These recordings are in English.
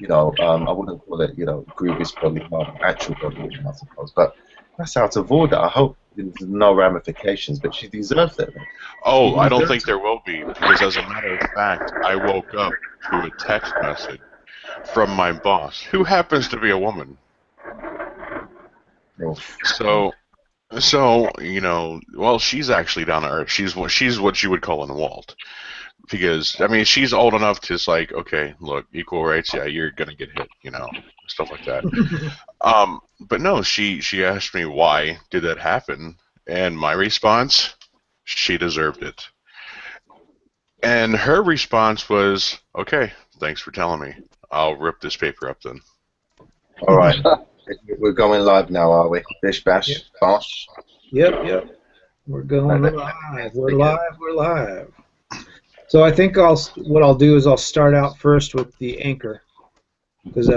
I wouldn't call it, grievous body harm, actual body harm, I suppose. But that's out of order. I hope there's no ramifications, but she deserves it. Oh, I don't think there will be, because as a matter of fact, I woke up to a text message from my boss, who happens to be a woman. Oh. So well, she's actually down to earth. She's what you would call an Walt. Because, I mean, she's old enough to, like, okay, look, equal rights, yeah, you're going to get hit, stuff like that. But no, she asked me why did that happen, and my response, she deserved it. And her response was, okay, thanks for telling me. I'll rip this paper up then. All right. We're going live now, are we? Bish, bash, bosh? Yep. We're going live. We're live. So I think what I'll do is I'll start out first with the anchor, because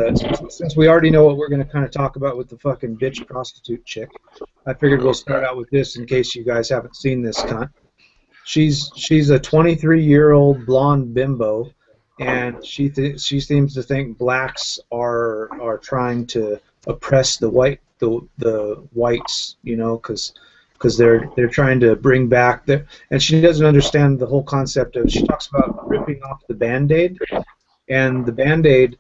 since we already know what we're going to kind of talk about with the fucking bitch prostitute chick, I figured we'll start out with this in case you guys haven't seen this cunt. She's a 23-year-old blonde bimbo, and she seems to think blacks are trying to oppress the whites, because they're trying to bring back and she doesn't understand the whole concept of, she talks about ripping off the Band-Aid, and the Band-Aid,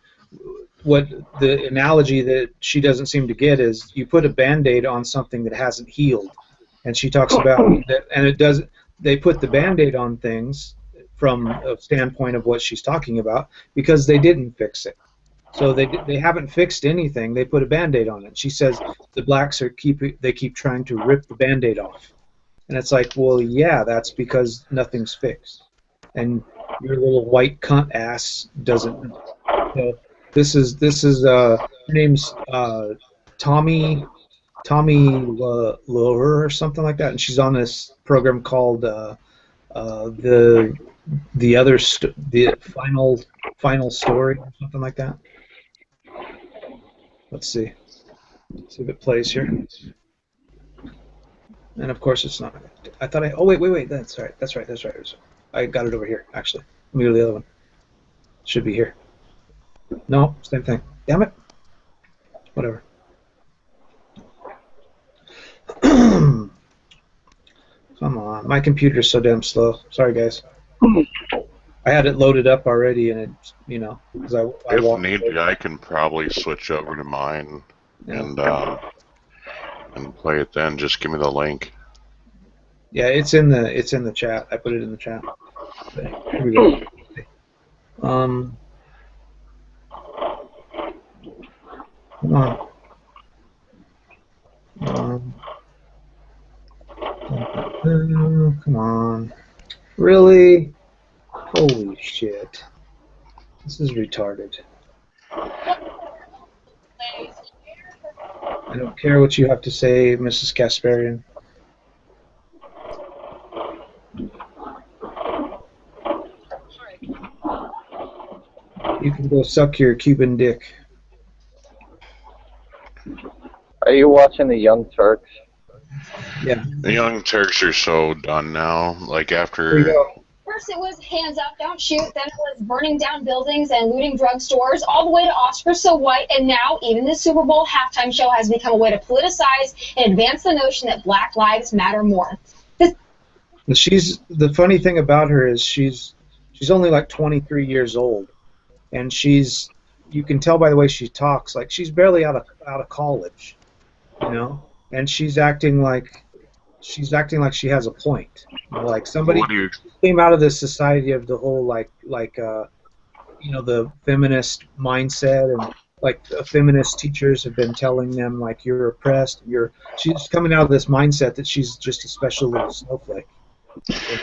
what the analogy that she doesn't seem to get is you put a Band-Aid on something that hasn't healed, and she talks about that, and they put the Band-Aid on things from a standpoint of what she's talking about because they didn't fix it. So they haven't fixed anything. They put a Band-Aid on it. She says the blacks keep trying to rip the Band-Aid off, and it's like, well, yeah, that's because nothing's fixed, and your little white cunt ass doesn't. This is her name's Tommy Lower or something like that, and she's on this program called the final story or something like that. Let's see if it plays here. And of course it's not. I thought oh wait, that's right. I got it over here actually. Let me go to the other one. It should be here. No, same thing. Damn it. Whatever. Come on, my computer's so damn slow. Sorry guys. I had it loaded up already, and it, because if need be, I can probably switch over to mine and play it then. Just give me the link. Yeah, it's in the chat. I put it in the chat. Here we go. Come on. Come on. Really? Holy shit. This is retarded. I don't care what you have to say, Mrs. Kasparian. You can go suck your Cuban dick. Are you watching the Young Turks? Yeah. The Young Turks are so done now. Like after. First it was hands up, don't shoot, then it was burning down buildings and looting drugstores, all the way to Oscars So White, and now even the Super Bowl halftime show has become a way to politicize and advance the notion that Black lives matter more. The funny thing about her is she's only like 23 years old, and you can tell by the way she talks, like she's barely out of college, and she's acting like she has a point. Like somebody came out of this society of the whole the feminist mindset, and like feminist teachers have been telling them like you're oppressed. She's coming out of this mindset that she's just a special little snowflake.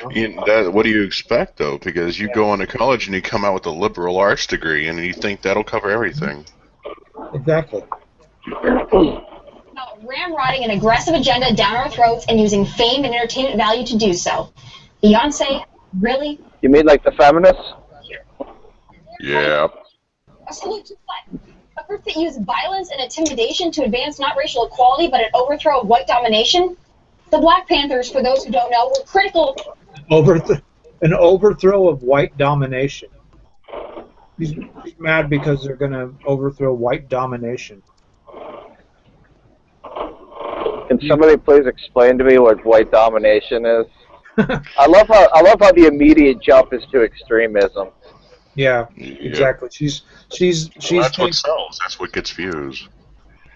What do you expect though? Because you go into college and you come out with a liberal arts degree, and you think that'll cover everything. Exactly. Ramrodding an aggressive agenda down our throats and using fame and entertainment value to do so. Beyonce, really? You mean like the feminists? Yeah. A salute to what? A group that used violence and intimidation to advance not racial equality but an overthrow of white domination? The Black Panthers, for those who don't know, were critical. An overthrow of white domination. She's mad because they're going to overthrow white domination. Can somebody please explain to me what white domination is? I love how the immediate jump is to extremism. Yeah, exactly. She's well, that's what sells. That's what gets views.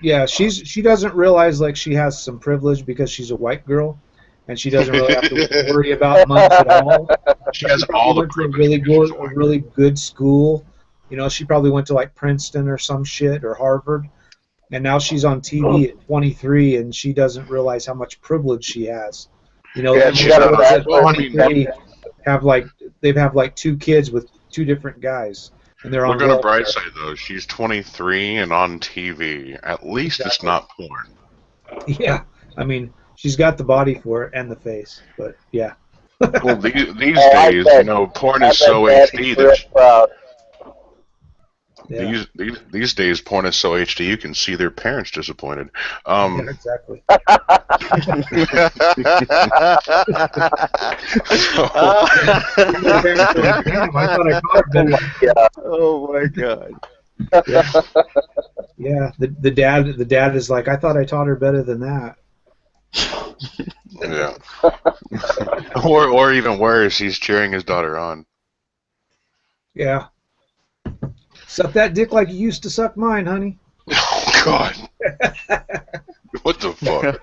Yeah, she doesn't realize like she has some privilege because she's a white girl, and she doesn't really have to worry about much at all. She has all the went to a really good school. You know, she probably went to like Princeton or some shit or Harvard, and now she's on TV at 23, and she doesn't realize how much privilege she has. You know, Yeah, she got a bachelor's. 23 they have like 2 kids with 2 different guys. And they're on Look on a bright side, though. She's 23 and on TV. At least it's not porn. Yeah, I mean, she's got the body for it and the face, but yeah. Well, these days, you know, porn is so HD that these days, porn is so HD you can see their parents disappointed. Yeah, exactly. Oh my god. Yeah, the dad is like, I thought I taught her better than that. Yeah. or even worse, he's cheering his daughter on. Yeah. Suck that dick like you used to suck mine, honey. Oh God. What the fuck?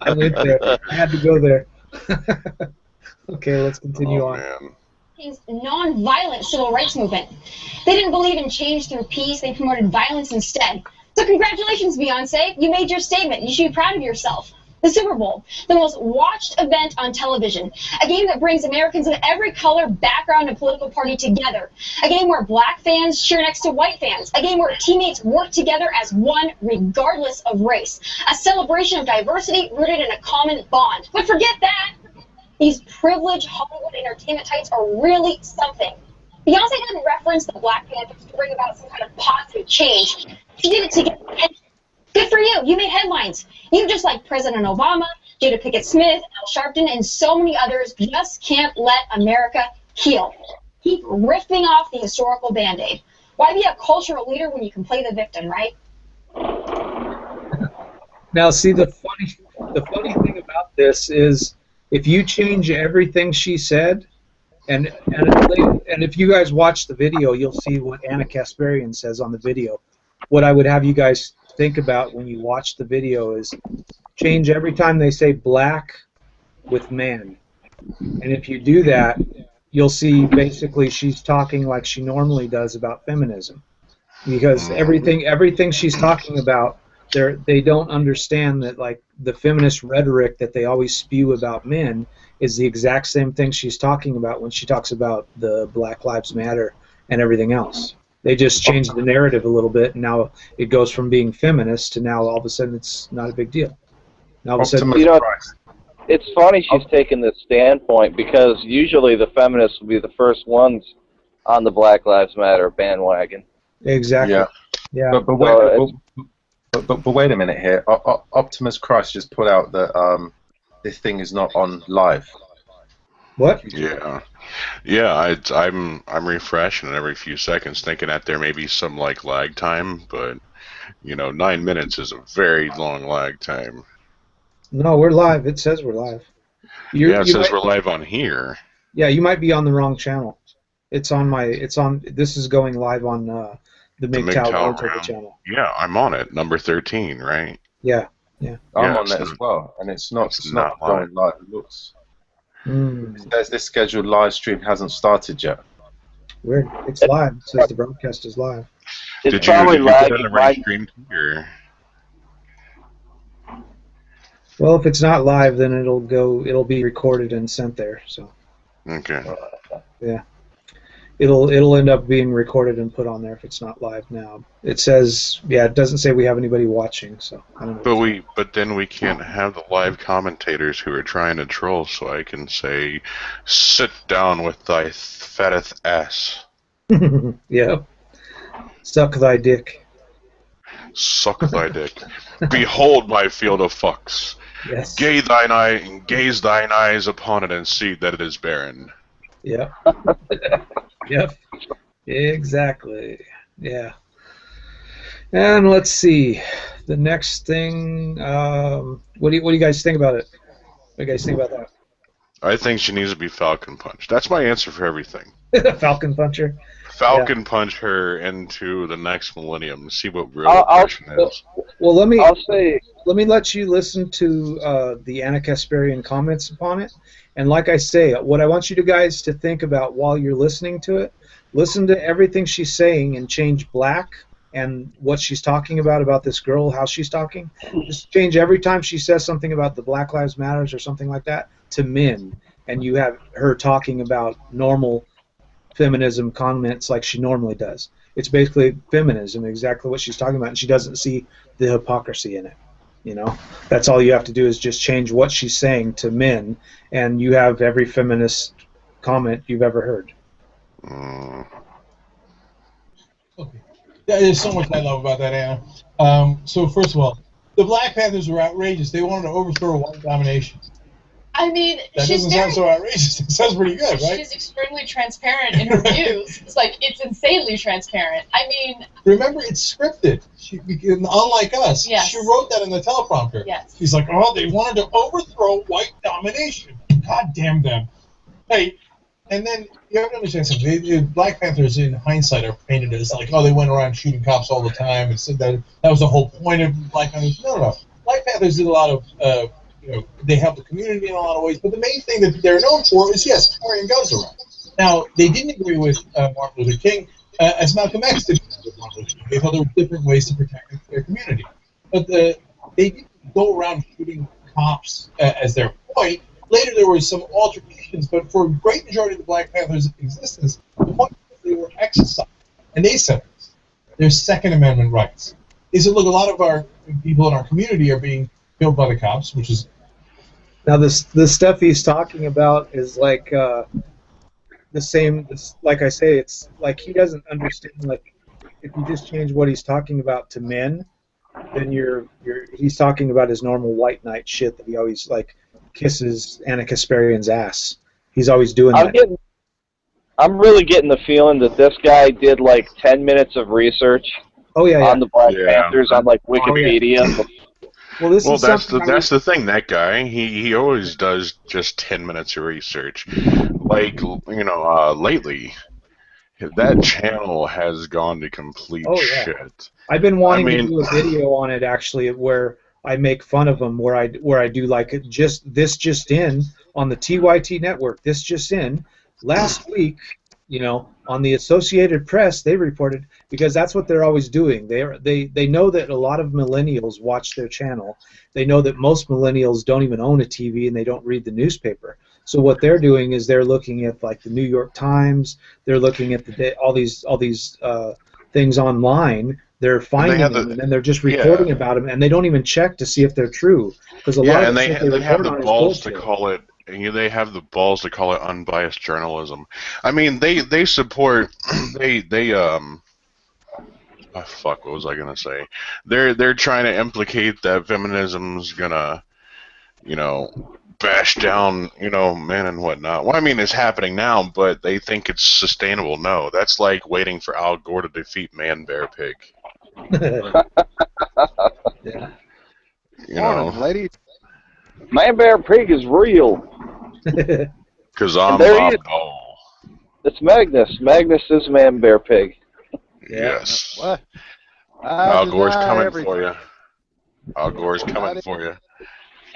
I went there. I had to go there. Okay, let's continue on. Man. Non-violent civil rights movement. They didn't believe in change through peace. They promoted violence instead. So congratulations, Beyonce. You made your statement. You should be proud of yourself. The Super Bowl, the most watched event on television. A game that brings Americans of every color, background, and political party together. A game where black fans cheer next to white fans. A game where teammates work together as one regardless of race. A celebration of diversity rooted in a common bond. But forget that. These privileged Hollywood entertainment types are really something. Beyonce didn't reference the Black Panthers to bring about some kind of positive change. She did it to get attention. Good for you. You made headlines. You, just like President Obama, Jada Pinkett Smith, Al Sharpton, and so many others, just can't let America heal. Keep ripping off the historical Band-Aid. Why be a cultural leader when you can play the victim, right? Now, see, the funny thing about this is if you change everything she said, and if you guys watch the video, you'll see what Anna Kasparian says on the video. What I would have you guys think about when you watch the video is change every time they say black with man. And if you do that, you'll see basically she's talking like she normally does about feminism. Because everything she's talking about, they don't understand that like the feminist rhetoric that they always spew about men is the exact same thing she's talking about when she talks about the Black Lives Matter and everything else. They just changed the narrative a little bit, and now it goes from being feminist to now all of a sudden it's not a big deal. Now all of a sudden, you know, it's funny she's taken this standpoint because usually the feminists will be the first ones on the Black Lives Matter bandwagon. Exactly. Yeah. But wait a minute here. Optimus Christ just put out that this thing is not on live. What? Yeah. I'm refreshing every few seconds, thinking that there may be some like lag time, but you know, 9 minutes is a very long lag time. No, we're live. It says we're live. It says we're live on here. Yeah, you might be on the wrong channel. This is going live on the MGTOW Round Table channel. Yeah, I'm on it, number 13, right? Yeah. I'm on that as well, and it's not going live. It looks. This scheduled live stream hasn't started yet. Weird. It's live. It says the broadcast is live. It's probably lagging. Well, if it's not live, then it'll be recorded and sent there. So. Okay. Yeah. It'll end up being recorded and put on there if it's not live now. It says, it doesn't say we have anybody watching, so I don't know. But then we can't have the live commentators who are trying to troll, so I can say, sit down with thy fatteth ass. Yeah. Suck thy dick. Suck thy dick. Behold my field of fucks. Yes. Gaze thine eyes upon it and see that it is barren. Yep. Yep. Exactly. Yeah. And let's see. The next thing. What do you guys think about it? What do you guys think about I think she needs to be Falcon Punched. That's my answer for everything. that? Falcon Puncher. Falcon Punch her into the next millennium and see what real I'll- oppression is. Well, I'll say let you listen to the Anna Kasparian comments upon it. And like I say, what I want you guys to think about while you're listening to it, listen to everything she's saying and change black and what she's talking about this girl, how she's talking. Just change every time she says something about the Black Lives Matters or something like that to men, and you have her talking about normal feminism comments like she normally does. It's basically feminism, exactly what she's talking about, and she doesn't see the hypocrisy in it. You know, that's all you have to do is just change what she's saying to men, and you have every feminist comment you've ever heard. Okay. Yeah, there's so much I love about that, Anna. So first of all, the Black Panthers were outrageous. They wanted to overthrow white domination. I mean, That she's doesn't very, sound so outrageous. It sounds pretty good, right? she's extremely transparent in her views. It's insanely transparent. I mean, Remember, it's scripted. Unlike us, Yes. she wrote that in the teleprompter. yes. She's like, oh, they wanted to overthrow white domination. God damn them. Hey, and then you have to understand something. The Black Panthers, in hindsight, are painted as like, oh, they went around shooting cops all the time and said that was the whole point of Black Panthers. No. Black Panthers did a lot of, they helped the community in a lot of ways, but the main thing that they're known for is, yes, carrying guns around. Now, they didn't agree with Martin Luther King, as Malcolm X did with Martin Luther King. They thought there were different ways to protect their community. But they didn't go around shooting cops as their point. Later, there were some altercations, but for a great majority of the Black Panthers' existence, the point was they were exercising, and they said this, their Second Amendment rights. They said, look, a lot of our people in our community are being killed by the cops, which is... Now, the stuff he's talking about is like the same. Like I say, it's like he doesn't understand. Like, if you just change what he's talking about to men, then he's talking about his normal white knight shit that he always like kisses Anna Kasparian's ass. He's always doing that. I'm really getting the feeling that this guy did like 10 minutes of research on the Black Panthers on like Wikipedia. Well, that's the thing. That guy, he always does just 10 minutes of research. Like, lately, that channel has gone to complete shit. I've been wanting to do a video on it actually, where I make fun of him, where I do like just in on the TYT network. This just in last week. On the Associated Press, they reported, because that's what they're always doing. They know that a lot of millennials watch their channel. They know that most millennials don't even own a TV and they don't read the newspaper. So what they're doing is they're looking at like the New York Times. They're looking at all these things online. They're finding them and then they're just reporting about them, and they don't even check to see if they're true, because a lot of they have the balls to call it. They have the balls to call it unbiased journalism. I mean, they support fuck, what was I gonna say? They're trying to implicate that feminism's gonna, bash down, men and whatnot. Well, I mean, it's happening now, but they think it's sustainable. No, that's like waiting for Al Gore to defeat Man Bear Pig. Yeah. Morning, ladies. Man Bear Pig is real. Because I'm there Bob. It's Magnus. Magnus is Man Bear Pig. Yes. What? Al Gore's coming for you. Al Gore's coming for you.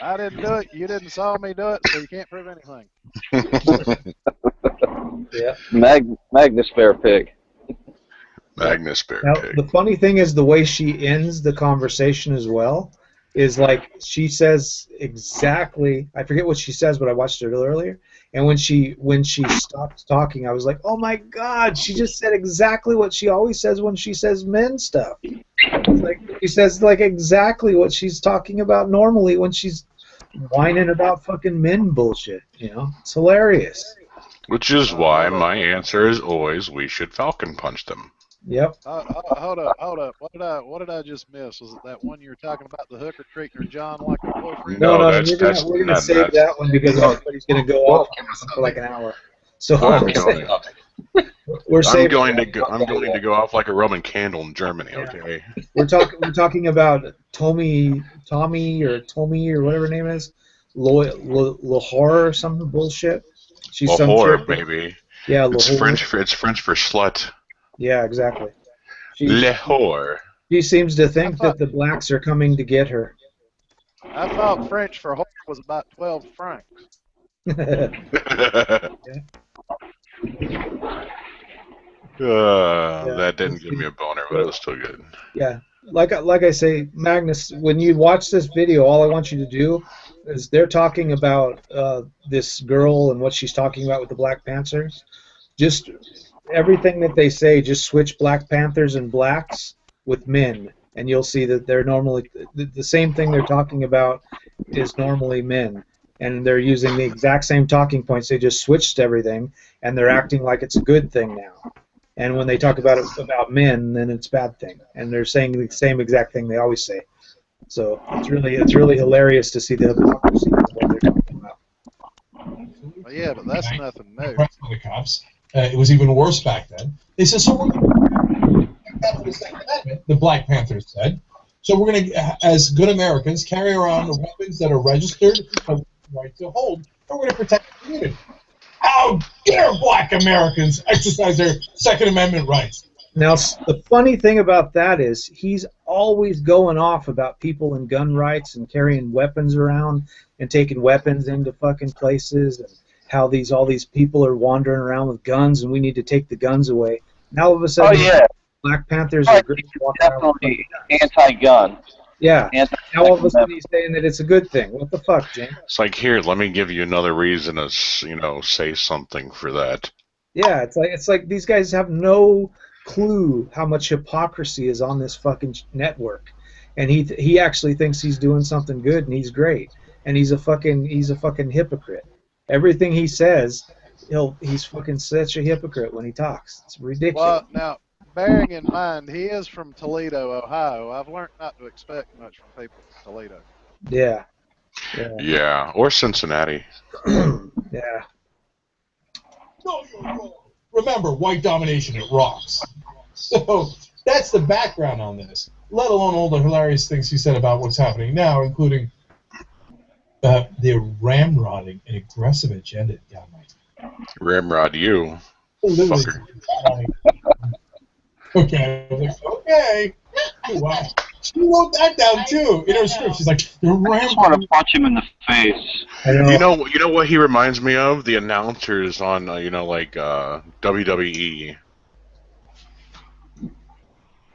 I didn't do it. You didn't saw me do it, so you can't prove anything. Yeah. Magnus Bear Pig. Magnus Bear Now, Pig. the funny thing is the way she ends the conversation as well is like she says exactly, I forget what she says, but I watched it earlier, and when she stopped talking, I was like, oh my god, she just said exactly what she always says when she says men stuff. Like, she says like exactly what she's talking about normally when she's whining about fucking men bullshit. It's hilarious. Which is why my answer is always we should Falcon Punch them. Yep. Hold up. What did I just miss? Was it that one you were talking about, the hooker treating her John like a boyfriend? No, we're gonna save that one because everybody's gonna go off for like an hour. So We're I'm saving. going to go off like a Roman candle in Germany. Yeah. Okay. We're talking about Tommy or whatever her name is, Lahore or some bullshit. She's Lahore, some chick. baby. Yeah, It's Lahore. French for slut. Yeah, exactly. Lahore. She seems to think that the blacks are coming to get her. I thought French for whore was about 12 francs. That didn't give me a boner, but it was still good. Yeah, like I say, Magnus, when you watch this video, all I want you to do is they're talking about this girl and what she's talking about with the Black Panthers. Just everything that they say, just switch Black Panthers and blacks with men, and you'll see that they're normally the same thing they're talking about is normally men, and they're using the exact same talking points. They just switched everything, and they're acting like it's a good thing now. And when they talk about it about men, then it's a bad thing, and they're saying the same exact thing they always say. So it's really hilarious to see the hypocrisy of what they're talking about. Well, yeah, but that's nothing new. Pressed by the cops. It was even worse back then. They said, so we're going to the Second Amendment, the Black Panthers said. So we're going to, as good Americans, carry around the weapons that are registered have the right to hold, and we're going to protect the community. How dare Black Americans exercise their Second Amendment rights? Now, the funny thing about that is he's always going off about people and gun rights and carrying weapons around and taking weapons into fucking places and how all these people are wandering around with guns and we need to take the guns away. Now all of a sudden, Black Panthers are definitely anti-gun. Yeah. Now all of a sudden he's saying that it's a good thing. What the fuck, James? It's like, here, let me give you another reason to, say something for that. Yeah, it's like these guys have no clue how much hypocrisy is on this fucking network, and he actually thinks he's doing something good and he's great, and he's a fucking hypocrite. Everything he says, he's fucking such a hypocrite when he talks. It's ridiculous. Well, now, bearing in mind, he is from Toledo, Ohio. I've learned not to expect much from people from Toledo. Yeah. Yeah, or Cincinnati. Yeah. No. Remember, white domination, it rocks. So that's the background on this, let alone all the hilarious things he said about what's happening now, including the ramrodding and aggressive agenda. Ramrod you. Fucker. Okay. Wow. She wrote that down too in her script. She's like, the I just want to punch him in the face. You know what he reminds me of? The announcers on WWE.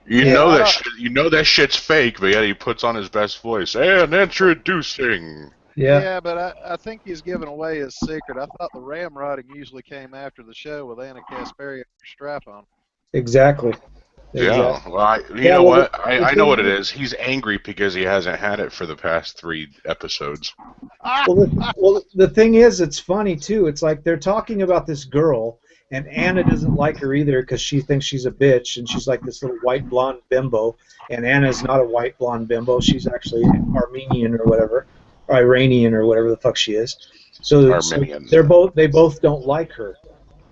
You know that shit's fake, but yet he puts on his best voice. And introducing. Yeah, but I think he's giving away his secret. I thought the ramrodding usually came after the show with Anna Kasparian with her strap on. Exactly. Yeah, well, you know what? I know what it is. He's angry because he hasn't had it for the past 3 episodes. Well, the thing is, it's funny, too. It's like they're talking about this girl, and Anna doesn't like her either because she thinks she's a bitch, and she's like this little white blonde bimbo, and Anna's not a white blonde bimbo. She's actually Armenian or whatever, or Iranian or whatever the fuck she is. So they both don't like her.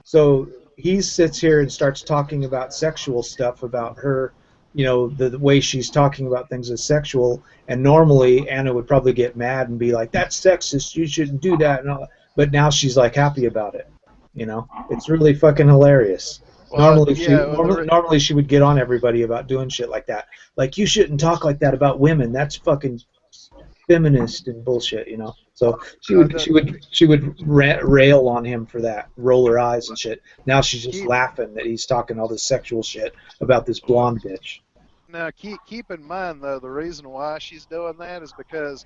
So he sits here and starts talking about sexual stuff about her, the way she's talking about things as sexual, and normally Anna would probably get mad and be like, that's sexist, you shouldn't do that, and all. But now she's like happy about it. It's really fucking hilarious. Well, Normally she would get on everybody about doing shit like that. Like, you shouldn't talk like that about women. That's fucking feminist and bullshit, So she would rail on him for that, roll her eyes and shit. Now she's just laughing that he's talking all this sexual shit about this blonde bitch. Now keep in mind though, the reason why she's doing that is because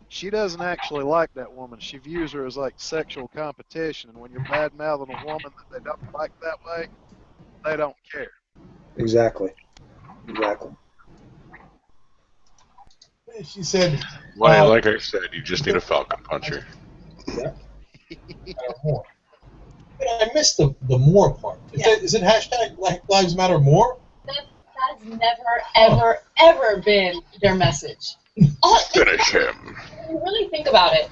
she doesn't actually like that woman. She views her as like sexual competition, and when you're bad-mouthing a woman that they don't like that way, they don't care. Exactly. She said, well, like I said, you just need a falcon puncher. Yeah. More. But I missed the more part. Is it hashtag Black Lives Matter more? That has never, ever been their message. Finish him. When you really think about it,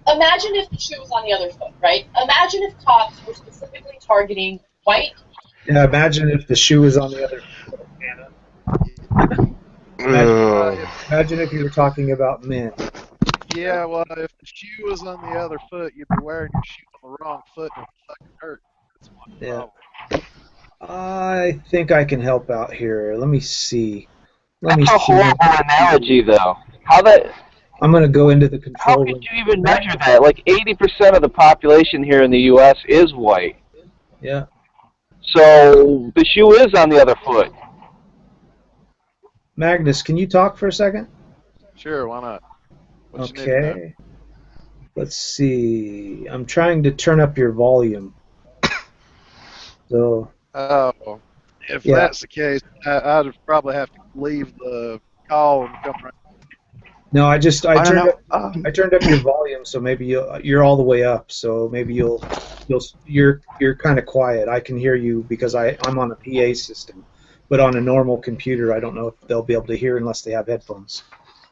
imagine if the shoe was on the other foot, right? Imagine if cops were specifically targeting white? Yeah, imagine if the shoe was on the other foot, Anna. Imagine if you were talking about men. Yeah, well, if the shoe was on the other foot, you'd be wearing your shoe on the wrong foot and it would fucking hurt. That's my problem. I think I can help out here. Let me see. That's a horrible analogy, though. I'm going to go into the How control could room. you even measure that? Like 80% of the population here in the U.S. is white. Yeah. So the shoe is on the other foot. Magnus, can you talk for a second? Sure, why not? What you need to know? Okay. Let's see. I'm trying to turn up your volume. So. Oh, if that's the case, I'd probably have to leave the call and come right. No, I turned up your volume, so maybe you're all the way up. So maybe you're kind of quiet. I can hear you because I'm on a PA system, but on a normal computer, I don't know if they'll be able to hear unless they have headphones.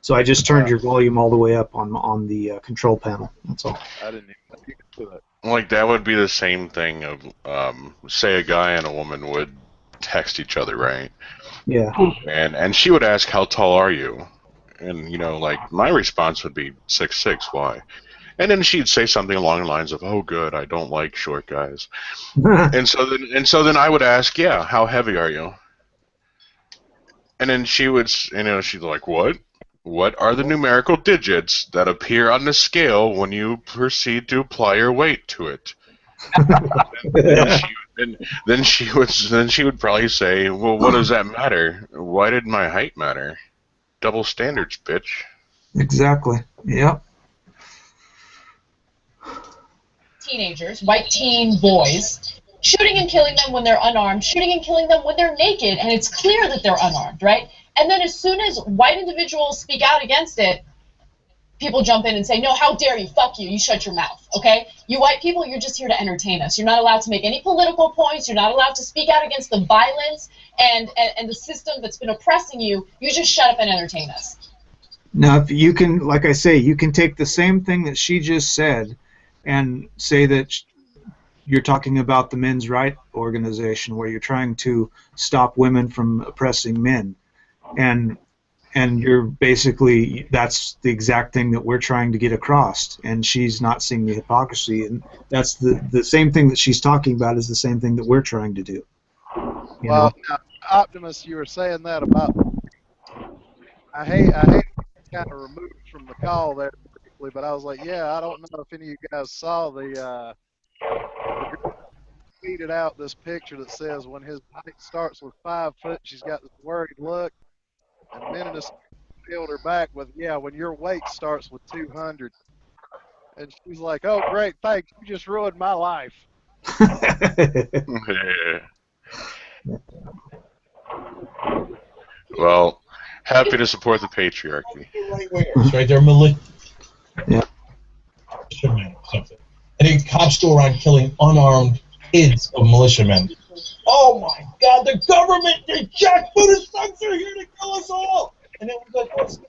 So I just turned your volume all the way up on the control panel. That's all. I didn't even know you could do that. Like, that would be the same thing of, say a guy and a woman would text each other, right? Yeah. And she would ask, how tall are you? And, you know, like, my response would be 6'6", why? And then she'd say something along the lines of, oh, good, I don't like short guys. and so then I would ask, yeah, how heavy are you? And then she would, you know, she's like, what? What are the numerical digits that appear on the scale when you proceed to apply your weight to it? Then she would probably say, well, what does that matter? Why did my height matter? Double standards, bitch. Exactly. Yep. Teenagers, white teen boys, shooting and killing them when they're unarmed, shooting and killing them when they're naked, and it's clear that they're unarmed, right? And then as soon as white individuals speak out against it, people jump in and say, no, how dare you, fuck you, you shut your mouth, okay? You white people, you're just here to entertain us. You're not allowed to make any political points. You're not allowed to speak out against the violence and the system that's been oppressing you. You just shut up and entertain us. Now, if you can, like I say, you can take the same thing that she just said and say that you're talking about the men's right organization where you're trying to stop women from oppressing men. And you're basically, that's the exact thing that we're trying to get across, and she's not seeing the hypocrisy, and that's the same thing that she's talking about is the same thing that we're trying to do. Well, now, Optimus, you were saying that about, I hate kind of removed from the call there briefly, but I was like, yeah, I don't know if any of you guys saw the tweeted out this picture that says when his height starts with 5 foot, she's got this worried look. And Meninus peeled her back with, yeah, when your weight starts with 200. And she's like, oh, great, thanks. You just ruined my life. Well, happy to support the patriarchy. Right wingers, right? They're militia. Yeah. Something. And then cops go around killing unarmed kids of militiamen. Oh my God! The government, the jackbooted thugs are here to kill us all. And then we're like, what's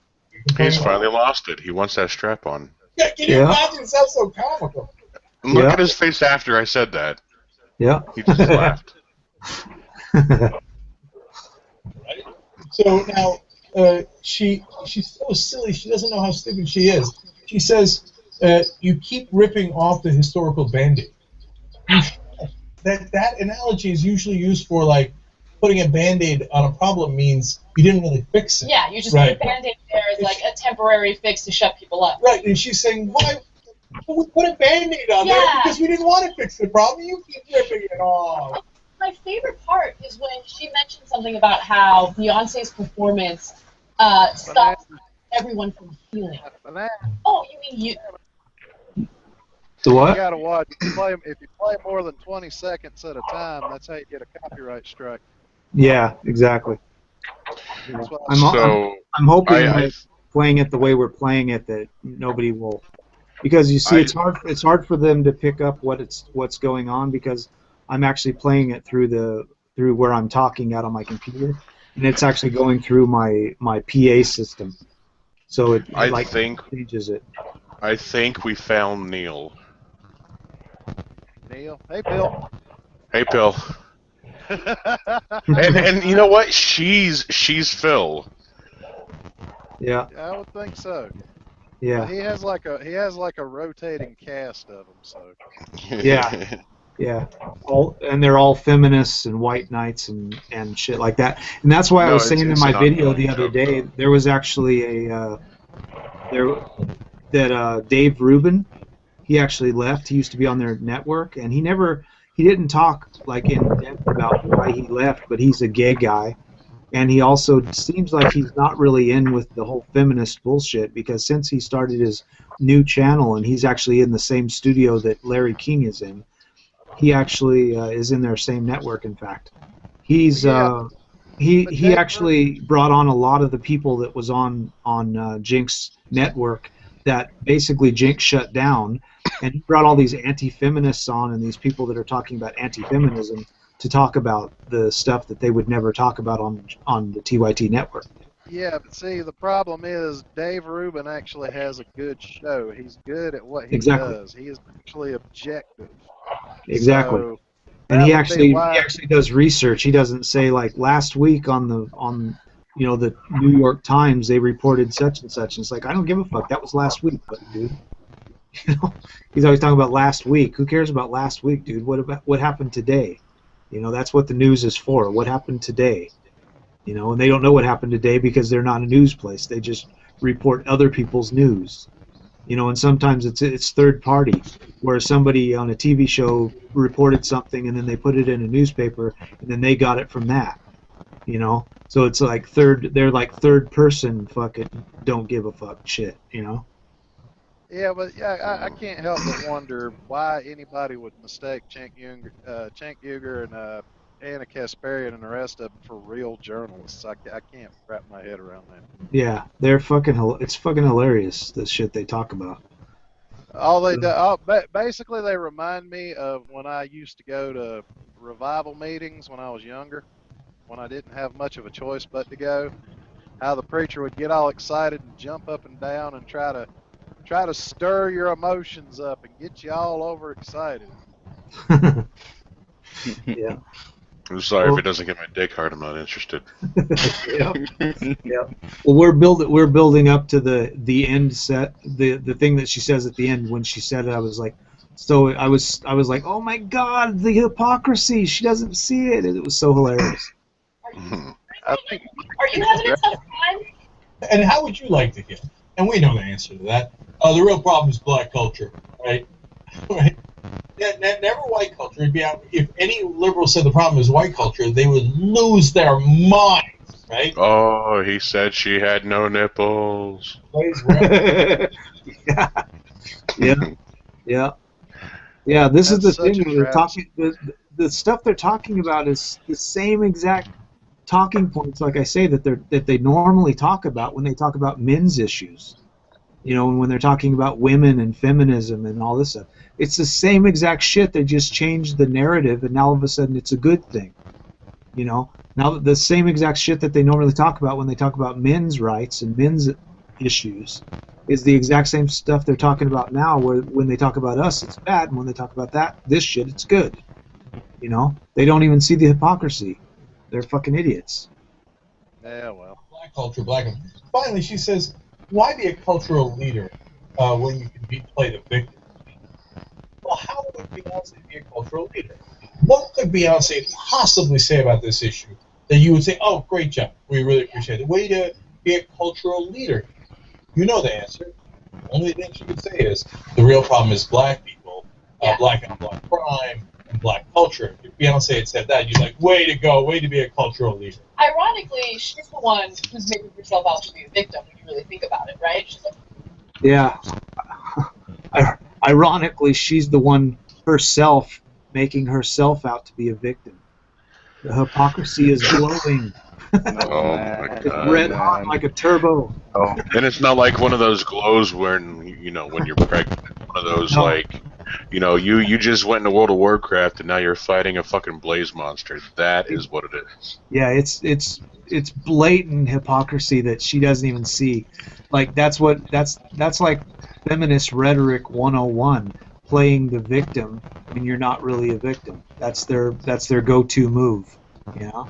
He's finally lost it. He wants that strap on. Yeah, can you imagine? It sounds so comical. Look at his face after I said that. Yeah. He just laughed. Right? So now she's so silly. She doesn't know how stupid she is. She says, "You keep ripping off the historical Band-Aid." That analogy is usually used for like putting a Band-Aid on a problem means you didn't really fix it. Yeah, you just put a Band-Aid there as like a temporary fix to shut people up. Right, and she's saying, why we put a Band-Aid on there because we didn't want to fix the problem. You keep ripping it off. My favorite part is when she mentioned something about how Beyonce's performance stops everyone from healing. Oh, you mean you? The what? You gotta watch. If you play more than 20 seconds at a time, that's how you get a copyright strike. Yeah, exactly. I'm hoping that playing it the way we're playing it that nobody will, because you see, it's hard for them to pick up what's going on because I'm actually playing it through where I'm talking out on my computer, and it's actually going through my PA system, so it changes it. I think we found Neil. Neil, hey Bill. Hey, Pill. and you know what? She's Phil. Yeah. Yeah, I would think so. Yeah. He has like a rotating cast of them. So Yeah. Yeah. And they're all feminists and white knights and shit like that. And that's why I was saying in my video the other day, there was actually Dave Rubin. He actually left. He used to be on their network, and he didn't talk like in depth about why he left, but he's a gay guy. And he also seems like he's not really in with the whole feminist bullshit, because since he started his new channel, and he's actually in the same studio that Larry King is in, he actually is in their same network, in fact. He actually brought on a lot of the people that was on Jinx network that basically Jinx shut down, and he brought all these anti-feminists on and these people that are talking about anti-feminism to talk about the stuff that they would never talk about on the TYT network. yeah, but see, the problem is Dave Rubin actually has a good show. He's good at what he does. He is actually objective. Exactly. So and he actually does research. He doesn't say like last week on the New York Times they reported such and such. And it's like, I don't give a fuck. That was last week, dude. He's always talking about last week. Who cares about last week, dude? What happened today? That's what the news is for. What happened today? And they don't know what happened today because they're not a news place. They just report other people's news. And sometimes it's third party, where somebody on a TV show reported something and then they put it in a newspaper and then they got it from that. So it's like they're like third person fucking don't give a fuck shit, Yeah, but I can't help but wonder why anybody would mistake Cenk Uygur and Anna Kasparian and the rest of them for real journalists. I can't wrap my head around that. Yeah, they're it's fucking hilarious, the shit they talk about. Basically they remind me of when I used to go to revival meetings when I was younger, when I didn't have much of a choice but to go. How the preacher would get all excited and jump up and down and try to stir your emotions up and get you all overexcited. Yeah. I'm sorry if it doesn't get my dick hard. I'm not interested. Yeah. Well, we're building up to the end set. The thing that she says at the end, when she said it, I was like, oh my God, the hypocrisy. She doesn't see it. It was so hilarious. Are you having a tough time? And how would you like to get? And we know the answer to that. The real problem is black culture, right? Right. Never white culture. If any liberal said the problem is white culture, they would lose their minds, right? Oh, he said she had no nipples. Yeah. This is the thing. They're talking. The stuff they're talking about is the same exact talking points, like I say, that they normally talk about when they talk about men's issues. And when they're talking about women and feminism and all this stuff. It's the same exact shit. They just changed the narrative, and now all of a sudden it's a good thing. Now the same exact shit that they normally talk about when they talk about men's rights and men's issues is the exact same stuff they're talking about now, where when they talk about us, it's bad, and when they talk about this shit, it's good. They don't even see the hypocrisy. They're fucking idiots. Yeah, well. Black culture, black. Finally, she says, why be a cultural leader when you can play the victim? Well, how would Beyonce be a cultural leader? What could Beyonce possibly say about this issue that you would say, oh, great job, we really appreciate it. Way to be a cultural leader. You know the answer. The only thing she could say is the real problem is black people, black on black crime, and black culture. If Beyonce had said that, you'd be like, way to go, way to be a cultural leader. Ironically, she's the one who's making herself out to be a victim when you really think about it, right? She's like, yeah. Ironically, she's the one herself making herself out to be a victim. The hypocrisy is glowing. Oh my God! It's red hot like a turbo. Oh, and it's not like one of those glows when when you're pregnant. One of those you just went into World of Warcraft and now you're fighting a fucking blaze monster. That is what it is. Yeah, it's blatant hypocrisy that she doesn't even see. Like that's like feminist rhetoric 101. playing the victim when you're not really a victim. That's their go-to move, you know.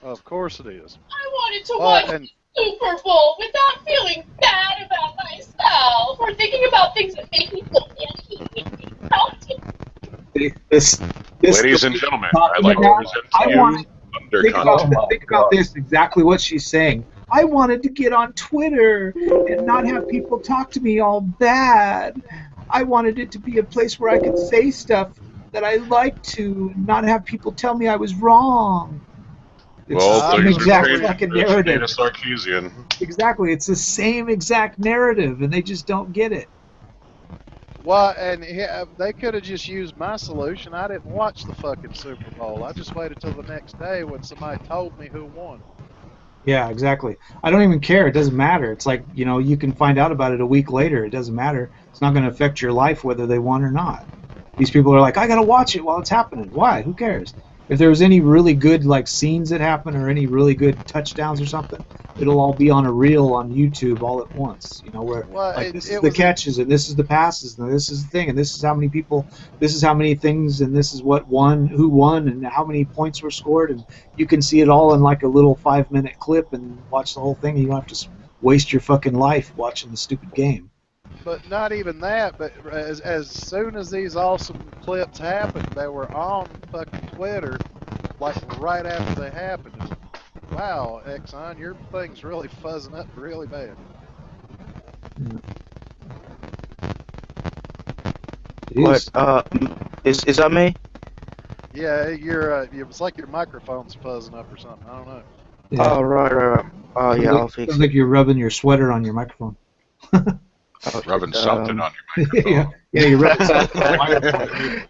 Of course it is. I wanted to watch Super Bowl without feeling bad about myself or thinking about things that make me feel guilty. This, Ladies and gentlemen, I'd like to present to you think about this, exactly what she's saying. I wanted to get on Twitter and not have people talk to me all bad. I wanted it to be a place where I could say stuff that I liked to, and not have people tell me I was wrong. It's the same exact fucking narrative. Exactly, it's the same exact narrative, and they just don't get it. Well, and they could have just used my solution. I didn't watch the fucking Super Bowl. I just waited till the next day when somebody told me who won. Yeah, exactly. I don't even care. It doesn't matter. It's like, you know, you can find out about it a week later. It doesn't matter. It's not going to affect your life whether they won or not. These people are like, I got to watch it while it's happening. Why? Who cares? If there was any really good like scenes that happen or any really good touchdowns or something, it'll all be on a reel on YouTube all at once. You know, where like this is the catches and this is the passes and this is the thing and this is how many people, this is how many things and this is what won, who won and how many points were scored, and you can see it all in like a little 5-minute clip and watch the whole thing, and you don't have to waste your fucking life watching the stupid game. But not even that, but as soon as these awesome clips happened, they were on fucking Twitter, like right after they happened. Wow, Exxon, your thing's really fuzzing up really bad. What? Is that me? Yeah, it's like your microphone's fuzzing up or something. I don't know. Yeah. Oh, right. Oh, yeah, I'll fix it. Sounds like you're rubbing your sweater on your microphone. Rubbing something on your microphone. yeah, you're rubbing something on your microphone.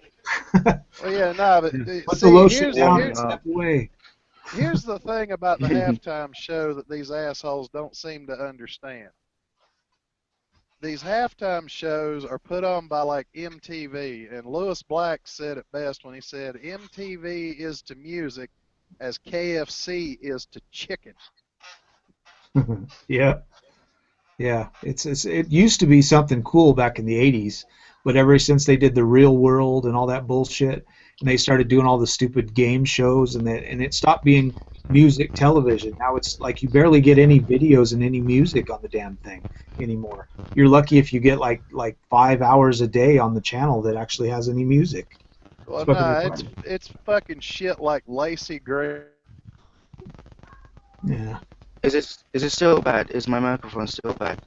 Well, yeah, no, but put the lotion down and step away. Here's the thing about the halftime show that these assholes don't seem to understand. These halftime shows are put on by like MTV, and Lewis Black said it best when he said MTV is to music as KFC is to chicken. Yeah. Yeah, it used to be something cool back in the 80s, but ever since they did the Real World and all that bullshit, and they started doing all the stupid game shows, and it stopped being music television. Now it's like you barely get any videos and any music on the damn thing anymore. You're lucky if you get like 5 hours a day on the channel that actually has any music. Well, no, it's fucking shit like Lacey Gray. Yeah. Is it still bad? Is my microphone still bad?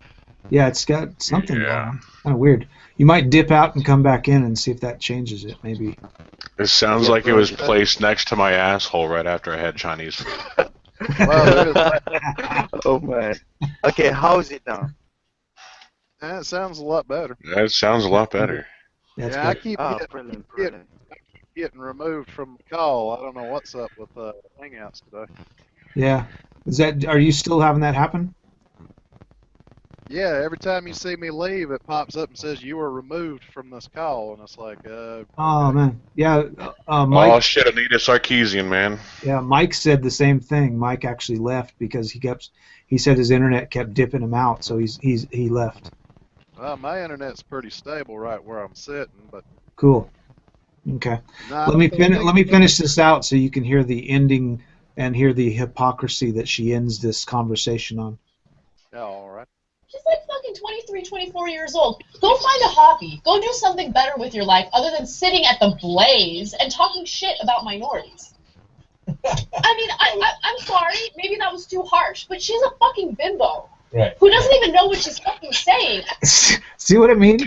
Yeah, it's got something going on. Kind of weird. You might dip out and come back in and see if that changes it, maybe. It sounds like it was placed next to my asshole right after I had Chinese food. Oh, man. Okay, how is it now? That sounds a lot better. That sounds a lot better. That's I keep brilliant. getting removed from the call. I don't know what's up with Hangouts today. Yeah. Are you still having that happen? Yeah, every time you see me leave, it pops up and says you were removed from this call, and it's like, Oh man, yeah. Mike, oh shit, Anita Sarkeesian, man. Yeah, Mike said the same thing. Mike actually left because he said his internet kept dipping him out, so he left. Well, my internet's pretty stable right where I'm sitting, but. Cool. Okay. Let me finish this out so you can hear the ending and hear the hypocrisy that she ends this conversation on. Yeah, all right. She's like fucking 23, 24 years old. Go find a hobby. Go do something better with your life other than sitting at the Blaze and talking shit about minorities. I mean, I'm sorry. Maybe that was too harsh, but she's a fucking bimbo. Right. Who doesn't even know what she's fucking saying. See what I mean?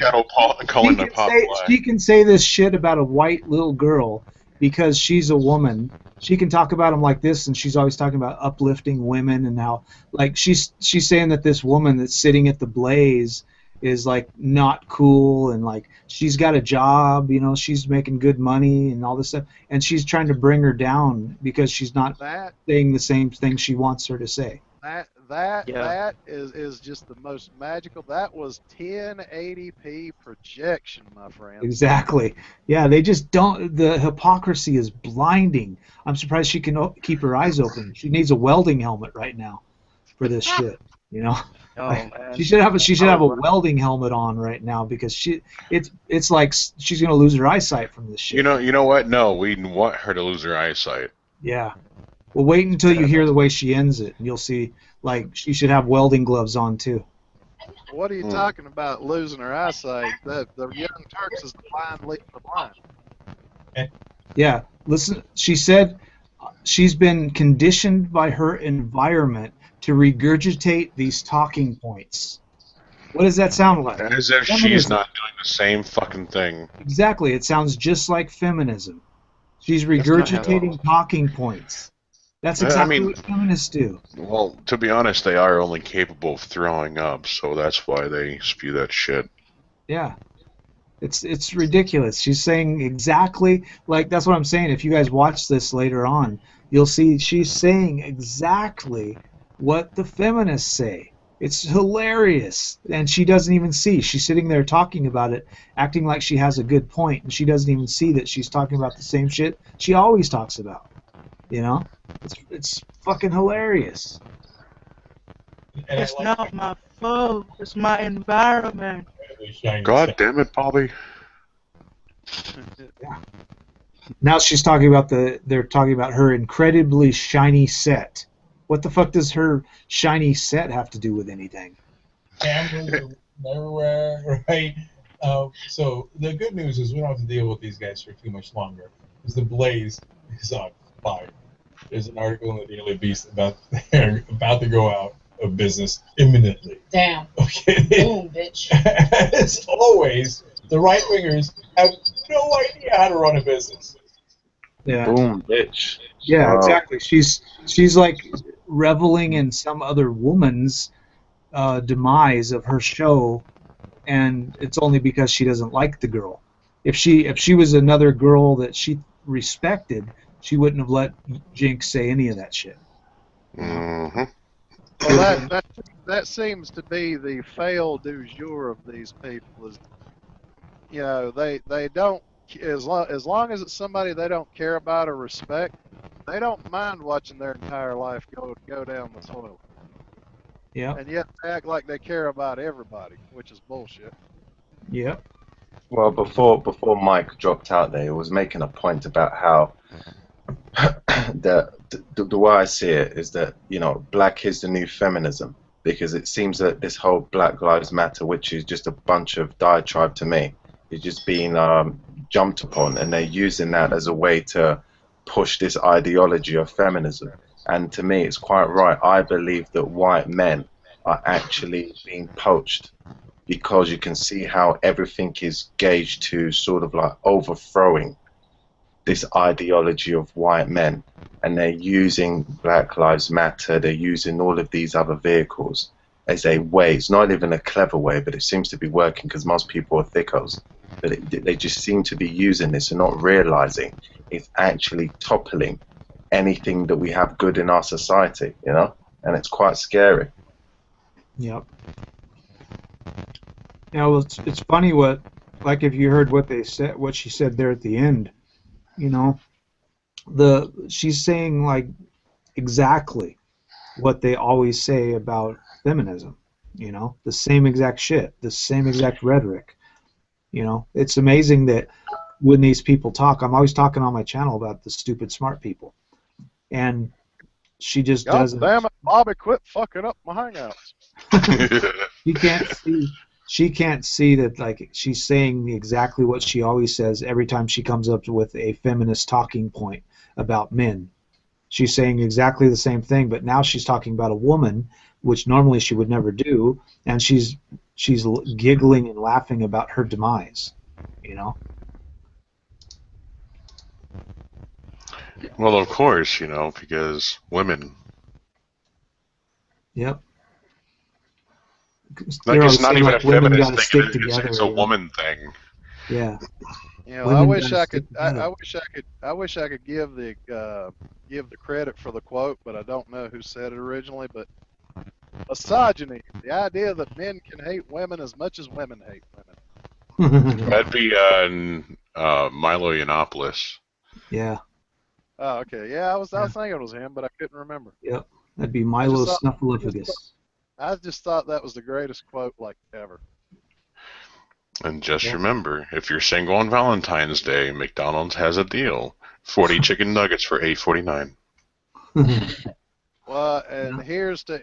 She can say this shit about a white little girl because she's a woman. She can talk about them like this, and she's always talking about uplifting women and how, like, she's saying that this woman that's sitting at the Blaze is like not cool, and like she's got a job, you know, she's making good money and all this stuff, and she's trying to bring her down because she's not saying the same thing she wants her to say. That is just the most magical. That was 1080p projection, my friend. Exactly. Yeah, they just don't. The hypocrisy is blinding. I'm surprised she can keep her eyes open. She needs a welding helmet right now. for this shit. You know, Oh, man. she should have a welding helmet on right now because it's like she's gonna lose her eyesight from this shit. You know what? No, we want her to lose her eyesight. Yeah. Well, wait until you hear the way she ends it, and you'll see. Like, she should have welding gloves on too. What are you talking about losing her eyesight? The Young Turks is the blind leading the blind. Yeah. Listen, she said she's been conditioned by her environment to regurgitate these talking points. What does that sound like? As if she's not doing the same fucking thing. Exactly. It sounds just like feminism. She's regurgitating talking points. That's exactly what feminists do. Well, to be honest, they are only capable of throwing up, so that's why they spew that shit. Yeah. It's ridiculous. She's saying exactly, like, that's what I'm saying. If you guys watch this later on, you'll see she's saying exactly what the feminists say. It's hilarious. And she doesn't even see. She's sitting there talking about it, acting like she has a good point, and she doesn't even see that she's talking about the same shit she always talks about. You know? It's fucking hilarious. It's not my fault. It's my environment. God damn it, Bobby. Yeah. Now she's talking about they're talking about her incredibly shiny set. What the fuck does her shiny set have to do with anything? Cameras everywhere, right? So the good news is we don't have to deal with these guys for too much longer, because the blaze is on fire. There's an article in the Daily Beast about they're about to go out of business imminently. Damn. Okay. Boom, bitch. As always, the right wingers have no idea how to run a business. Yeah. Boom, bitch. Yeah, Wow. exactly. She's like reveling in some other woman's demise of her show, and it's only because she doesn't like the girl. If she was another girl that she respected, she wouldn't have let Jinx say any of that shit. Mm-hmm. Well, that seems to be the fail du jour of these people. Is, you know, they don't, as long as it's somebody they don't care about or respect, they don't mind watching their entire life go down the toilet. Yeah. And yet they act like they care about everybody, which is bullshit. Yep. Well, before Mike dropped out there, he was making a point about how the way I see it is that, you know, black is the new feminism, because it seems that this whole Black Lives Matter, which is just a bunch of diatribe to me, is just being jumped upon, and they're using that as a way to push this ideology of feminism. And to me, it's quite right. I believe that white men are actually being poached, because you can see how everything is gauged to sort of like overthrowing this ideology of white men, and they're using Black Lives Matter, they're using all of these other vehicles as a way. It's not even a clever way, but it seems to be working because most people are thickos. But they just seem to be using this and not realizing it's actually toppling anything that we have good in our society, you know? And it's quite scary. Yep. Yeah, well, it's funny what, like, if you heard what they said, what she said there at the end, you know, she's saying like exactly what they always say about feminism, you know, the same exact shit, the same exact rhetoric. You know, it's amazing that when these people talk, I'm always talking on my channel about the stupid smart people, and she just God doesn't. damn it, Bobby, quit fucking up my hangouts. She can't see that, like, she's saying exactly what she always says every time she comes up with a feminist talking point about men. She's saying exactly the same thing, but now she's talking about a woman, which normally she would never do, and she's giggling and laughing about her demise, you know? Well, of course, you know, because women. Yep. Like, it's not even like a feminist thing. It's a woman thing. Yeah. You know, Women I wish gotta I could. stick together. I wish I could give the credit for the quote, but I don't know who said it originally. But misogyny, the idea that men can hate women as much as women hate women. That'd be Milo Yiannopoulos. Yeah. Oh, okay. Yeah, I was thinking it was him, but I couldn't remember. Yep. That'd be Milo Snuffleupagus. I just thought that was the greatest quote like ever. And just remember, if you're single on Valentine's Day, McDonald's has a deal: 40 chicken nuggets for $8.49. Well, and here's to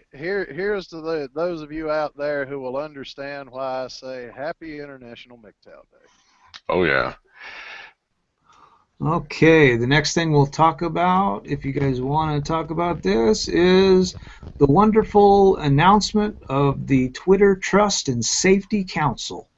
those of you out there who will understand why I say Happy International MGTOW Day. Oh yeah. Okay, the next thing we'll talk about, if you guys want to talk about this, is the wonderful announcement of the Twitter Trust and Safety Council.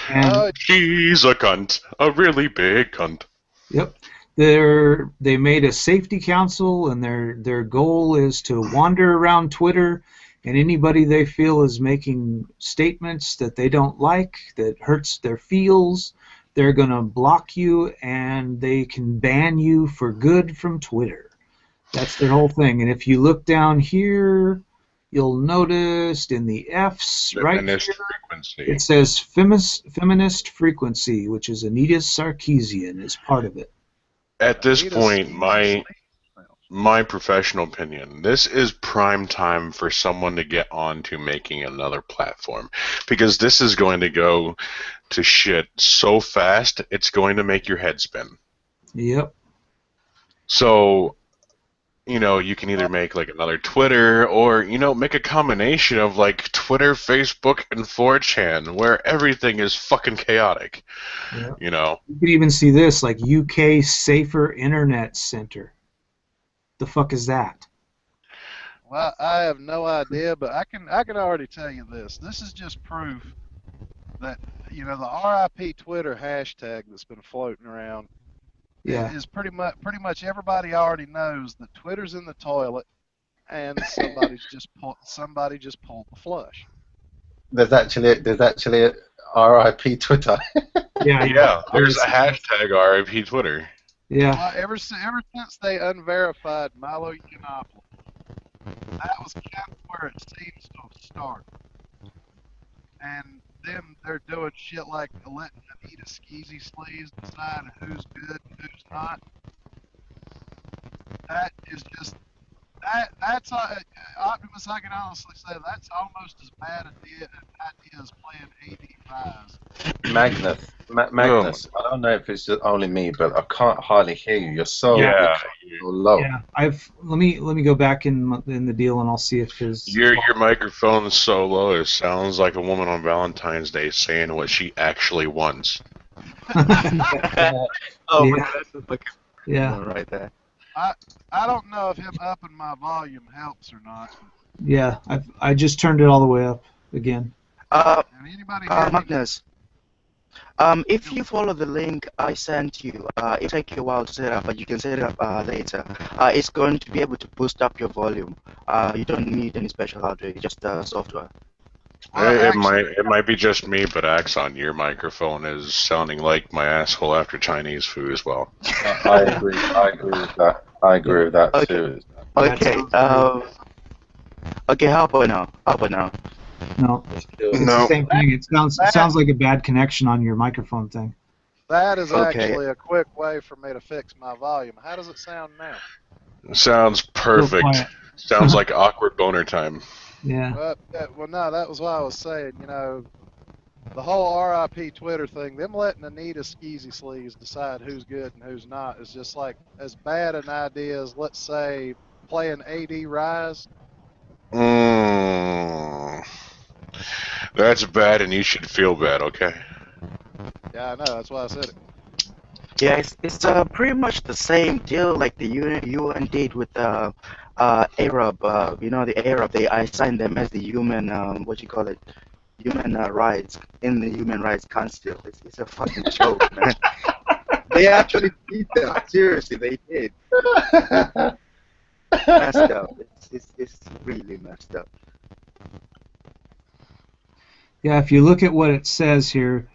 And she's a cunt, a really big cunt. Yep. They made a safety council, and their goal is to wander around Twitter, and anybody they feel is making statements that they don't like, that hurts their feels, they're going to block you, and they can ban you for good from Twitter. That's their whole thing. And if you look down here, you'll notice in the F's right here, frequency. It says feminist frequency, which is Anita Sarkeesian is part of it. At this point, my professional opinion, this is prime time for someone to get on to making another platform, because this is going to go to shit so fast, it's going to make your head spin. Yep. So, you know, you can either make like another Twitter, or, you know, make a combination of like Twitter, Facebook, and 4chan, where everything is fucking chaotic. Yep. You know? You could even see this, like UK Safer Internet Center. The fuck is that? Well, I have no idea, but I can already tell you this. This is just proof that, you know, the RIP Twitter hashtag that's been floating around is pretty much everybody already knows that Twitter's in the toilet, and somebody just pulled the flush. There's actually a RIP Twitter. Yeah. There's a hashtag RIP Twitter. Yeah. Ever since they unverified Milo Yiannopoulos, that was kind of where it seems to have started. And then they're doing shit like letting Anita Skeezy Sleaze decide who's good and who's not. That is just that's Optimus. I can honestly say that's almost as bad an idea as playing AD Rise. Magnus. I don't know if it's just only me, but I can't hardly hear you. You're so low. Yeah, let me go back in the deal, and I'll see if his your microphone is so low it sounds like a woman on Valentine's Day saying what she actually wants. Yeah. Right there. I don't know if him upping my volume helps or not. Yeah, I just turned it all the way up again. Magnus, if you follow the link I sent you, it'll take you a while to set up, but you can set it up later. It's going to be able to boost up your volume. You don't need any special hardware, just software. It might be just me, but Axon, your microphone is sounding like my asshole after Chinese food as well. I agree with that too. Okay. Okay. How about now? No. It's the same thing. It sounds like a bad connection on your microphone thing. That is actually a quick way for me to fix my volume. How does it sound now? It sounds perfect. Sounds like awkward boner time. Yeah. Well, no, that was what I was saying. You know, the whole RIP Twitter thing, them letting Anita Skeezy Sleaze decide who's good and who's not is just like as bad an idea as, let's say, playing AD Rise. That's bad, and you should feel bad, okay? Yeah, I know. That's why I said it. Yeah, it's pretty much the same deal like the UN did with the Arab. You know, the Arab, they assigned them as the human, human rights in the Human Rights Council. It's a fucking joke, man. They actually did that. Seriously, they did. Messed up. It's really messed up. Yeah, if you look at what it says here,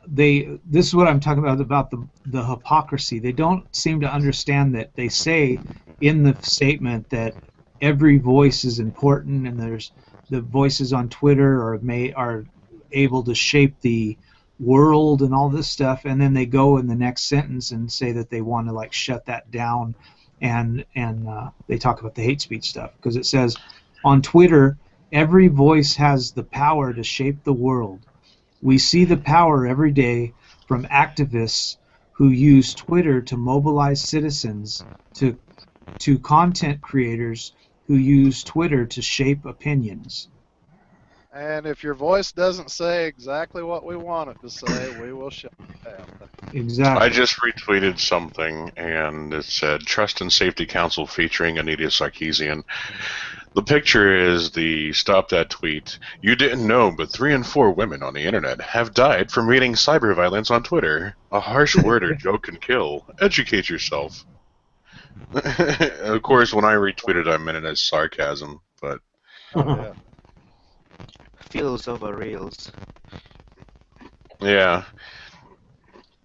this is what I'm talking about the hypocrisy. They don't seem to understand that they say in the statement that every voice is important, and there's the voices on Twitter are able to shape the world and all this stuff, and then they go in the next sentence and say that they want to like shut that down and they talk about the hate speech stuff, because it says on Twitter, every voice has the power to shape the world. We see the power every day from activists who use Twitter to mobilize citizens, to content creators who use Twitter to shape opinions. And if your voice doesn't say exactly what we want it to say, we will shut it down. Exactly. I just retweeted something, and it said, Trust and Safety Council featuring Anita Sarkeesian. The picture is the Stop That tweet. You didn't know, but 3 in 4 women on the internet have died from reading cyber violence on Twitter. A harsh word or joke can kill. Educate yourself. Of course, when I retweeted, I meant it as sarcasm, but... Yeah. Feels over reels. Yeah.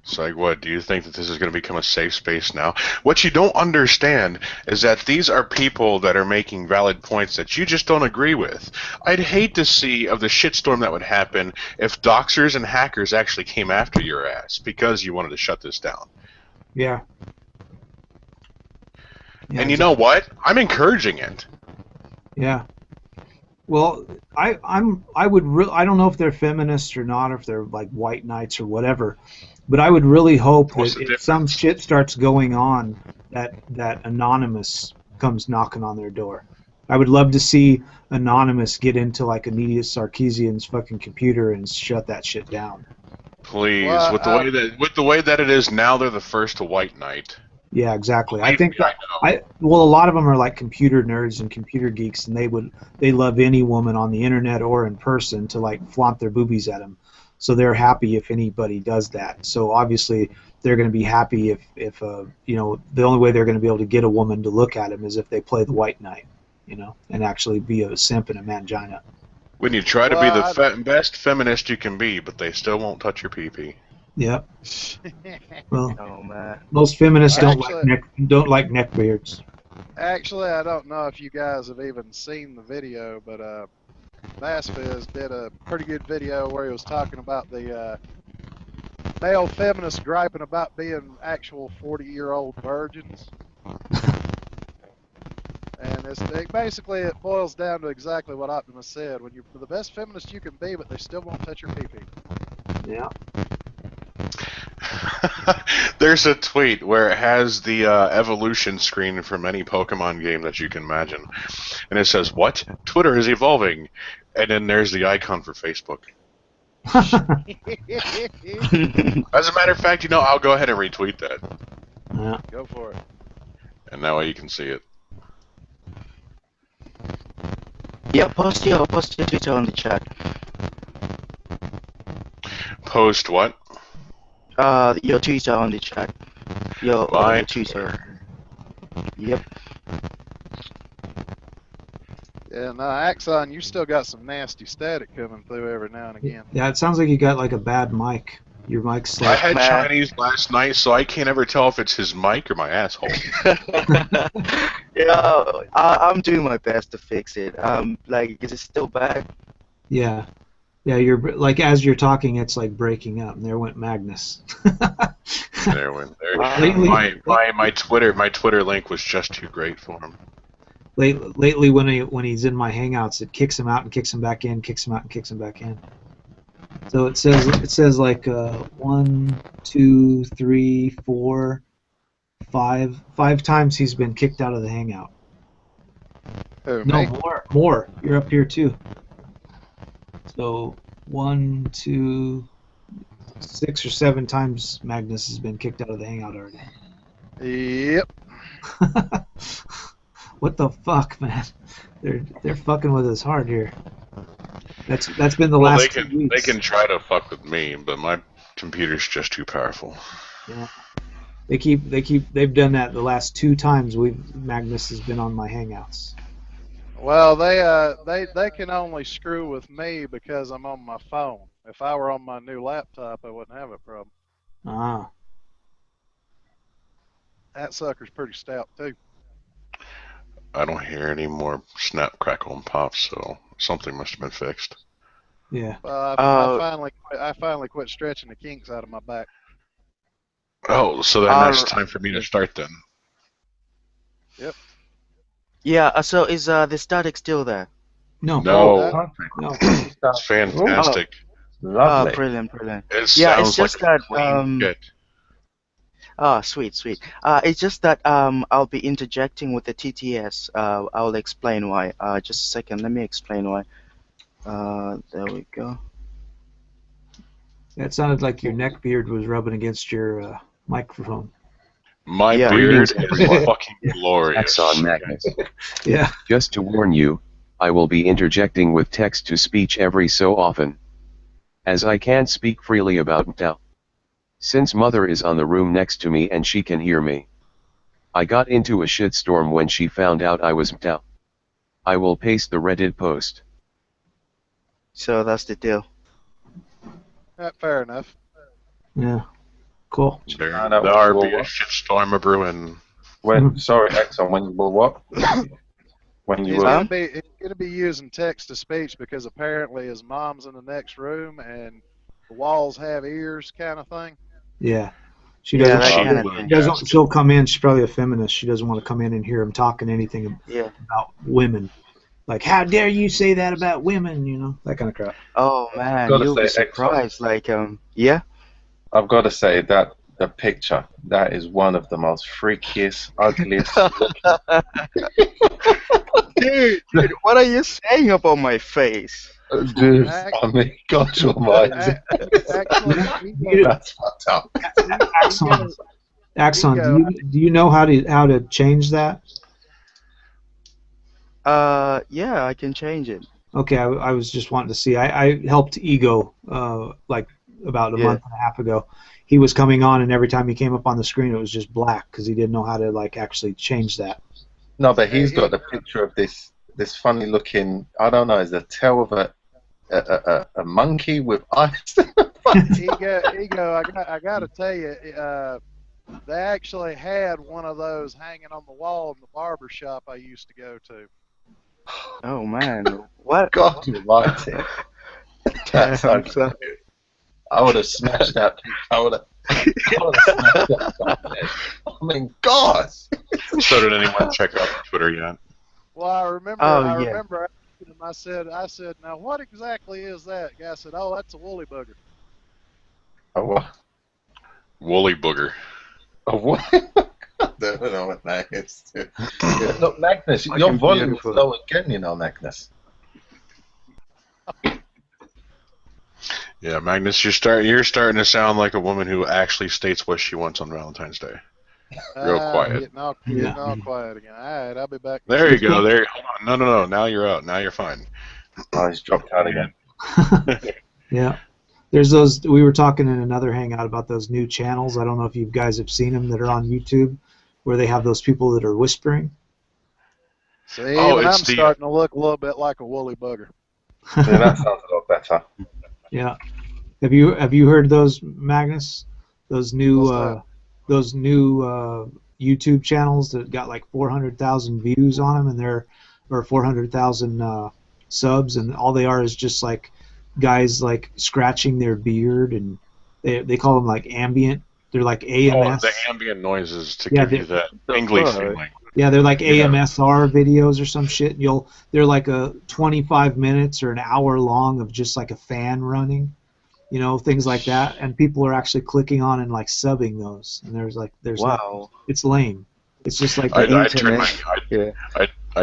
It's like, what, do you think that this is going to become a safe space now? What you don't understand is that these are people that are making valid points that you just don't agree with. I'd hate to see of the shitstorm that would happen if doxers and hackers actually came after your ass because you wanted to shut this down. Yeah. And you know what? I'm encouraging it. Yeah. Well, I don't know if they're feminists or not, or if they're like white knights or whatever, but I would really hope that if some shit starts going on, that Anonymous comes knocking on their door. I would love to see Anonymous get into like Anita Sarkeesian's fucking computer and shut that shit down. Please, Well, with the way that it is now, they're the first to white knight. Yeah, exactly. Believe I think me, I know. well, a lot of them are like computer nerds and computer geeks, and they love any woman on the internet or in person to like flaunt their boobies at them. So they're happy if anybody does that. So obviously they're going to be happy if you know, the only way they're going to be able to get a woman to look at them is if they play the white knight, you know, and actually be a simp and a mangina. When you try to be the best feminist you can be, but they still won't touch your pee-pee. Yep. Well, Oh man. most feminists don't Actually- like neck beards. Actually, I don't know if you guys have even seen the video, but Bassfizz did a pretty good video where he was talking about the male feminists griping about being actual 40-year-old virgins. And basically it boils down to exactly what Optimus said. When you're the best feminist you can be, but they still won't touch your pee-pee. Yeah. There's a tweet where it has the evolution screen from any Pokemon game that you can imagine. And it says, what? Twitter is evolving. And then there's the icon for Facebook. As a matter of fact, you know, I'll go ahead and retweet that. Yeah. Go for it. And that way you can see it. Yeah, post your Twitter on the chat. Post what? Your Twitter on the chat. Your My Twitter. Yep. Yeah, no, Axon, you still got some nasty static coming through every now and again. Yeah, it sounds like you got like a bad mic. Your mic's I like, had Chinese last night, so I can't ever tell if it's his mic or my asshole. Yeah, I'm doing my best to fix it. Like, is it still bad? yeah. Yeah, you're like, as you're talking, it's like breaking up. And there went Magnus. There went there. Lately- My Twitter link was just too great for him. Lately, when he's in my Hangouts, it kicks him out and kicks him back in, kicks him out and kicks him back in. So it says like 1, 2, 3, 4, 5 times he's been kicked out of the Hangout. Who, No, me? more. You're up here too. So 1, 2, 6 or 7 times Magnus has been kicked out of the Hangout already. Yep. What the fuck, man? They're fucking with us hard here. That's been the last 2 weeks. They can try to fuck with me, but my computer's just too powerful. Yeah. They've done that the last 2 times Magnus has been on my Hangouts. Well, they can only screw with me because I'm on my phone. If I were on my new laptop, I wouldn't have a problem. Ah. That sucker's pretty stout too. I don't hear any more snap, crackle, and pop, so something must have been fixed. Yeah. I finally quit stretching the kinks out of my back. Oh, so then that's time for me to start then. Yep. Yeah. So is the static still there? No. No, No. it's fantastic. Lovely. Brilliant, brilliant. It Yeah, it's sounds like just that clean shit. sweet, sweet. It's just that I'll be interjecting with the TTS. I'll explain why. Just a second. Let me explain why. There we go. That sounded like your neck beard was rubbing against your microphone. My Yeah. beard Greetings, is everyone. fucking glorious. Axon Magnus. Yeah. Just to warn you, I will be interjecting with text-to-speech every so often, as I can't speak freely about MGTOW. Since Mother is on the room next to me and she can hear me. I got into a shitstorm when she found out I was MGTOW. I will paste the Reddit post. So that's the deal. Fair enough. Yeah. Cool. There I know. are Well, be a what? shitstorm a brewing. Sorry, Exxon, when you were what? When you He's were... gonna be using text to speech because apparently his mom's in the next room and the walls have ears, kind of thing. Yeah. She Yeah, doesn't. that She kind of will. thing. She'll come in. She's probably a feminist. She doesn't want to come in and hear him talking anything Yeah. about women. Like, how dare you say that about women? You know, that kind of crap. Oh man, Gotta you'll be say, surprised. Like yeah. I've got to say that the picture, that is one of the most freakiest, ugliest Dude, what are you saying about my face? dude, I mean, God almighty. Actually, That's fucked up. Axon, do you know how to change that? Yeah, I can change it. Okay, I was just wanting to see. I helped Ego like about a Yeah. month and a half ago. He was coming on, and every time he came up on the screen, it was just black because he didn't know how to like actually change that. No, but he's got the picture of this funny looking, I don't know, is the tail of a monkey with eyes. Ego, I gotta tell you, they actually had one of those hanging on the wall in the barber shop I used to go to. Oh man, what? God almighty. That's I'm ugly. sorry. I would have smashed that. I would have smashed that. I mean, God. So did anyone check out Twitter yet? Well, I remember. Oh, I yeah. remember asking him. I said, now what exactly is that? The guy said, oh, that's a woolly booger. A what? Woolly booger. A what? I don't know what that is. Yeah, look, Magnus, your volume is low again, you know, Magnus. Yeah, Magnus, you're starting to sound like a woman who actually states what she wants on Valentine's Day. Real quiet. Getting all quiet again. All right, I'll be back. There you go. There. Hold on. No. Now you're out. Now you're fine. Oh, he's dropped out again. Yeah. There's those. We were talking in another hangout about those new channels. I don't know if you guys have seen them that are on YouTube, where they have those people that are whispering. See, even I'm starting to look a little bit like a woolly booger. Yeah, that sounds a lot better. Yeah. Have you heard those, Magnus? Those new YouTube channels that got like 400,000 views on them, and or 400,000 subs, and all they are is just like guys like scratching their beard, and they call them like ambient. They're like AMS. Oh, the ambient noises to give you that tingly feeling. Yeah, they're like AMSR videos or some shit. They're like a 25 minutes or an hour long of just like a fan running, you know, things like that. And people are actually clicking on and like subbing those. And there's Wow. It's lame. It's just like I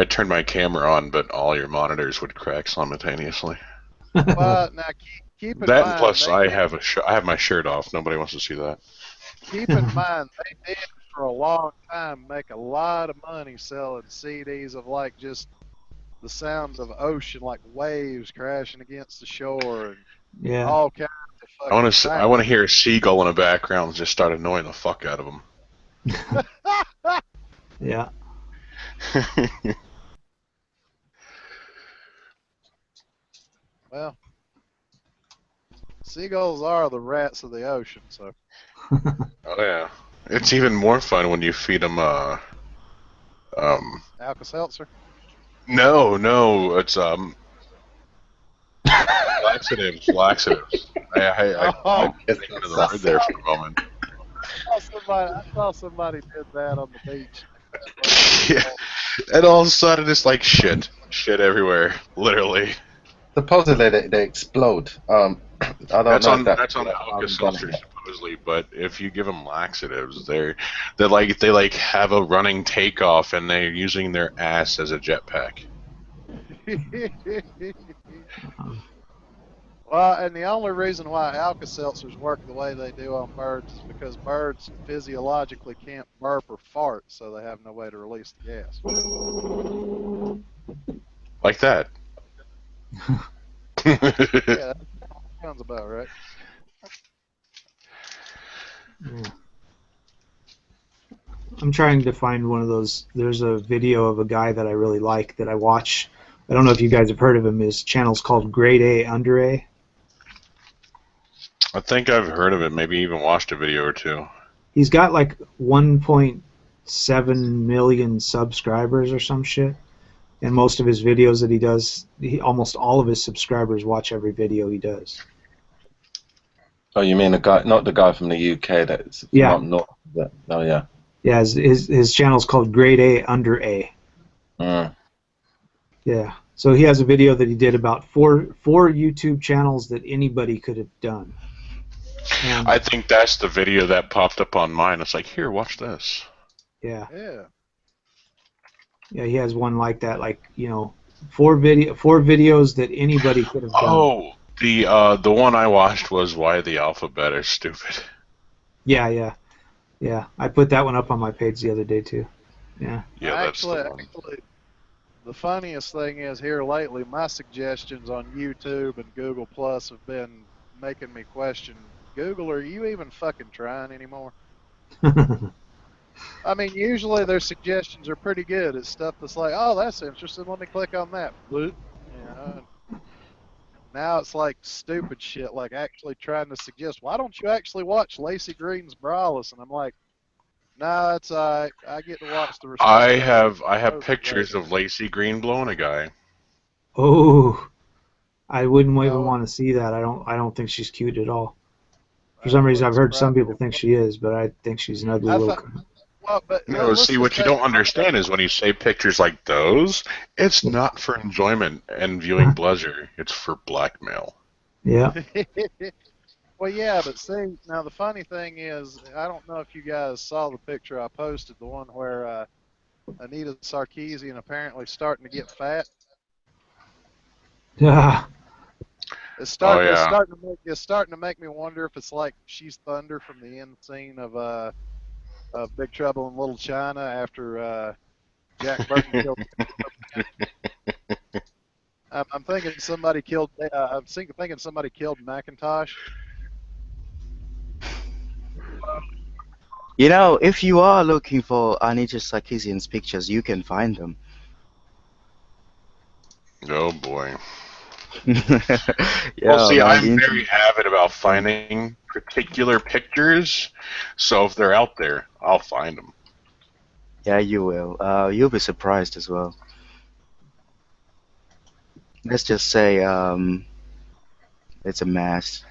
turned my camera on, but all your monitors would crack simultaneously. Well, now keep in That mind, plus I have my shirt off. Nobody wants to see that. Keep in mind, they did for a long time make a lot of money selling CDs of like just the sounds of ocean, like waves crashing against the shore, and all kinds of fucking sounds. I want to hear a seagull in the background and just start annoying the fuck out of them. Yeah. Well, seagulls are the rats of the ocean, so. Oh yeah, it's even more fun when you feed them Alka-Seltzer? No, it's laxatives. I think of the word there for a moment. I saw somebody did that on the beach. Yeah. And all of a sudden, it's like shit everywhere, literally. Supposedly they explode. I don't know if That's on the Alka-Seltzer supposedly, but if you give them laxatives, they like have a running takeoff and they're using their ass as a jetpack. Well, and the only reason why Alka-Seltzers work the way they do on birds is because birds physiologically can't burp or fart, so they have no way to release the gas. Like that. Yeah, that sounds about right. Yeah. I'm trying to find one of those. There's a video of a guy that I really like that I watch. I don't know if you guys have heard of him. His channel's called Grade A Under A. I think I've heard of it, maybe even watched a video or two. He's got like 1.7 million subscribers or some shit. And most of his videos that he does, almost all of his subscribers watch every video he does. Oh, you mean the guy, not the guy from the UK that's not north? Oh, yeah. Yeah, his channel's called Grade A Under A. Mm. Yeah. So he has a video that he did about four YouTube channels that anybody could have done. And I think that's the video that popped up on mine. It's like, here, watch this. Yeah. Yeah. Yeah, he has one like that, like, you know, four videos that anybody could have done. Oh, the one I watched was Why the Alphabet is Stupid. Yeah. I put that one up on my page the other day too. Yeah. Yeah, that's the one. Actually, the funniest thing is here lately, my suggestions on YouTube and Google Plus have been making me question, Google, are you even fucking trying anymore? I mean, usually their suggestions are pretty good. It's stuff that's like, oh, that's interesting. Let me click on that. Bloop. You know, now it's like stupid shit, like actually trying to suggest, why don't you actually watch Lacey Green's Braless? And I'm like, nah, it's I get to watch the. I have pictures of Lacey Green blowing a guy. Oh, I wouldn't even want to see that. I don't think she's cute at all. For some reason, I've heard some people think she is, but I think she's an ugly little. Well, but no, see, what you don't understand is when you say pictures like those, it's not for enjoyment and viewing pleasure. It's for blackmail. Yeah. Well, yeah, but see, now the funny thing is, I don't know if you guys saw the picture I posted, the one where Anita Sarkeesian apparently starting to get fat. Yeah. It's starting to make me wonder if it's like she's Thunder from the end scene of Big Trouble in Little China after Jack Burton killed. I'm thinking somebody killed. I'm thinking somebody killed Macintosh. You know, if you are looking for Anita Sarkeesian's pictures, you can find them. Oh boy. Yeah, well, see, I'm very avid about finding particular pictures, so if they're out there, I'll find them. Yeah, you will. You'll be surprised as well. Let's just say it's a mess.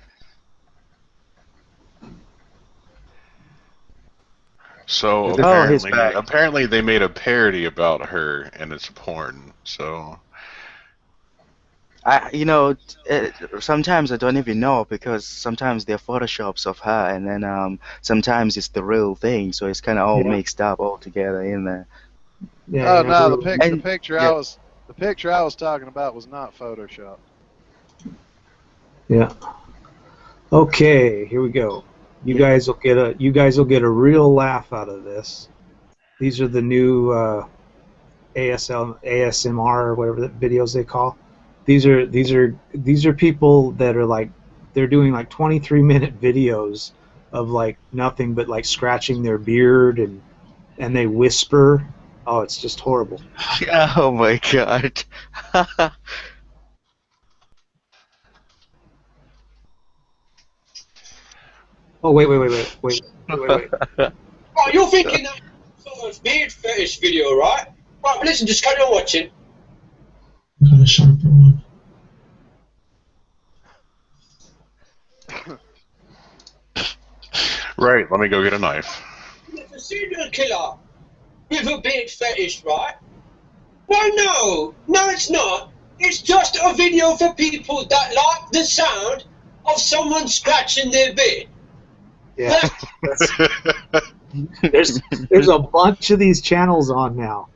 So apparently they made a parody about her, and it's porn. So. You know, sometimes I don't even know because sometimes they're photoshops of her, and then sometimes it's the real thing, so it's kind of all mixed up all together in there. Yeah, no, the picture I was talking about was not Photoshop. Yeah. Okay, here we go. You guys will get a real laugh out of this. These are the new ASMR or whatever the videos they call. These are people that are like, they're doing like 23-minute videos of like nothing but like scratching their beard and they whisper. Oh, it's just horrible. Oh my god. Oh wait. Oh, you're thinking that sort of beard fetish video, right? Right, but listen, just carry on watching. Got a sharper one. Right, let me go get a knife. It's a serial killer. with a beard fetish, right? Well, no, it's not. It's just a video for people that like the sound of someone scratching their beard. Yeah. There's a bunch of these channels on now.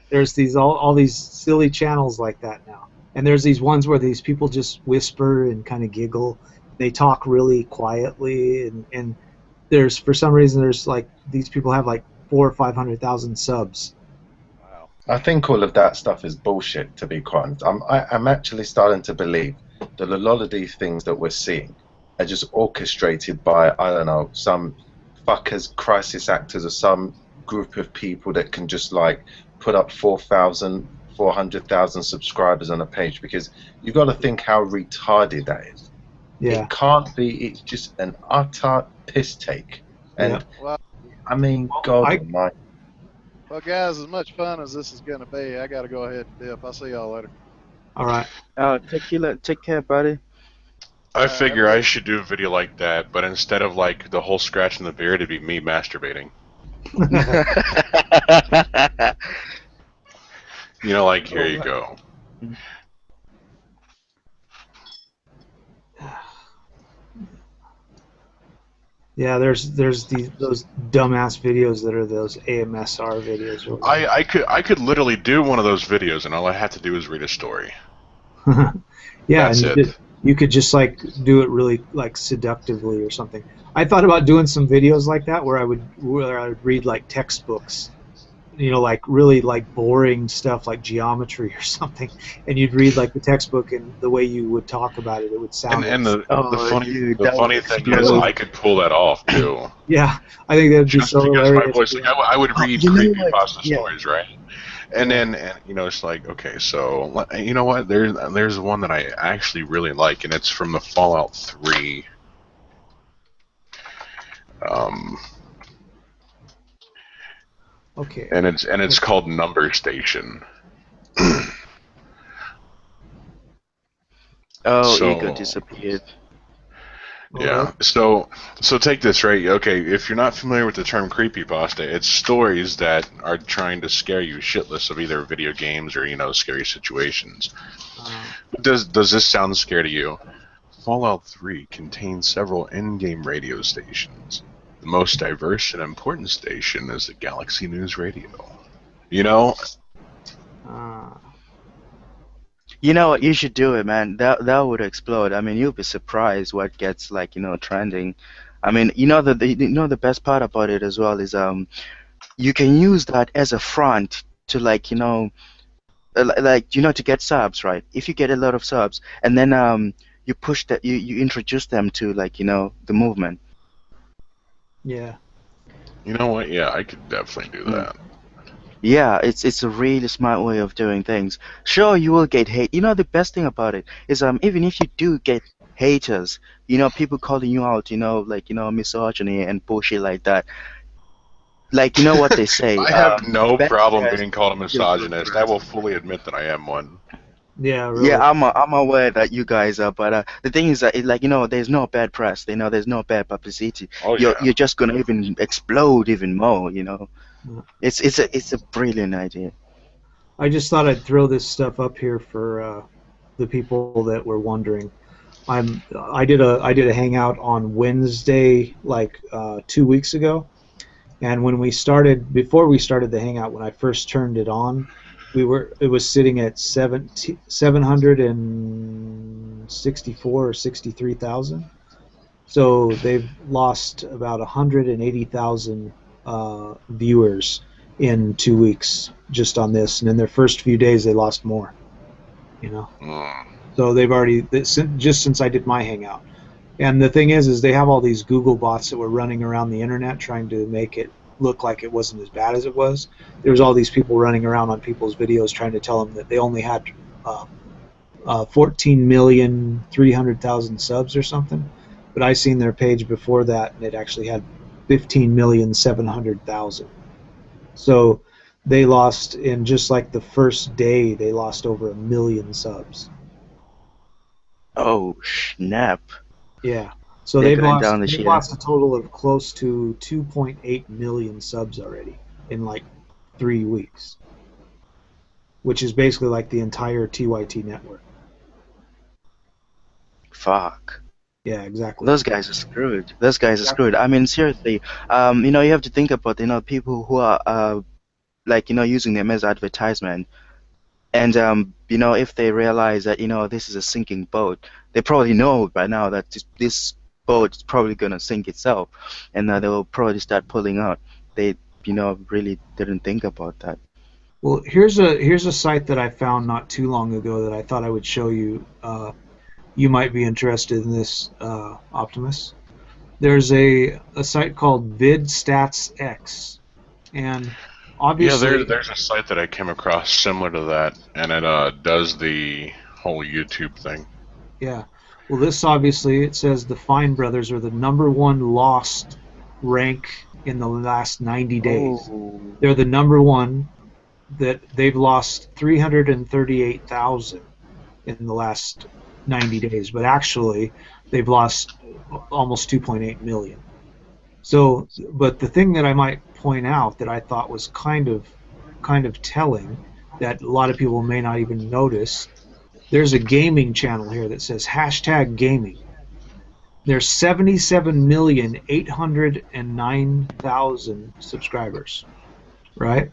There's these all these silly channels like that now. And there's these ones where these people just whisper and kind of giggle. They talk really quietly, and there's, for some reason, there's like, these people have like 400,000 or 500,000 subs. I think all of that stuff is bullshit, to be quite honest. I'm actually starting to believe that a lot of these things that we're seeing are just orchestrated by, I don't know, some fuckers, crisis actors, or some group of people that can just like put up 4,000, 400,000 subscribers on a page, because you've got to think how retarded that is. Yeah. It can't be. It's just an utter piss take. And Yeah. Well, I mean, God almighty. well, guys, as much fun as this is going to be, I got to go ahead and dip. I'll see y'all later. All right. Take care, buddy. I figure I should do a video like that, but instead of like the whole scratch in the beard, it'd be me masturbating. You know, like, here you go. Yeah, there's those dumbass videos that are those AMSR videos. I could literally do one of those videos, and all I have to do is read a story. Yeah, That's and it. you could just like do it really like seductively or something. I thought about doing some videos like that where I would read like textbooks, you know, like really like boring stuff like geometry or something, and you'd read like the textbook, and the way you would talk about it, it would sound. And the funny thing is, explode. I could pull that off too. Yeah, I think that'd be Just so because hilarious. my voice, like, I would read you know, creepypasta yeah. stories, right? And then, you know, it's like, okay, so you know what? There's one that I actually really like, and it's from the Fallout 3. Okay. And it's called Number Station. Oh, So- ego disappeared. Yeah. So take this, right? Okay, if you're not familiar with the term creepypasta, it's stories that are trying to scare you shitless of either video games or, you know, scary situations. Does this sound scary to you? Fallout 3 contains several in-game radio stations. The most diverse and important station is the Galaxy News Radio. You know? You know what? You should do it, man. That would explode. I mean, you'll be surprised what gets, like, you know, trending. I mean, you know the best part about it as well is you can use that as a front to, like, you know, to get subs, right? If you get a lot of subs, and then you push that, you introduce them to, like, you know, the movement. Yeah. You know what? Yeah, I could definitely do that. Yeah, it's a really smart way of doing things. Sure, you will get hate. You know, the best thing about it is even if you do get haters, you know, people calling you out, you know, like, you know, misogyny and bullshit like that. Like, you know what they say. I have no bad problem guys- being called a misogynist. I will fully admit that I am one. Yeah. Really. Yeah, I'm aware that you guys are, but the thing is that, like, you know, there's no bad press. You know, there's no bad publicity. Oh, yeah. You're just gonna even explode even more. You know, it's a brilliant idea. I just thought I'd throw this stuff up here for the people that were wondering. I did a hangout on Wednesday, like 2 weeks ago, and before we started the hangout, when I first turned it on, it was sitting at 764 or 63,000. So they've lost about 180,000 viewers in 2 weeks just on this, and in their first few days they lost more. You know, so they've already just since I did my hangout. And the thing is they have all these Google bots that were running around the internet trying to make it look like it wasn't as bad as it was. There was all these people running around on people's videos trying to tell them that they only had 14,300,000 subs or something. But I seen their page before that, and it actually had 15,700,000. So they lost, in just like the first day, they lost over 1 million subs. Oh snap! Yeah. So They're they've going down this lost year. a total of close to 2.8 million subs already in like 3 weeks, which is basically like the entire TYT network. Fuck. Yeah, exactly. Those guys are screwed. Those guys are screwed. I mean, seriously, you know, you have to think about, you know, people who are, like, you know, using them as advertisement. And, you know, if they realize that, you know, this is a sinking boat, they probably know by now that this boat is probably going to sink itself. And they will probably start pulling out. They, you know, really didn't think about that. Well, here's a site that I found not too long ago that I thought I would show you. You might be interested in this, Optimus. There's a site called VidStatsX, and obviously, yeah, there's a site that I came across similar to that, and it does the whole YouTube thing. Yeah, well, this obviously it says the Fine Brothers are the #1 lost rank in the last 90 days. Oh. They're the #1 that they've lost 338,000 in the last 90 days, but actually they've lost almost 2.8 million. So, but the thing that I might point out that I thought was kind of telling, that a lot of people may not even notice, there's a gaming channel here that says #gaming. There's 77,809,000 subscribers, right?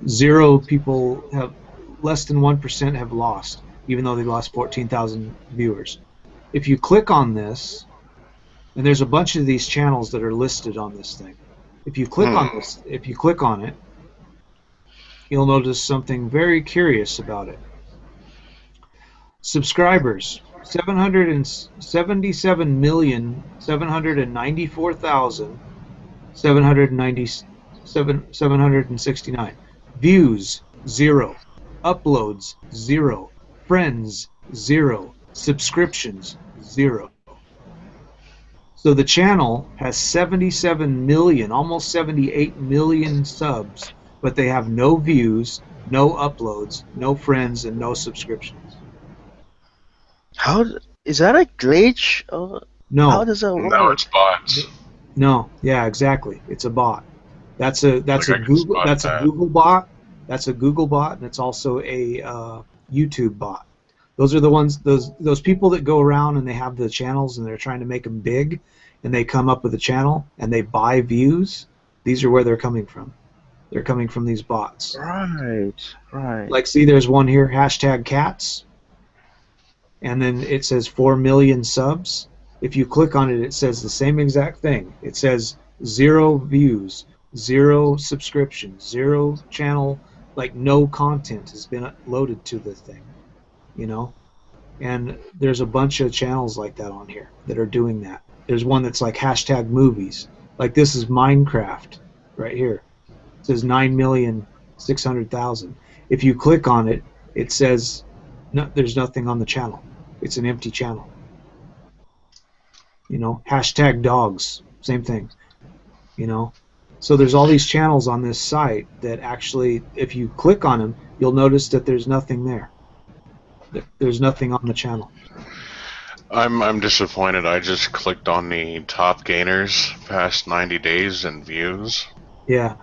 Zero people have, less than 1% have lost, even though they lost 14,000 viewers. If you click on this, and there's a bunch of these channels that are listed on this thing. If you click on this, if you click on it, you'll notice something very curious about it. Subscribers, 777,794,769. Views, 0. Uploads, 0. Friends, 0. Subscriptions, 0. So the channel has 77 million, almost 78 million subs, but they have no views, no uploads, no friends, and no subscriptions. How is that a glitch? No. How does that work? No, it's bots. No, yeah, exactly. It's a bot. That's a Google a Google bot. That's a Google bot, and it's also a YouTube bot. Those are the ones, those people that go around and they have the channels and they're trying to make them big, and they come up with a channel and they buy views. These are where they're coming from. They're coming from these bots. Right, right. Like, see, there's one here, #cats, and then it says 4 million subs. If you click on it, it says the same exact thing. It says 0 views, 0 subscriptions, 0 channel, like no content has been loaded to the thing, you know? And there's a bunch of channels like that on here that are doing that. There's one that's like #movies. Like, this is Minecraft right here. It says 9,600,000. If you click on it, it says no, there's nothing on the channel. It's an empty channel. You know, #dogs, same thing. You know, so there's all these channels on this site that actually, if you click on them, you'll notice that there's nothing there. There's nothing on the channel. I'm disappointed. I just clicked on the top gainers past 90 days in views. Yeah.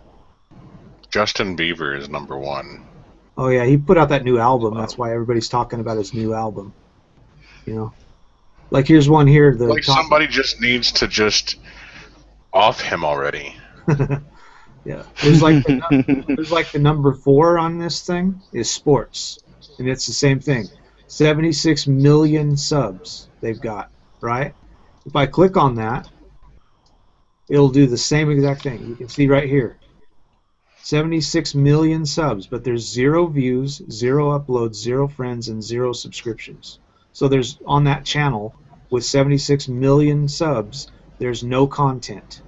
Justin Bieber is #1. Oh yeah, he put out that new album. That's why everybody's talking about his new album. You know, like, here's one here. Like, somebody just needs to just off him already. Yeah, there's like the #4 on this thing is sports, and it's the same thing. 76 million subs they've got, right? If I click on that, it'll do the same exact thing. You can see right here. 76 million subs, but there's 0 views, 0 uploads, 0 friends, and 0 subscriptions. So there's, on that channel with 76 million subs, there's no content.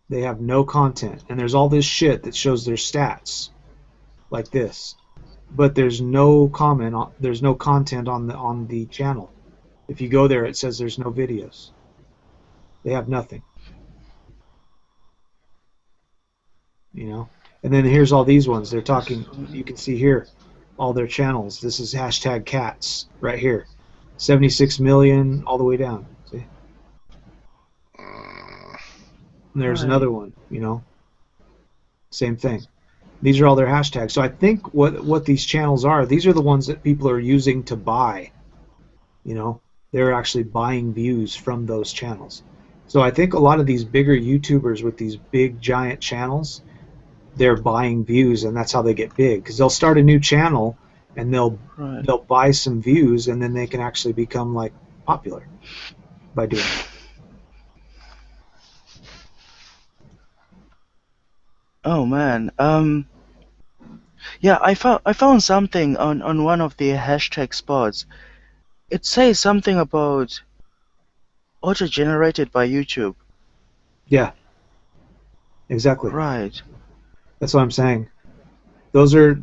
They have no content, and there's all this shit that shows their stats, like this, but there's no there's no content on the channel. If you go there, it says there's no videos. They have nothing. You know, and then here's all these ones. They're talking. You can see here all their channels. This is #cats right here. 76 million all the way down. See? And there's Right. another one, you know, same thing. These are all their hashtags. So I think what these channels are, these are the ones that people are using to buy. You know, they're actually buying views from those channels. So I think a lot of these bigger YouTubers with these big giant channels, they're buying views, and that's how they get big. Because they'll start a new channel, and they'll buy some views, and then they can actually become like popular by doing it. Oh man. Yeah, I found something on one of the hashtag spots. It says something about auto-generated by YouTube. Yeah, exactly. Right. That's what I'm saying. Those are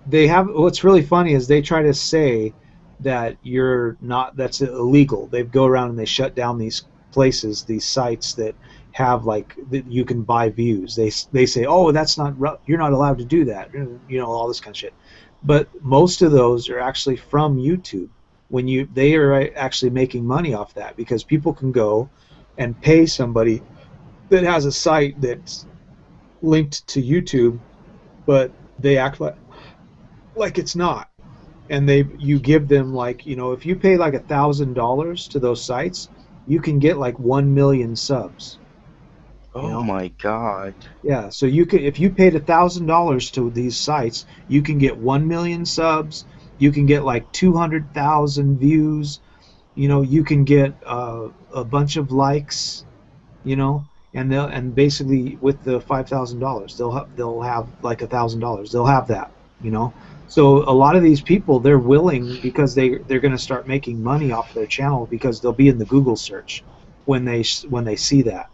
they have. What's really funny is they try to say that you're not. That's illegal. They go around and they shut down these places, these sites that have like that you can buy views. They say, oh, that's not. You're not allowed to do that. You know, all this kind of shit. But most of those are actually from YouTube. They are actually making money off that because people can go and pay somebody that has a site that's linked to YouTube, but they act like it's not. And you give them like, you know, if you pay like $1,000 to those sites, you can get like 1 million subs. Oh my God. Yeah, so you could, if you paid $1,000 to these sites, you can get 1 million subs. You can get like 200,000 views. You know, you can get a bunch of likes. You know, and basically with the $5,000, they'll have like $1,000. They'll have that. You know, so a lot of these people, they're willing because they're going to start making money off their channel because they'll be in the Google search when they see that.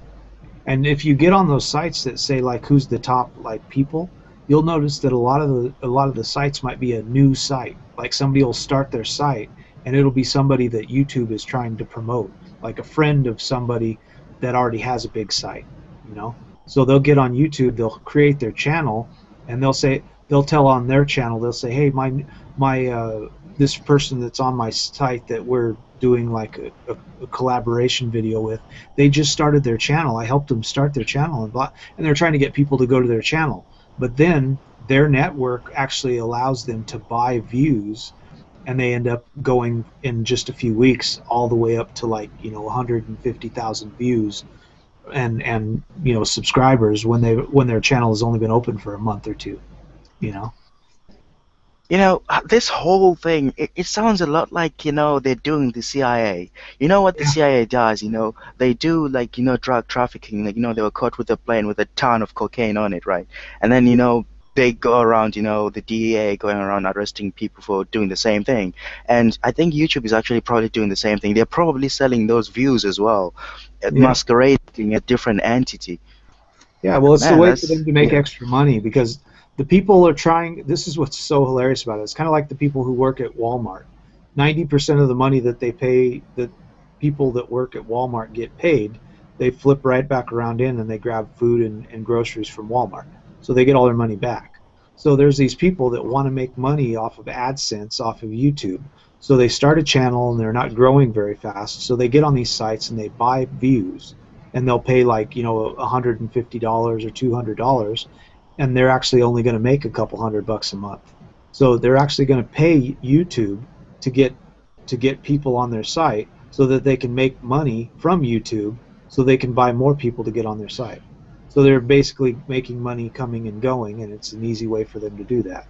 And if you get on those sites that say like who's the top like people, you'll notice that a lot of the sites might be a new site. Like somebody will start their site and it'll be somebody that YouTube is trying to promote, like a friend of somebody that already has a big site, you know. So they'll get on YouTube, they'll create their channel, and they'll tell on their channel, they'll say, hey, my this person that's on my site that we're doing like a collaboration video with, they just started their channel. I helped them start their channel, and they're trying to get people to go to their channel. But then their network actually allows them to buy views, and they end up going in just a few weeks all the way up to like, you know, 150,000 views and you know, subscribers when their channel has only been open for a month or two, you know. You know, this whole thing, it sounds a lot like, you know, they're doing the CIA. You know what the CIA does, you know? They do, like, you know, drug trafficking. Like, you know, they were caught with a plane with a ton of cocaine on it, right? And then, you know, they go around, you know, the DEA going around arresting people for doing the same thing. And I think YouTube is actually probably doing the same thing. They're probably selling those views as well, masquerading a different entity. Yeah, well, it's the way for them to make extra money because the people are trying. This is what's so hilarious about it. It's kind of like the people who work at Walmart. 90% of the money that they pay, that people that work at Walmart get paid, they flip right back around in and they grab food and groceries from Walmart. So they get all their money back. So there's these people that want to make money off of AdSense, off of YouTube. So they start a channel and they're not growing very fast. So they get on these sites and they buy views, and they'll pay like, you know, $150 or $200. And they're actually only going to make a couple $100 a month. So they're actually going to pay YouTube to get people on their site so that they can make money from YouTube so they can buy more people to get on their site. So they're basically making money coming and going, and it's an easy way for them to do that.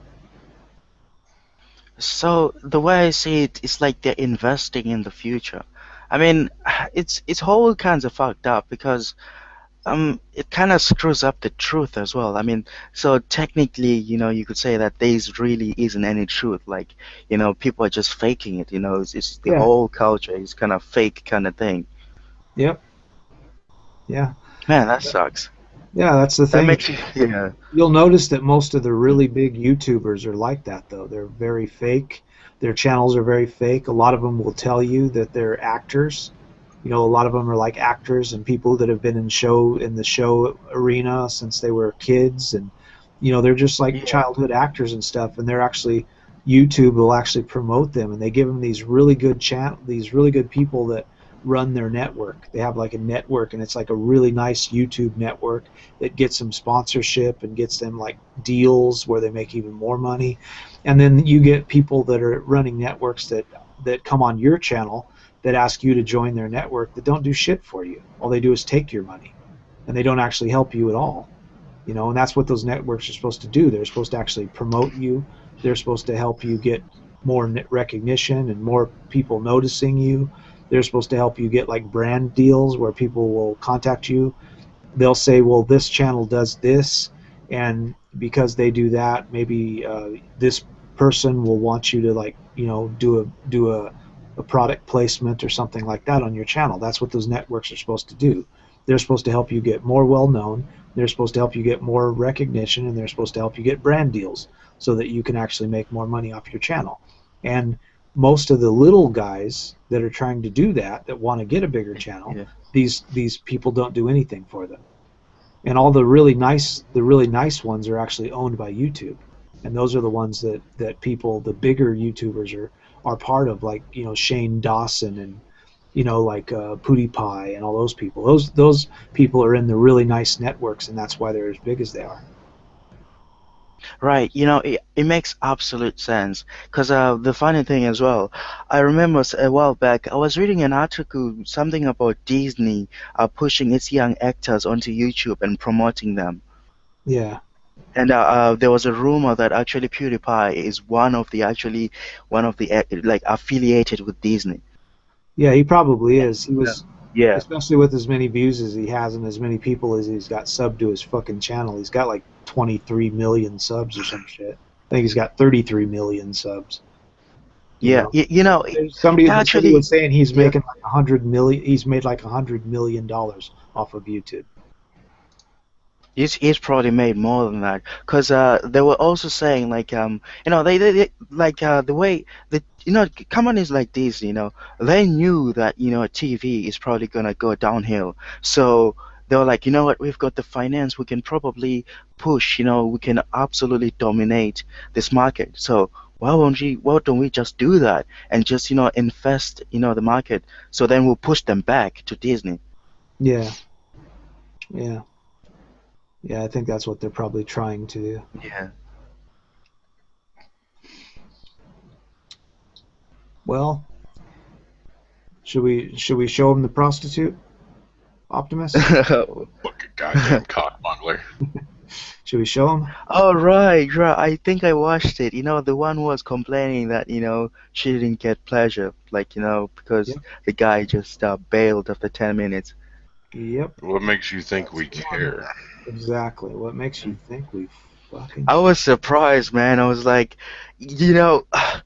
So the way I see it, it's like they're investing in the future. I mean, it's whole kinds of fucked up because it kind of screws up the truth as well. I mean, so technically, you know, you could say that there really isn't any truth. Like, you know, people are just faking it. You know, it's the whole culture is kind of fake kind of thing. Yep. Yeah. Man, that sucks. Yeah, that's the thing. That makes you, yeah. You'll notice that most of the really big YouTubers are like that, though. They're very fake. Their channels are very fake. A lot of them will tell you that they're actors. You know, a lot of them are like actors and people that have been in the show arena since they were kids, and you know, they're just like childhood actors and stuff. And they're actually, YouTube will actually promote them, and they give them these really good people that run their network. They have like a network, and it's like a really nice YouTube network that gets them sponsorship and gets them like deals where they make even more money. And then you get people that are running networks that come on your channel that ask you to join their network that don't do shit for you. All they do is take your money, and they don't actually help you at all. You know, and that's what those networks are supposed to do. They're supposed to actually promote you. They're supposed to help you get more recognition and more people noticing you. They're supposed to help you get like brand deals where people will contact you. They'll say, well, this channel does this, and because they do that, maybe this person will want you to, like, you know, do a product placement or something like that on your channel. That's what those networks are supposed to do. They're supposed to help you get more well-known. They're supposed to help you get more recognition, and they're supposed to help you get brand deals so that you can actually make more money off your channel. And most of the little guys that are trying to do that want to get a bigger channel, these people don't do anything for them. And all the really nice ones are actually owned by YouTube. And those are the ones that people, the bigger YouTubers are part of, like, you know, Shane Dawson and, you know, like PewDiePie and all those people. Those people are in the really nice networks, and that's why they're as big as they are. Right, you know, it makes absolute sense. Because the funny thing as well, I remember a while back, I was reading an article, something about Disney pushing its young actors onto YouTube and promoting them. Yeah. And there was a rumor that actually PewDiePie is one of the like affiliated with Disney. Yeah, he probably is. He was, yeah, especially with as many views as he has and as many people as he's got subbed to his fucking channel. He's got like 23 million subs or some shit. I think he's got 33 million subs. You know, somebody was saying he's making like 100 million. He's made like $100 million off of YouTube. He's probably made more than that, because they were also saying, like, you know, they like the way that, you know, companies like this, you know, they knew that, you know, TV is probably gonna go downhill, so they were like, you know what, we've got the finance, we can probably push, you know, we can absolutely dominate this market, so why don't we just do that and just, you know, invest, you know, the market, so then we'll push them back to Disney. Yeah. Yeah, I think that's what they're probably trying to do. Yeah. Well, should we show him the prostitute, Optimus? Fucking goddamn cockbungler. Should we show him? Oh, right. I think I watched it. You know, the one who was complaining that, you know, she didn't get pleasure, like, you know, because the guy just bailed after 10 minutes. Yep. What makes you think we care? Exactly. What makes you think we fucking... I was surprised, man. I was like, you know, I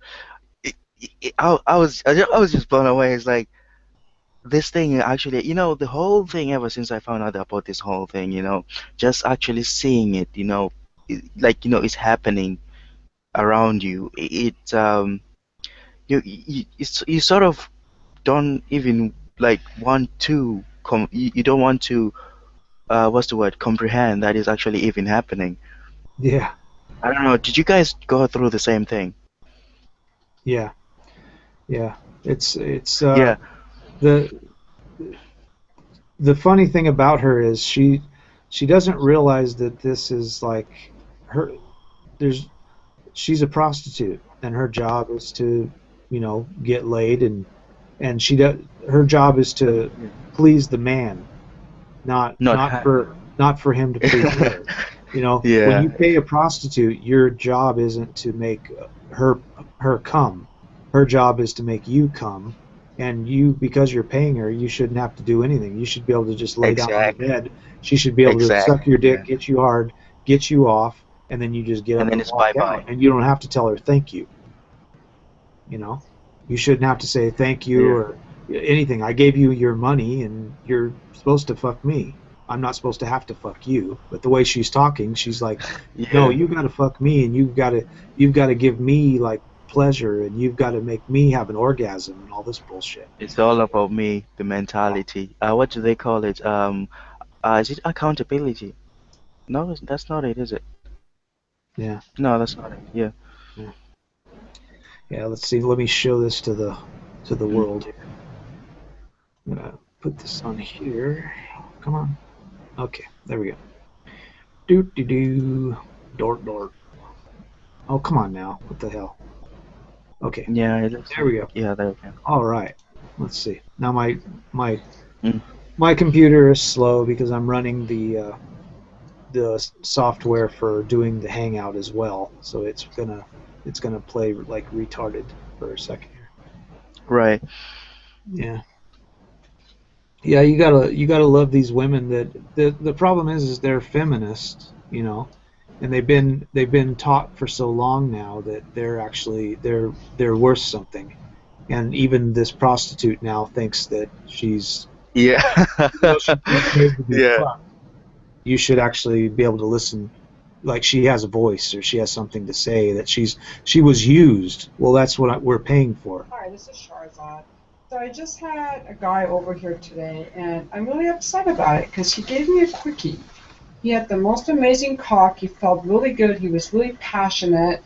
was just blown away. It's like, this thing actually, you know, the whole thing, ever since I found out about this whole thing, you know, just actually seeing it, you know, like, you know, it's happening around you. You sort of don't even like want to you don't want to what's the word, comprehend that is actually even happening. Yeah. I don't know. Did you guys go through the same thing? Yeah. It's yeah. The funny thing about her is she doesn't realize that this is like her. She's a prostitute, and her job is to, you know, get laid, and her job is to please the man, not for him to please her. You know, when you pay a prostitute, your job isn't to make her come. Her job is to make you come, and you, because you're paying her, you shouldn't have to do anything. You should be able to just lay down on the bed. She should be able to suck your dick, get you hard, get you off, and then you just get up and walk out. And you don't have to tell her thank you. You know, you shouldn't have to say thank you or anything. I gave you your money, and you're supposed to fuck me. I'm not supposed to have to fuck you. But the way she's talking, she's like, no, you got to fuck me, and you've got to give me like pleasure, and you've got to make me have an orgasm and all this bullshit. It's all about me, the mentality. What do they call it? Is it accountability? No, that's not it, is it? Yeah. No, that's not it. Yeah. Yeah. Let's see. Let me show this to the world. I'm put this on here. Come on. Okay, there we go. Do. Dort. Oh, come on now. What the hell? Okay. Yeah, it looks There we go. Yeah, there we go. All right. Let's see. Now my Mm. my computer is slow because I'm running the software for doing the Hangout as well. So it's gonna play like retarded for a second here. Right. Yeah. Yeah, you gotta love these women. That the problem is they're feminists, you know, and they've been taught for so long now that they're worth something, and even this prostitute now thinks that she's Yeah. Yeah. you should actually be able to listen, like she has a voice or she has something to say, that she was used. Well, that's what we're paying for. Hi, this is Sharzad. So I just had a guy over here today, and I'm really upset about it because he gave me a quickie. He had the most amazing cock. He felt really good. He was really passionate.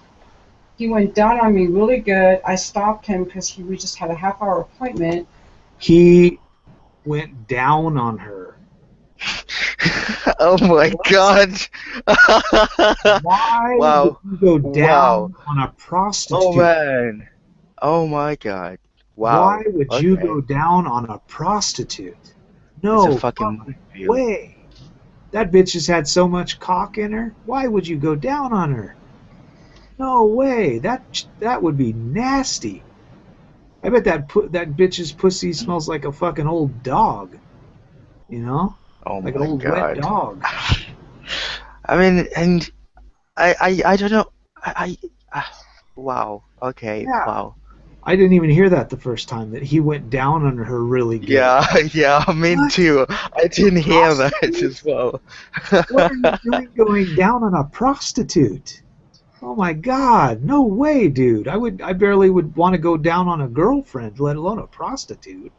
He went down on me really good. I stopped him because we just had a half-hour appointment. He went down on her. Oh my God. Why Wow. would you go down on a prostitute? Oh man. Oh my God. Wow. Why would you Okay. go down on a prostitute? No It's a fucking way. That bitch has had so much cock in her. Why would you go down on her? No way. That would be nasty. I bet that bitch's pussy smells like a fucking old dog. You know? Oh Like my an old God. wet dog. I mean, and I don't know. Wow. Okay. Yeah. Wow. I didn't even hear that the first time, that he went down on her really good. Yeah. Yeah. Me too. I didn't hear that as well. What are you doing going down on a prostitute? Oh my God, no way, dude. I barely would want to go down on a girlfriend, let alone a prostitute.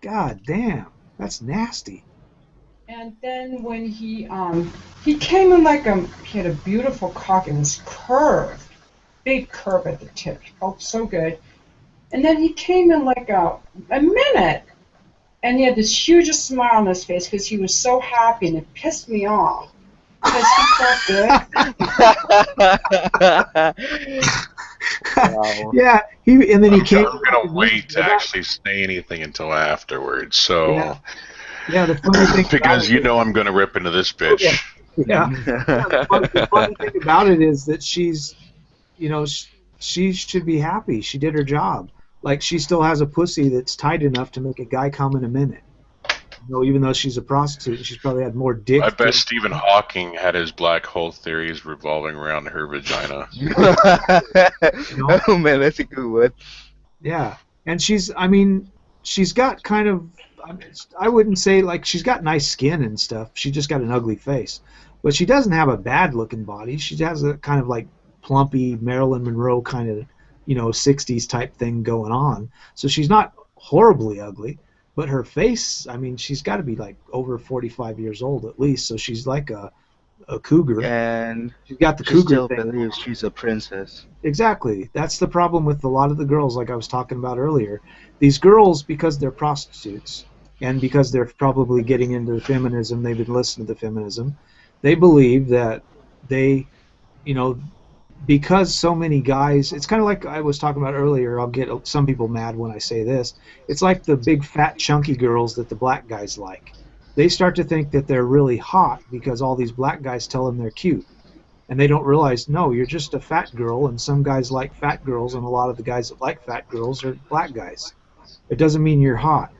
God damn, that's nasty. And then when he came in like he had a beautiful cock and was curved, big curve at the tip. He felt so good. And then he came in like a minute, and he had this hugest smile on his face because he was so happy, and it pissed me off because he felt good. Wow. Yeah, and then he came. I'm gonna wait to actually say anything until afterwards. So, yeah, the funny thing because you know I'm gonna rip into this bitch. Yeah. The funny thing about it is that she's, you know, she should be happy. She did her job. Like, she still has a pussy that's tight enough to make a guy come in a minute. You know, even though she's a prostitute, she's probably had more dick. I bet Stephen Hawking had his black hole theories revolving around her vagina. Oh man, that's a good one. Yeah, and she's got kind of, I wouldn't say, like, she's got nice skin and stuff. She just got an ugly face. But she doesn't have a bad looking body. She has a kind of like plumpy Marilyn Monroe kind of, you know, 60s type thing going on. So she's not horribly ugly, but her face, I mean, she's got to be like over 45 years old at least. So she's like a cougar. And she's got the she cougar still thing. believes she's a princess. Exactly. That's the problem with a lot of the girls, like I was talking about earlier. These girls, because they're prostitutes and because they're probably getting into feminism, they've been listening to the feminism, they believe that they, you know, because so many guys, it's kind of like I was talking about earlier, I'll get some people mad when I say this, it's like the big fat chunky girls that the black guys like. They start to think that they're really hot because all these black guys tell them they're cute. And they don't realize, no, you're just a fat girl, and some guys like fat girls, and a lot of the guys that like fat girls are black guys. It doesn't mean you're hot.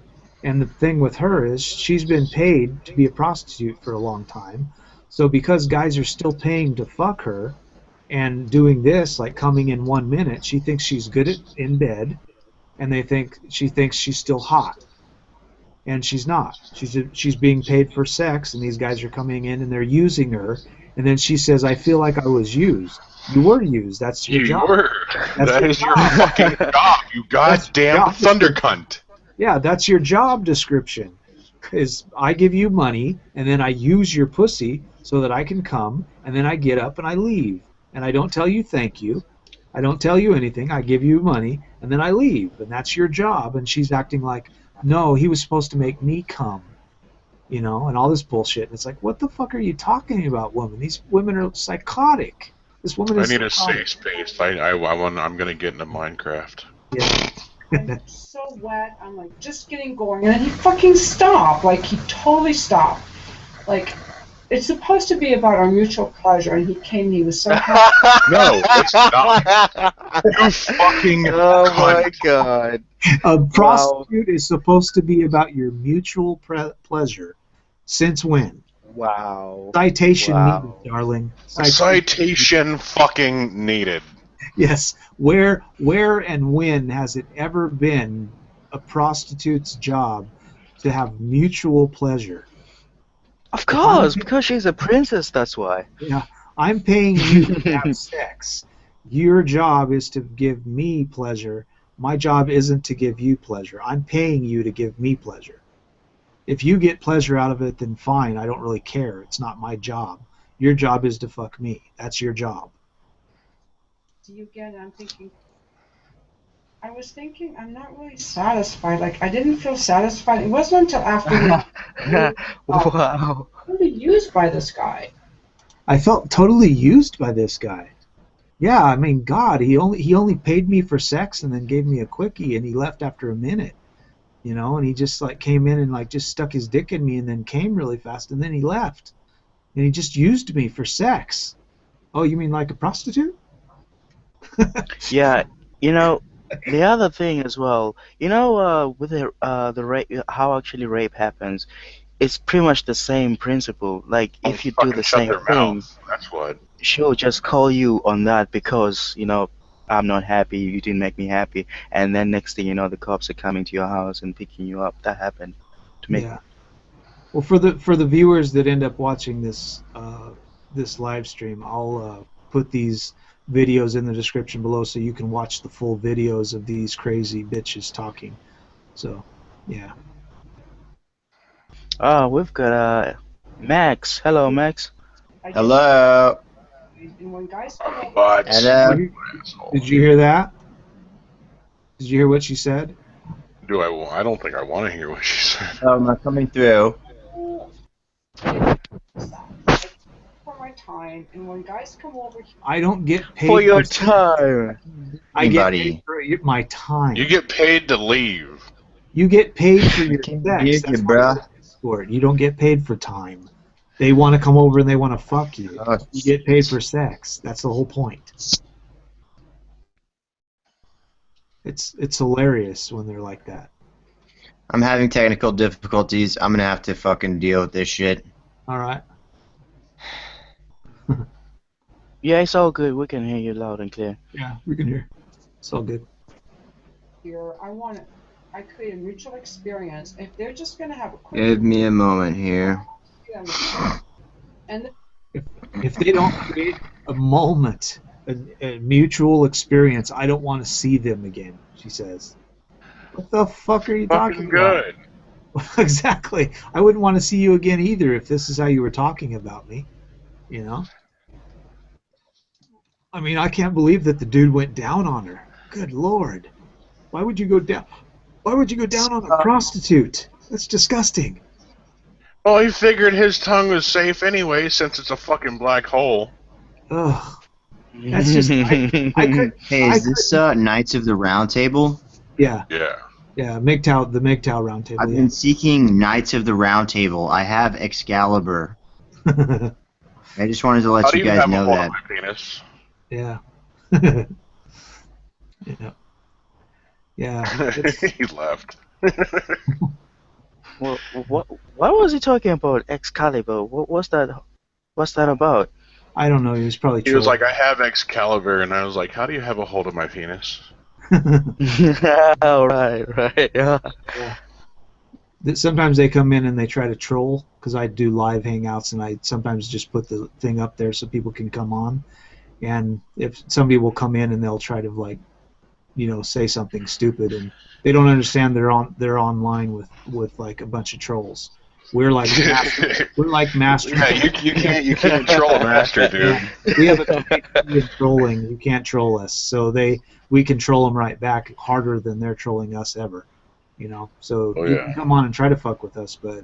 And the thing with her is she's been paid to be a prostitute for a long time. So because guys are still paying to fuck her and doing this, like coming in 1 minute, she thinks she's good in bed, and she thinks she's still hot. And she's not. She's being paid for sex, and these guys are coming in and they're using her. And then she says, I feel like I was used. You were used. That's your job. You were. That is your fucking job, you goddamn thunder cunt. Yeah, that's your job description. Is I give you money, and then I use your pussy so that I can come, and then I get up and I leave. And I don't tell you thank you. I don't tell you anything. I give you money, and then I leave. And that's your job. And she's acting like, no, he was supposed to make me come, you know, and all this bullshit. And it's like, what the fuck are you talking about, woman? These women are psychotic. This woman I is need a psychotic. safe space. I'm gonna get into Minecraft. Yeah. I'm so wet. I'm like just getting going, and then he fucking stopped. Like he totally stopped. Like it's supposed to be about our mutual pleasure, and he came. He was so happy. No, it's not. You fucking Oh cunt. my god. A prostitute is supposed to be about your mutual pleasure. Since when? Wow. Citation Wow. needed, darling. Citation fucking needed. Yes. Where and when has it ever been a prostitute's job to have mutual pleasure? Of course, because she's a princess, that's why. Yeah. I'm paying you to have sex. Your job is to give me pleasure. My job isn't to give you pleasure. I'm paying you to give me pleasure. If you get pleasure out of it, then fine. I don't really care. It's not my job. Your job is to fuck me. That's your job. Do you get it? I'm thinking. I was thinking I'm not really satisfied. Like I didn't feel satisfied. It wasn't until after Wow. really used by this guy. I felt totally used by this guy. Yeah, I mean, God, he only paid me for sex and then gave me a quickie, and he left after a minute, you know, and he just like came in and like just stuck his dick in me and then came really fast and then he left, and he just used me for sex. Oh, you mean like a prostitute? Yeah, you know, the other thing as well, you know, with the rape, how actually rape happens, it's pretty much the same principle. Like, if you do the same thing, that's what. she'll just call you on that because, you know, I'm not happy, you didn't make me happy, and then next thing you know, the cops are coming to your house and picking you up. That happened to me. Yeah. Well, for the viewers that end up watching this this live stream, I'll put these videos in the description below so you can watch the full videos of these crazy bitches talking. So, yeah. Oh, we've got Max. Hello, Max. Hello. And when guys Hello. Did you hear that? Did you hear what she said? Do I? I don't think I want to hear what she said. Oh, am I coming through? for my time, and when guys come over here, I don't get paid For your sex. time. I get Buddy. paid for my time. You get paid to leave. You get paid for your Can't sex. hear That's you, why bruh. you're an escort. You don't get paid for time. They want to come over and they want to fuck you. Oh, You get paid for sex. That's the whole point. It's hilarious when they're like that. I'm having technical difficulties. I'm gonna have to fucking deal with this shit. All right. Yeah, it's all good. We can hear you loud and clear. Yeah, we can hear. It's all good. I create a mutual experience. If they're just gonna have a quick Give me a moment here. and If they don't create a moment, a mutual experience, I don't want to see them again, she says. What the fuck are you talking Fucking good. about? Exactly. I wouldn't want to see you again either if this is how you were talking about me. You know? I mean, I can't believe that the dude went down on her. Good Lord. Why would you go down? Why would you go down on a prostitute? That's disgusting. Well, he figured his tongue was safe anyway, since it's a fucking black hole. Ugh. That's just. I could. Hey, is this Knights of the Round Table? Yeah. Yeah. Yeah. the MGTOW Round Table. I've been seeking Knights of the Round Table. I have Excalibur. Yeah. I just wanted to How let do you you guys have know a hold that. on my penis? Yeah. Yeah. Yeah. He left. Well, what was he talking about? Excalibur. What's that? What's that about? I don't know. He was probably. He was trolling. like, I have Excalibur, and I was like, how do you have a hold of my penis? Oh, right. Yeah. Sometimes they come in and they try to troll because I do live hangouts and I sometimes just put the thing up there so people can come on. And if somebody will come in and they'll try to like, you know, say something stupid and they don't understand they're online with like a bunch of trolls. We're like master. Yeah, you can't troll a master, dude. Yeah. We have a PhD in trolling. You can't troll us, so we can troll them right back harder than they're trolling us ever. You know, so Oh, you yeah. can come on and try to fuck with us, but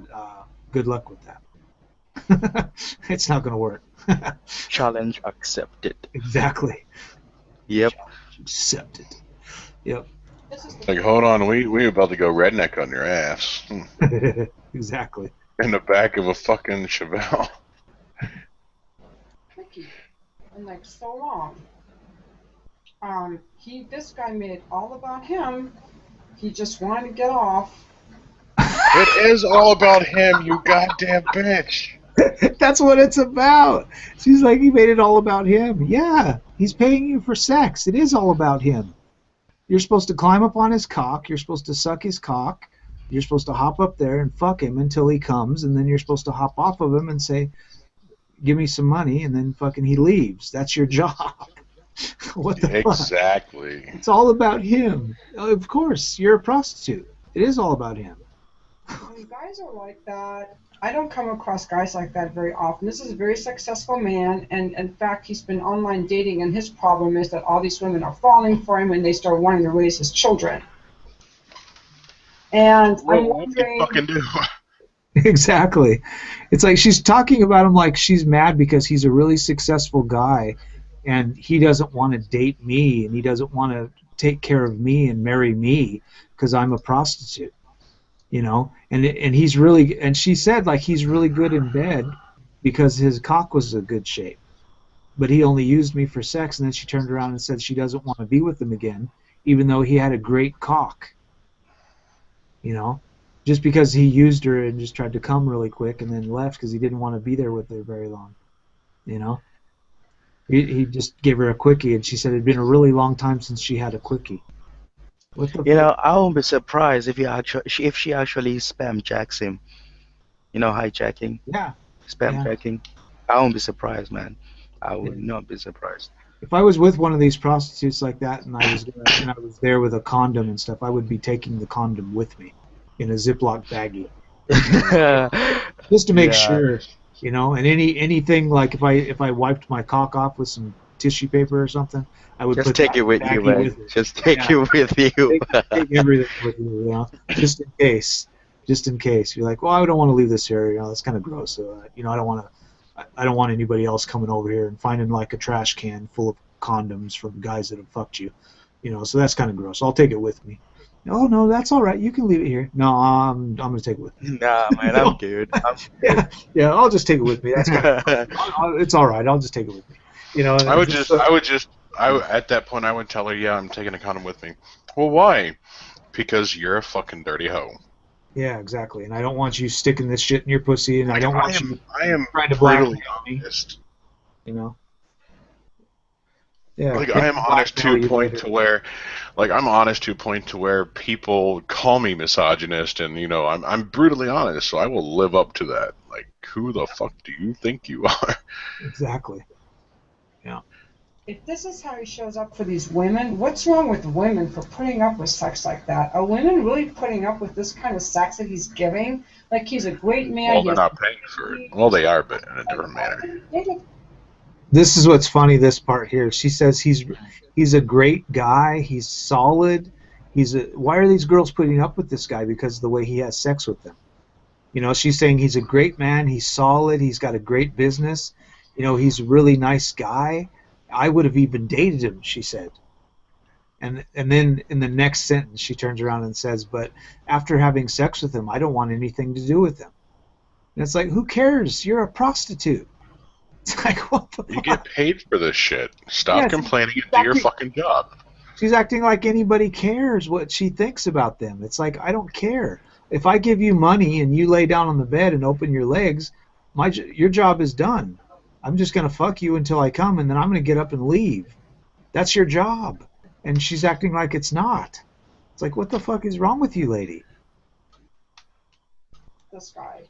good luck with that. It's not gonna work. Challenge accepted. Exactly. Yep. Accepted. Yep. Like, hold on, we about to go redneck on your ass. Exactly. In the back of a fucking Chevelle. Tricky. And like so long. This guy made it all about him. He just wanted to get off. It is all about him, you goddamn bitch. That's what it's about. She's like, he made it all about him. Yeah, he's paying you for sex. It is all about him. You're supposed to climb up on his cock. You're supposed to suck his cock. You're supposed to hop up there and fuck him until he comes, and then you're supposed to hop off of him and say, give me some money, and then fucking he leaves. That's your job. What the fuck? Exactly. It's all about him. Of course, you're a prostitute. It is all about him. When guys are like that, I don't come across guys like that very often. This is a very successful man, and in fact, he's been online dating, and his problem is that all these women are falling for him, and they start wanting to raise his children. And I'm wondering... What can you fucking do? Exactly. It's like she's talking about him like she's mad because he's a really successful guy, and he doesn't want to date me, and he doesn't want to take care of me and marry me because I'm a prostitute. You know, and he's really, and she said like he's really good in bed because his cock was a good shape, but he only used me for sex. And then she turned around and said she doesn't want to be with him again, even though he had a great cock. You know, just because he used her and just tried to come really quick and then left because he didn't want to be there with her very long. You know, he just gave her a quickie, and she said it'd been a really long time since she had a quickie. You know, I won't be surprised if she actually spam jacks him. You know, hijacking. Yeah. Spam jacking. I won't be surprised, man. I would not be surprised. If I was with one of these prostitutes like that, and I was there with a condom and stuff, I would be taking the condom with me in a Ziploc baggie, just to make sure, you know. And anything like if I wiped my cock off with some tissue paper or something, I would just take it with you, man. Just take it with you. Take everything with you, you know, just in case. Just in case. You're like, well, I don't want to leave this here. You know, that's kind of gross. So, you know, I don't want anybody else coming over here and finding like a trash can full of condoms from guys that have fucked you. You know, so that's kind of gross. I'll take it with me. Oh no, that's all right. You can leave it here. No, I'm gonna take it with me. Nah, man, I'm good. Yeah, I'll just take it with me. That's kind of, it's all right. I'll just take it with me. You know, at that point I would tell her, yeah, I'm taking a condom with me. Well, why? Because you're a fucking dirty hoe. Yeah, exactly. And I don't want you sticking this shit in your pussy, and I don't want you trying to brutally blackmail me. Honest. You know. Yeah. Like I am honest to a point to where, like I'm honest to a point to where people call me misogynist, and you know I'm brutally honest, so I will live up to that. Like, who the fuck do you think you are? Exactly. Yeah. If this is how he shows up for these women, what's wrong with women for putting up with sex like that? Are women really putting up with this kind of sex that he's giving? Like he's a great man. Well, they're not paying for it. Well, they are, but in a different manner. This is what's funny. This part here. She says he's a great guy. He's solid. Why are these girls putting up with this guy? Because of the way he has sex with them. You know, she's saying he's a great man. He's solid. He's got a great business. You know, he's a really nice guy. I would have even dated him, she said. And then in the next sentence, she turns around and says, but after having sex with him, I don't want anything to do with him. And it's like, who cares? You're a prostitute. It's like, what the fuck? You get paid for this shit. Stop complaining and do your fucking job. She's acting like anybody cares what she thinks about them. It's like, I don't care. If I give you money and you lay down on the bed and open your legs, your job is done. I'm just going to fuck you until I come, and then I'm going to get up and leave. That's your job. And she's acting like it's not. It's like, what the fuck is wrong with you, lady? This guy.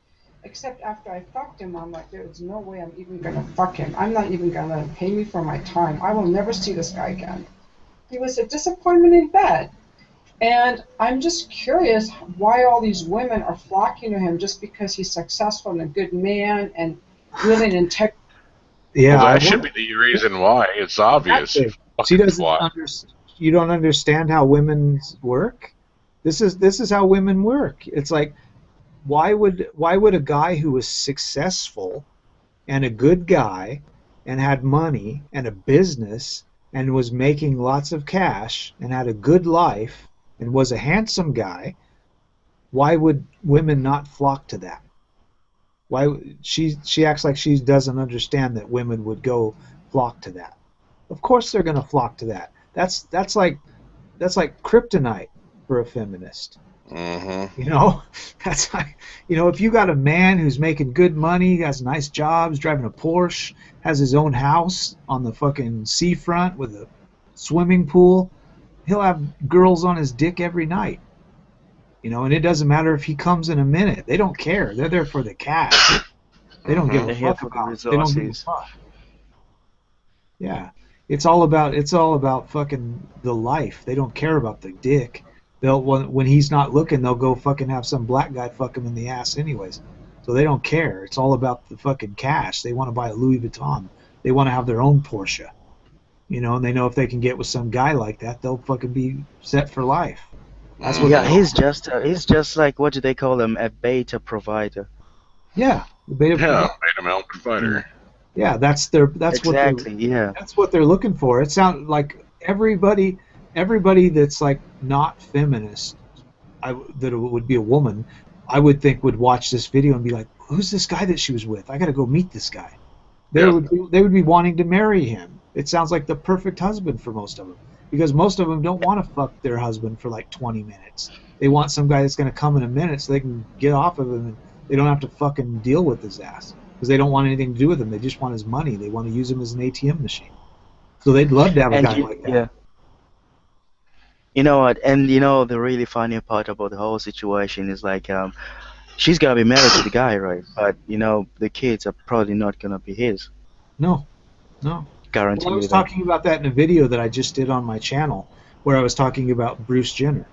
Except after I fucked him, I'm like, there's no way I'm even going to fuck him. I'm not even going to let him pay me for my time. I will never see this guy again. He was a disappointment in bed. And I'm just curious why all these women are flocking to him just because he's successful and a good man and really an integrity. Yeah, well, that should be the reason why. It's obvious. She doesn't you don't understand how women work? This is how women work. It's like, why would a guy who was successful and a good guy and had money and a business and was making lots of cash and had a good life and was a handsome guy, why would women not flock to that? Why she acts like she doesn't understand that women would go flock to that. Of course they're going to flock to that. That's like kryptonite for a feminist. Mm-hmm. You know, that's like, you know, if you got a man who's making good money, has nice jobs, driving a Porsche, has his own house on the fucking seafront with a swimming pool, he'll have girls on his dick every night. You know, and it doesn't matter if he comes in a minute. They don't care. They're there for the cash. They don't give a fuck about. They don't give a fuck. Yeah, it's all about fucking the life. They don't care about the dick. They'll when he's not looking, they'll go fucking have some black guy fuck him in the ass anyways. So they don't care. It's all about the fucking cash. They want to buy a Louis Vuitton. They want to have their own Porsche. You know, and they know if they can get with some guy like that, they'll fucking be set for life. That's what he's just like, what do they call him, a beta provider. Yeah, the beta male provider. Yeah, that's what they're looking for. It sounds like everybody that's like not feminist, that would be a woman, I would think would watch this video and be like, who's this guy that she was with? I got to go meet this guy. They would be wanting to marry him. It sounds like the perfect husband for most of them. Because most of them don't want to fuck their husband for like 20 minutes. They want some guy that's going to come in a minute so they can get off of him and they don't have to fucking deal with his ass. Because they don't want anything to do with him. They just want his money. They want to use him as an ATM machine. So they'd love to have a guy like that. Yeah. You know what? And you know the really funny part about the whole situation is like, she's going to be married to the guy, right? But, you know, the kids are probably not going to be his. No. Guaranteed. Well, I was talking about that in a video that I just did on my channel, where I was talking about Bruce Jenner.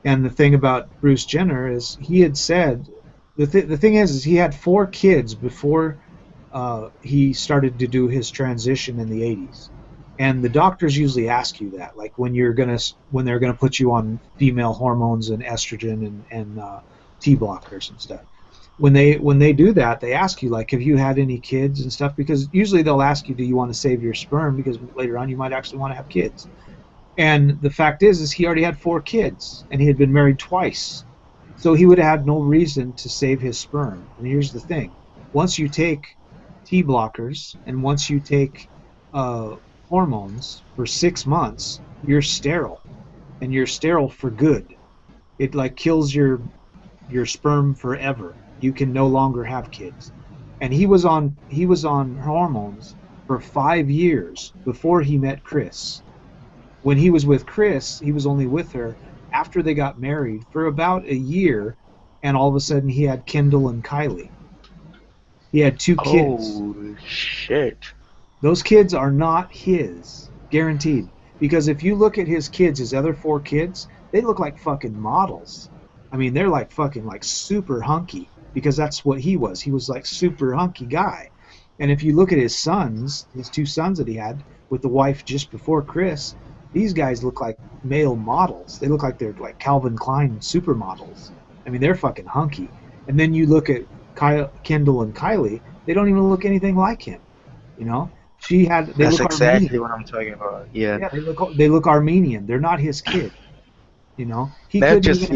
And the thing about Bruce Jenner is he had said, the thing is he had 4 kids before he started to do his transition in the 80s. And the doctors usually ask you that, like when they're gonna put you on female hormones and estrogen and T blockers and stuff. When they do that, they ask you, like, have you had any kids and stuff? Because usually they'll ask you, do you want to save your sperm? Because later on you might actually want to have kids. And the fact is he already had 4 kids, and he had been married twice. So he would have had no reason to save his sperm. And here's the thing. Once you take T blockers, and once you take hormones for 6 months, you're sterile. And you're sterile for good. It, like, kills your sperm forever. You can no longer have kids. And he was on hormones for 5 years before he met Chris. When he was with Chris, he was only with her after they got married for about a year, and all of a sudden he had Kendall and Kylie. He had 2 kids. Oh shit. Those kids are not his, guaranteed. Because if you look at his kids, his other 4 kids, they look like fucking models. I mean, they're like fucking like super hunky. Because that's what he was. He was like super hunky guy. And if you look at his sons, his 2 sons that he had with the wife just before Chris, these guys look like male models. They look like they're like Calvin Klein supermodels. I mean, they're fucking hunky. And then you look at Kendall and Kylie, they don't even look anything like him. You know? That's exactly what I'm talking about. Yeah. Yeah, they look Armenian. They're not his kid. You know? He's just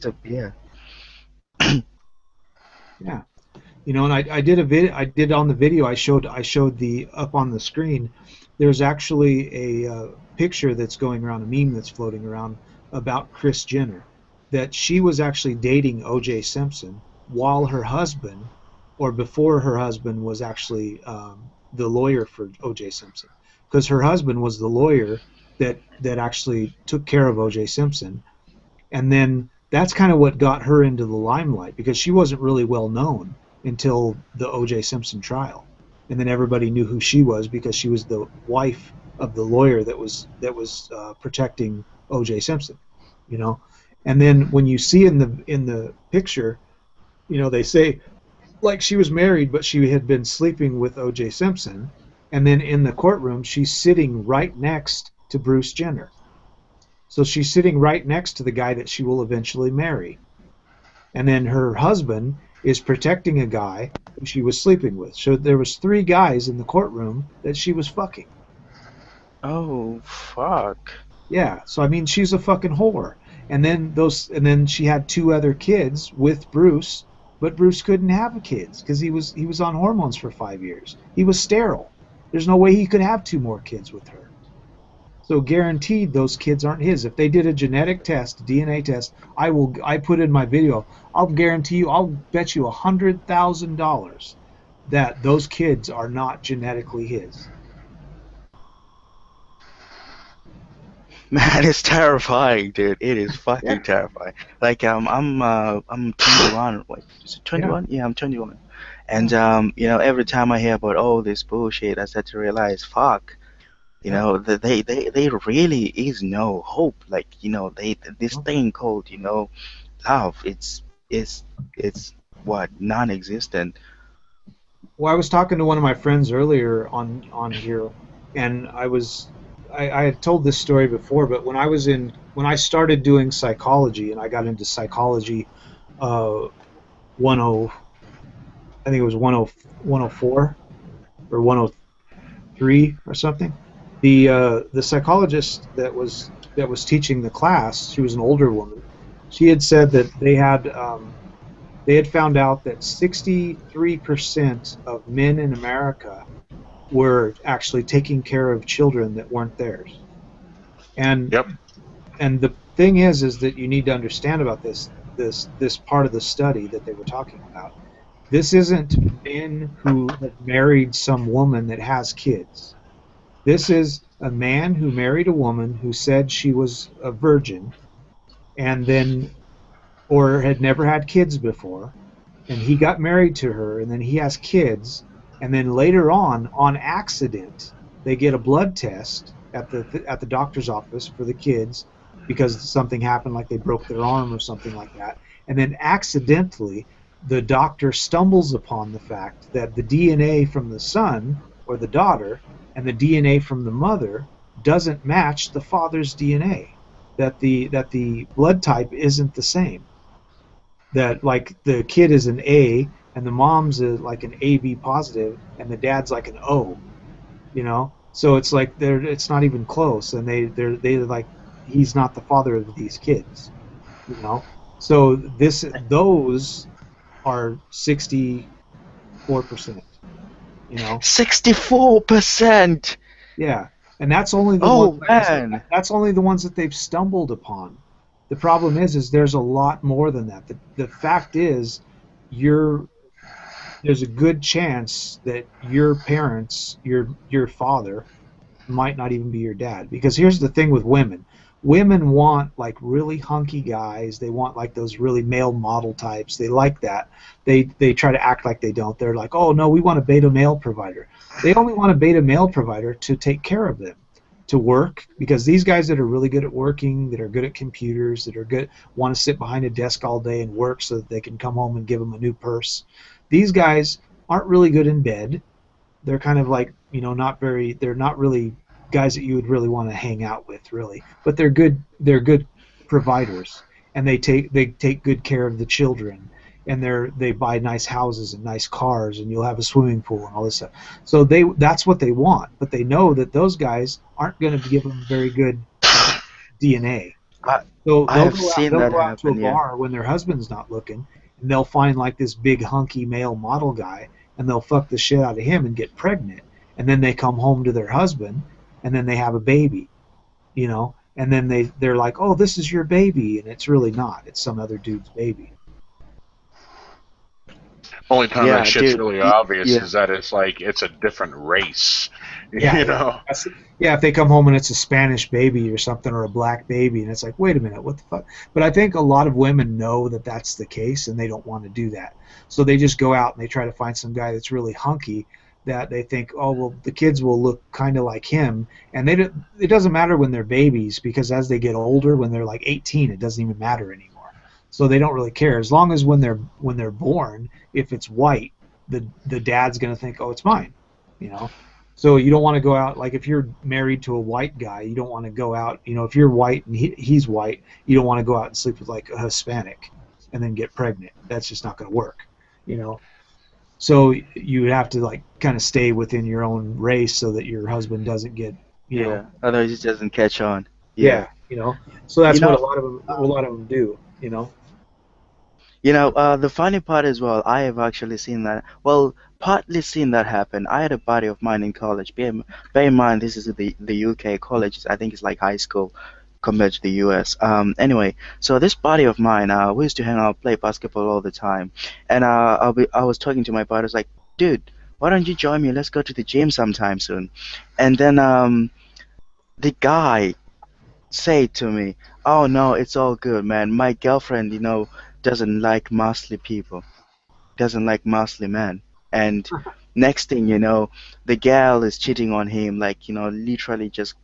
a Yeah, you know, and I did on the video. I showed the up on the screen. There's actually a picture that's going around, a meme that's floating around about Kris Jenner, that she was actually dating O.J. Simpson while her husband, or before her husband, was actually the lawyer for O.J. Simpson, because her husband was the lawyer that actually took care of O.J. Simpson, and then. That's kind of what got her into the limelight, because she wasn't really well known until the O.J. Simpson trial, and then everybody knew who she was because she was the wife of the lawyer that was protecting O.J. Simpson, you know. And then when you see in the picture, you know, they say like she was married, but she had been sleeping with O.J. Simpson, and then in the courtroom she's sitting right next to Bruce Jenner. So she's sitting right next to the guy that she will eventually marry. And then her husband is protecting a guy who she was sleeping with. So there was 3 guys in the courtroom that she was fucking. Oh, fuck. Yeah, so I mean, she's a fucking whore. And then she had 2 other kids with Bruce, but Bruce couldn't have kids because he was on hormones for 5 years. He was sterile. There's no way he could have 2 more kids with her. So guaranteed those kids aren't his. If they did a genetic test, a DNA test, I put in my video, I'll guarantee you, I'll bet you $100,000 that those kids are not genetically his. Man, it's terrifying, dude. It is fucking terrifying. Like, I'm 21. Wait, is it 21? Yeah, I'm 21. And you know, every time I hear about all this bullshit, I start to realize, fuck. You know, they really is no hope. Like, you know, this thing called, you know, love. It's what, non-existent. Well, I was talking to one of my friends earlier on here, and I had told this story before, but when I started doing psychology, and I got into psychology, I think it was 104 or 103 or something. The psychologist that was teaching the class, she was an older woman. She had said that they had found out that 63% of men in America were actually taking care of children that weren't theirs. And and the thing is that you need to understand about this part of the study that they were talking about. This isn't men who have married some woman that has kids. This is a man who married a woman who said she was a virgin, and then, or had never had kids before, and he got married to her, and then he has kids, and then later on accident, they get a blood test at the doctor's office for the kids because something happened, like they broke their arm or something like that, and then accidentally the doctor stumbles upon the fact that the DNA from the son or the daughter and the DNA from the mother doesn't match the father's DNA. That the blood type isn't the same. That, like, the kid is an A and the mom's like an AB positive and the dad's like an O, you know. So it's like it's not even close, and they're like, he's not the father of these kids, you know. So those are 64%. You know, 64%. Yeah, and that's only the that's only the ones that they've stumbled upon. The problem is there's a lot more than that. The fact is, there's a good chance that your parents, your father, might not even be your dad. Because here's the thing with women. Women want, like, really hunky guys. They want, like, those really male model types. They like that. They try to act like they don't. They're like, oh, no, we want a beta male provider. They only want a beta male provider to take care of them, to work, because these guys that are really good at working, that are good at computers, that are good, want to sit behind a desk all day and work so that they can come home and give them a new purse. These guys aren't really good in bed. They're kind of like, you know, they're not really guys that you would really want to hang out with, really. But they're good providers, and they take good care of the children, and they buy nice houses and nice cars, and you'll have a swimming pool and all this stuff. So that's what they want, but they know that those guys aren't going to give them very good DNA. So they'll go out to a bar when their husband's not looking, and they'll find, like, this big hunky male model guy, and they'll fuck the shit out of him and get pregnant, and then they come home to their husband, and then they have a baby, you know, and then they're like, oh, this is your baby, and it's really not. It's some other dude's baby. Only time that shit's really obvious is that it's like it's a different race, you know. Yeah, if they come home and it's a Spanish baby or something, or a black baby, and it's like, wait a minute, what the fuck? But I think a lot of women know that that's the case, and they don't want to do that. So they just go out and they try to find some guy that's really hunky, that they think, oh, well, the kids will look kind of like him, and it doesn't matter when they're babies, because as they get older, when they're like 18, it doesn't even matter anymore. So they don't really care, as long as when they're born, if it's white, the dad's gonna think, oh, it's mine, you know. So you don't want to go out, like if you're married to a white guy, you don't want to go out, you know, if you're white and he's white, you don't want to go out and sleep with like a Hispanic and then get pregnant. That's just not going to work, you know. So you have to like kind of stay within your own race so that your husband doesn't get, you know. Otherwise it doesn't catch on. Yeah, you know. So that's You what know, a lot of them do, you know. You know, the funny part as well, I have actually seen that. Well, partly seen that happen. I had a buddy of mine in college. Bear in mind, this is the UK college. I think it's like high school compared to the US. Anyway, so this buddy of mine, we used to hang out, play basketball all the time, and I was talking to my buddy. I was like, dude, why don't you join me? Let's go to the gym sometime soon. And then the guy said to me, "Oh no, it's all good, man. My girlfriend, you know, doesn't like muscly people, doesn't like muscly men." And next thing you know, the gal is cheating on him, like, you know, literally just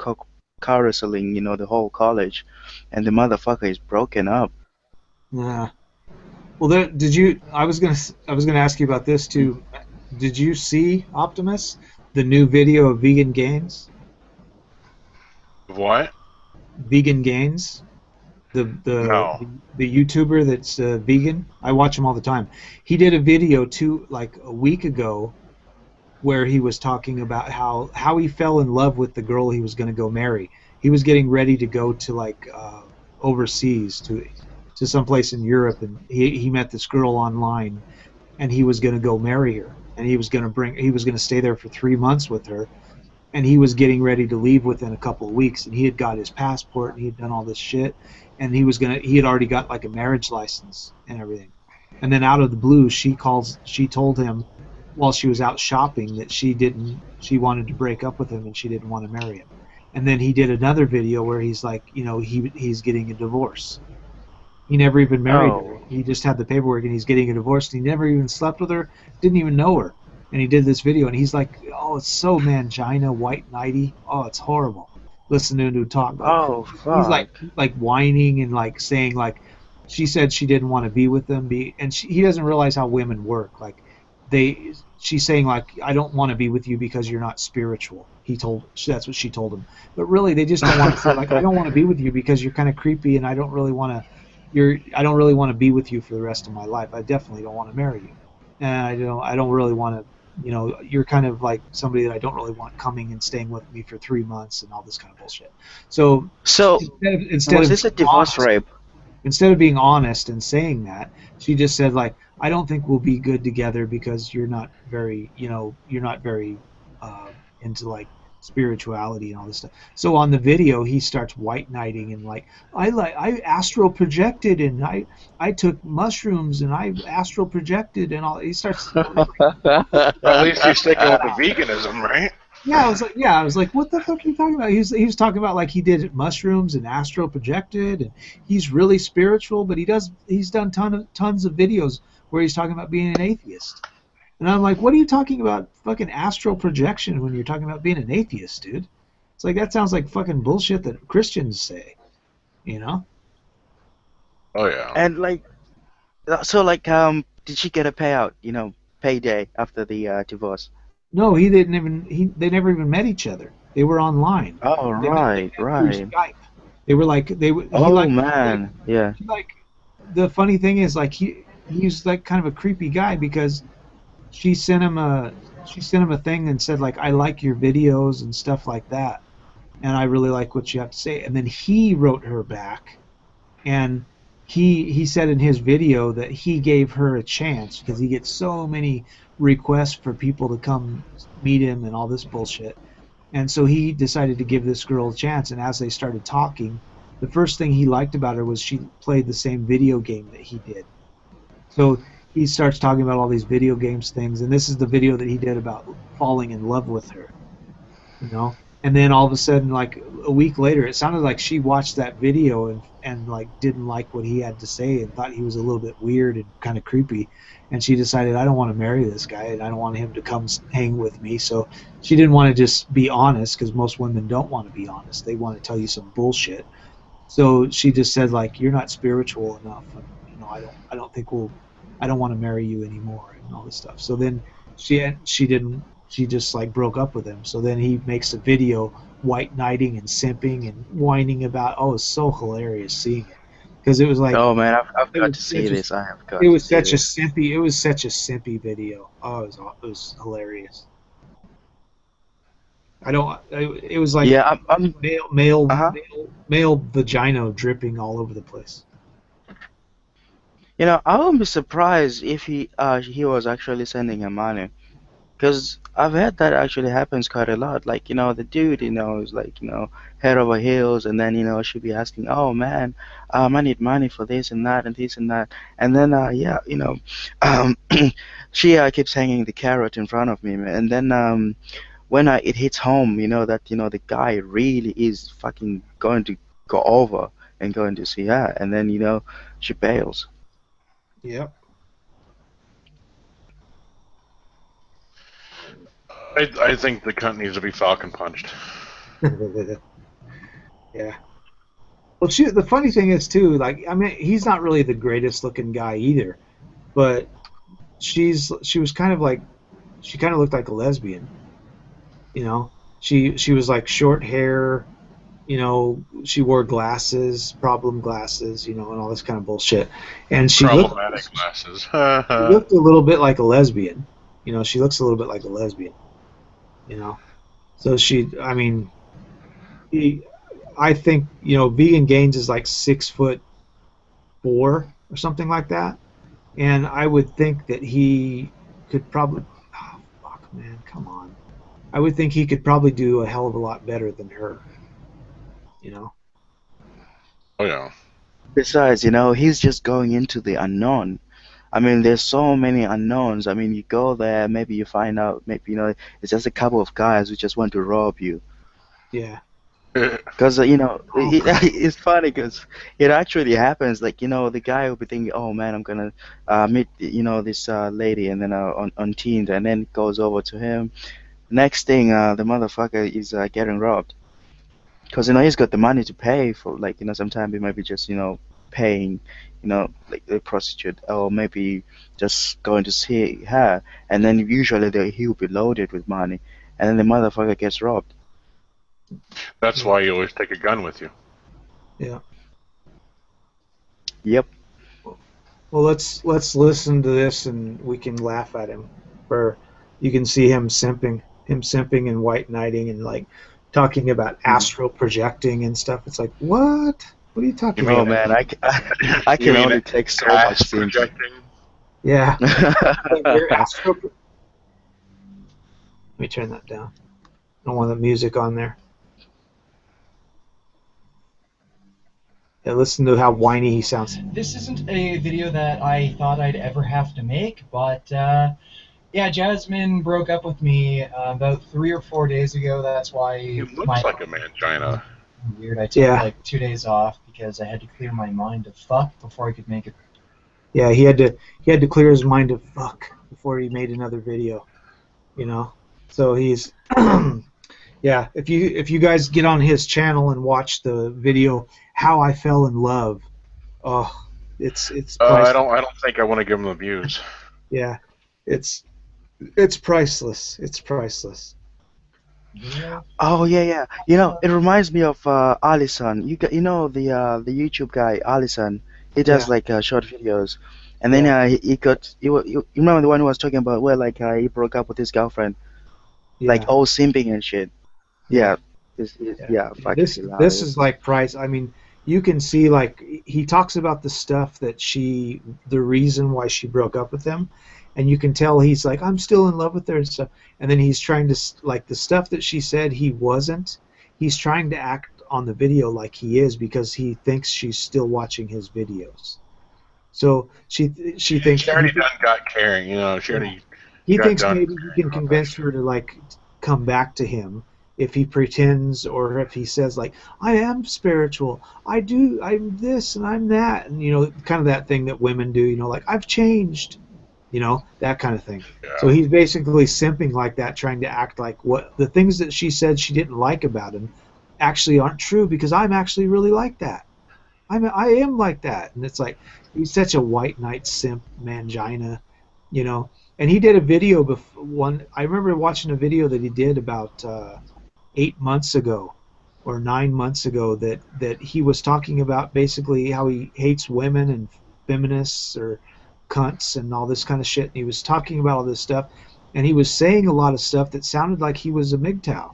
carouseling, you know, the whole college, and the motherfucker is broken up. Yeah. Well, there, did you? I was gonna ask you about this too. Did you see, Optimus, the new video of Vegan Gains? What? Vegan Gains, the YouTuber that's vegan. I watch him all the time. He did a video like a week ago where he was talking about how he fell in love with the girl he was going to go marry. He was getting ready to go to like overseas to someplace in Europe, and he met this girl online, and he was going to go marry her, and he was going to stay there for 3 months with her. And he was getting ready to leave within a couple of weeks, and he had got his passport, and he had done all this shit, and he had already got like a marriage license and everything. And then out of the blue, she told him while she was out shopping that she wanted to break up with him and she didn't want to marry him. And then he did another video where he's like, you know, he's getting a divorce. He never even married her. He just had the paperwork, and he's getting a divorce, and he never even slept with her, didn't even know her. And he did this video, and he's like, "Oh, it's so mangina, white knighty. Oh, it's horrible." Listening to him talk. Oh, fuck. He's like whining and like saying like, she said she didn't want to be with him, and he doesn't realize how women work. Like, she's saying like, "I don't want to be with you because you're not spiritual." That's what she told him. But really, they just don't want to say like, "I don't want to be with you because you're kind of creepy, and I don't really want to be with you for the rest of my life. I definitely don't want to marry you, and I don't really want to." You know, you're kind of like somebody that I don't really want coming and staying with me for 3 months and all this kind of bullshit. So instead was of this a divorce rape? Instead of being honest and saying that, she just said like, "I don't think we'll be good together because you're not very into like spirituality and all this stuff." So on the video, he starts white knighting and like, I astral projected, and I took mushrooms and I astral projected and all. He starts. At least he's sticking with the veganism, right? Yeah, I was like, what the fuck are you talking about? He was talking about like he did mushrooms and astral projected, and he's really spiritual, but he's done tons of videos where he's talking about being an atheist. And I'm like, what are you talking about fucking astral projection when you're talking about being an atheist, dude? It's like, that sounds like fucking bullshit that Christians say, you know? Oh, yeah. And like, so like, did she get a payout, you know, payday after the divorce? No, they never even met each other. They were online. Oh, right. Through Skype. They were like, man, yeah. Like, the funny thing is, like, he's like kind of a creepy guy because she sent him a thing and said like, "I like your videos and stuff like that, and I really like what you have to say." And then he wrote her back, and he said in his video that he gave her a chance because he gets so many requests for people to come meet him and all this bullshit. And so he decided to give this girl a chance, and as they started talking, the first thing he liked about her was she played the same video game that he did. So he starts talking about all these video games things, and this is the video that he did about falling in love with her, you know. And then all of a sudden, like a week later, it sounded like she watched that video and like didn't like what he had to say and thought he was a little bit weird and kind of creepy, and she decided, "I don't want to marry this guy, and I don't want him to come hang with me." So she didn't want to just be honest, because most women don't want to be honest; they want to tell you some bullshit. So she just said like, "You're not spiritual enough, and, you know, I don't want to marry you anymore," and all this stuff. So then she didn't she just like broke up with him. So then he makes a video white knighting and simping and whining about. Oh, it's so hilarious seeing it because it was like. Oh man, I've got to see this. I have got. It was to such see a this. simpy. It was such a simpy video. Oh, it was hilarious. I don't. It was like Yeah, I'm male vagina dripping all over the place. You know, I wouldn't be surprised if he was actually sending her money, because I've heard that actually happens quite a lot. Like, you know, the dude, you know, is like, you know, head over heels, and then, you know, she'll be asking, oh man, I need money for this and that and this and that, and then yeah, you know, um, she keeps hanging the carrot in front of me, man. And then when it hits home, you know, that, you know, the guy really is fucking going to go over and going to see her, and then, you know, she bails. Yep. I think the cunt needs to be falcon punched. Yeah. Well, the funny thing is too, like, I mean, he's not really the greatest looking guy either, but she was kind of like, she kind of looked like a lesbian, you know. She was like short hair, you know. She wore glasses, problem glasses, you know, and all this kind of bullshit. And she Problematic glasses. she looked a little bit like a lesbian, you know. She looks a little bit like a lesbian, you know. So I mean, I think, you know, Vegan Gaines is like 6'4" or something like that, and I would think that he could probably. Oh, fuck, man, come on. I would think he could probably do a hell of a lot better than her. You know. Oh yeah. Besides, you know, he's just going into the unknown. I mean, there's so many unknowns. I mean, you go there, maybe you find out, maybe, you know, it's just a couple of guys who just want to rob you. Yeah. Because, you know, it's funny because it actually happens. Like, you know, the guy will be thinking, oh man, I'm going to meet, you know, this lady, and then on Tinder, and then it goes over to him. Next thing, the motherfucker is getting robbed. Because, you know, he's got the money to pay for, like, you know, sometimes he might be just, you know, paying, you know, like a prostitute, or maybe just going to see her, and then usually he'll be loaded with money, and then the motherfucker gets robbed. That's why you always take a gun with you. Yeah. Yep. Well, let's listen to this, and we can laugh at him. Where you can see him simping and white knighting, and like talking about astral projecting and stuff. It's like, what? What are you talking about? Oh man, I can only take so much projecting. Yeah. Let me turn that down. I don't want the music on there. Yeah, listen to how whiny he sounds. This isn't a video that I thought I'd ever have to make, but yeah, Jasmine broke up with me about 3 or 4 days ago. That's why He looks like a mangina. Weird. I took like 2 days off because I had to clear my mind of fuck before I could make it. Yeah, he had to clear his mind of fuck before he made another video. You know, so he's yeah. If you guys get on his channel and watch the video "How I Fell in Love," oh, it's. I don't think I want to give him the views. Yeah, it's priceless. It's priceless. Yeah. Oh yeah. You know, it reminds me of Allison. You know the YouTube guy Allison. He does like short videos, and then you remember the one who was talking about where like he broke up with his girlfriend, like all simping and shit. Yeah. This is like price. I mean, you can see like he talks about the stuff that the reason why she broke up with him. And you can tell he's like, I'm still in love with her and stuff. And then he's trying to, like, the stuff that she said he wasn't, he's trying to act on the video like he is because he thinks she's still watching his videos. So she thinks... She already got caring, you know. He thinks maybe he can convince her to, like, come back to him if he pretends or if he says, like, I am spiritual. I'm this and I'm that. And, you know, kind of that thing that women do, you know, like, I've changed. You know, that kind of thing. Yeah. So he's basically simping like that, trying to act like what the things that she said she didn't like about him actually aren't true because I'm actually really like that. I am like that. And it's like, he's such a white knight simp mangina. you know. And he did a video I remember watching a video that he did about 8 months ago or 9 months ago that he was talking about basically how he hates women and feminists or cunts and all this kind of shit. And he was talking about all this stuff, and he was saying a lot of stuff that sounded like he was a MGTOW,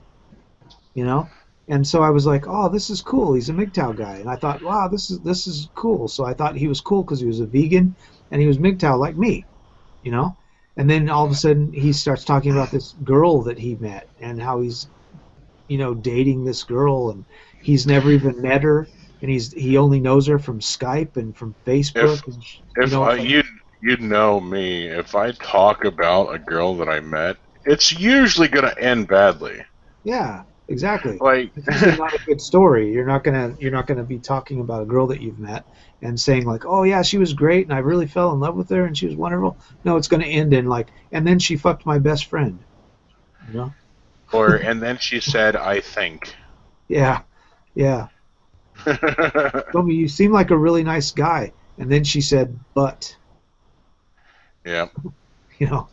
you know. And so I was like, oh, this is cool. He's a MGTOW guy. And I thought, wow, this is cool. So I thought he was cool because he was a vegan and he was MGTOW like me, you know. And then all of a sudden he starts talking about this girl that he met and how he's, you know, dating this girl, and he's never even met her, and he only knows her from Skype and from Facebook. You'd know me, if I talk about a girl that I met, it's usually going to end badly. Yeah, exactly. Like, it's usually not a good story. You're not gonna be talking about a girl that you've met and saying like, oh yeah, she was great and I really fell in love with her and she was wonderful. No, it's gonna end in like, and then she fucked my best friend. You know? And then she said, I think. Yeah, yeah. Told me you seem like a really nice guy, and then she said, but. Yeah. You know.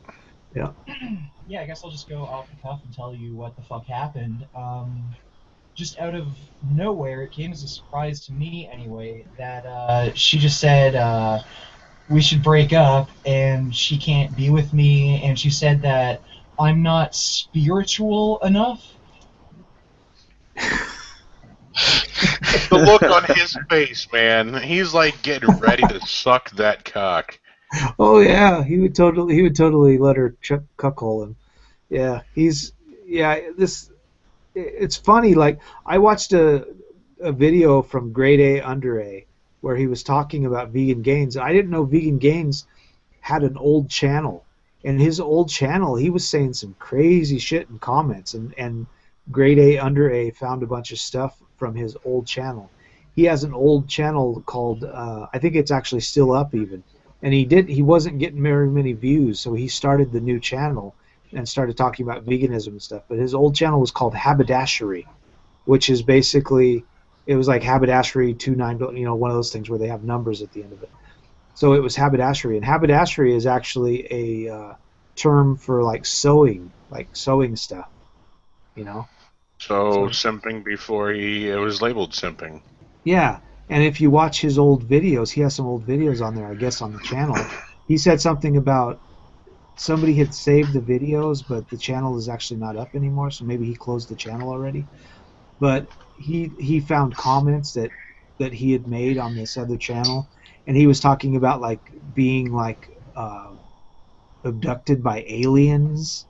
Yeah. Yeah, I guess I'll just go off the cuff and tell you what the fuck happened. Just out of nowhere, it came as a surprise to me anyway, that she just said we should break up and she can't be with me, and she said that I'm not spiritual enough. The look on his face, man. He's like getting ready to suck that cock. Oh yeah, he would totally let her cuckold him. Yeah, it's funny. Like I watched a video from Grade A Under A where he was talking about Vegan Gains. I didn't know Vegan Gains had an old channel. And his old channel, he was saying some crazy shit in comments, and Grade A Under A found a bunch of stuff from his old channel. He has an old channel called, I think it's actually still up even, and he wasn't getting very many views, so he started the new channel and started talking about veganism and stuff. But his old channel was called Haberdashery, which is basically, it was like haberdashery 29, you know, one of those things where they have numbers at the end of it. So it was haberdashery, and haberdashery is actually a term for like sewing stuff, you know. So simping before it was labeled simping. Yeah, and if you watch his old videos, he has some old videos on there, I guess, on the channel. He said something about somebody had saved the videos, but the channel is actually not up anymore, so maybe he closed the channel already. But he found comments that he had made on this other channel. And he was talking about like being like abducted by aliens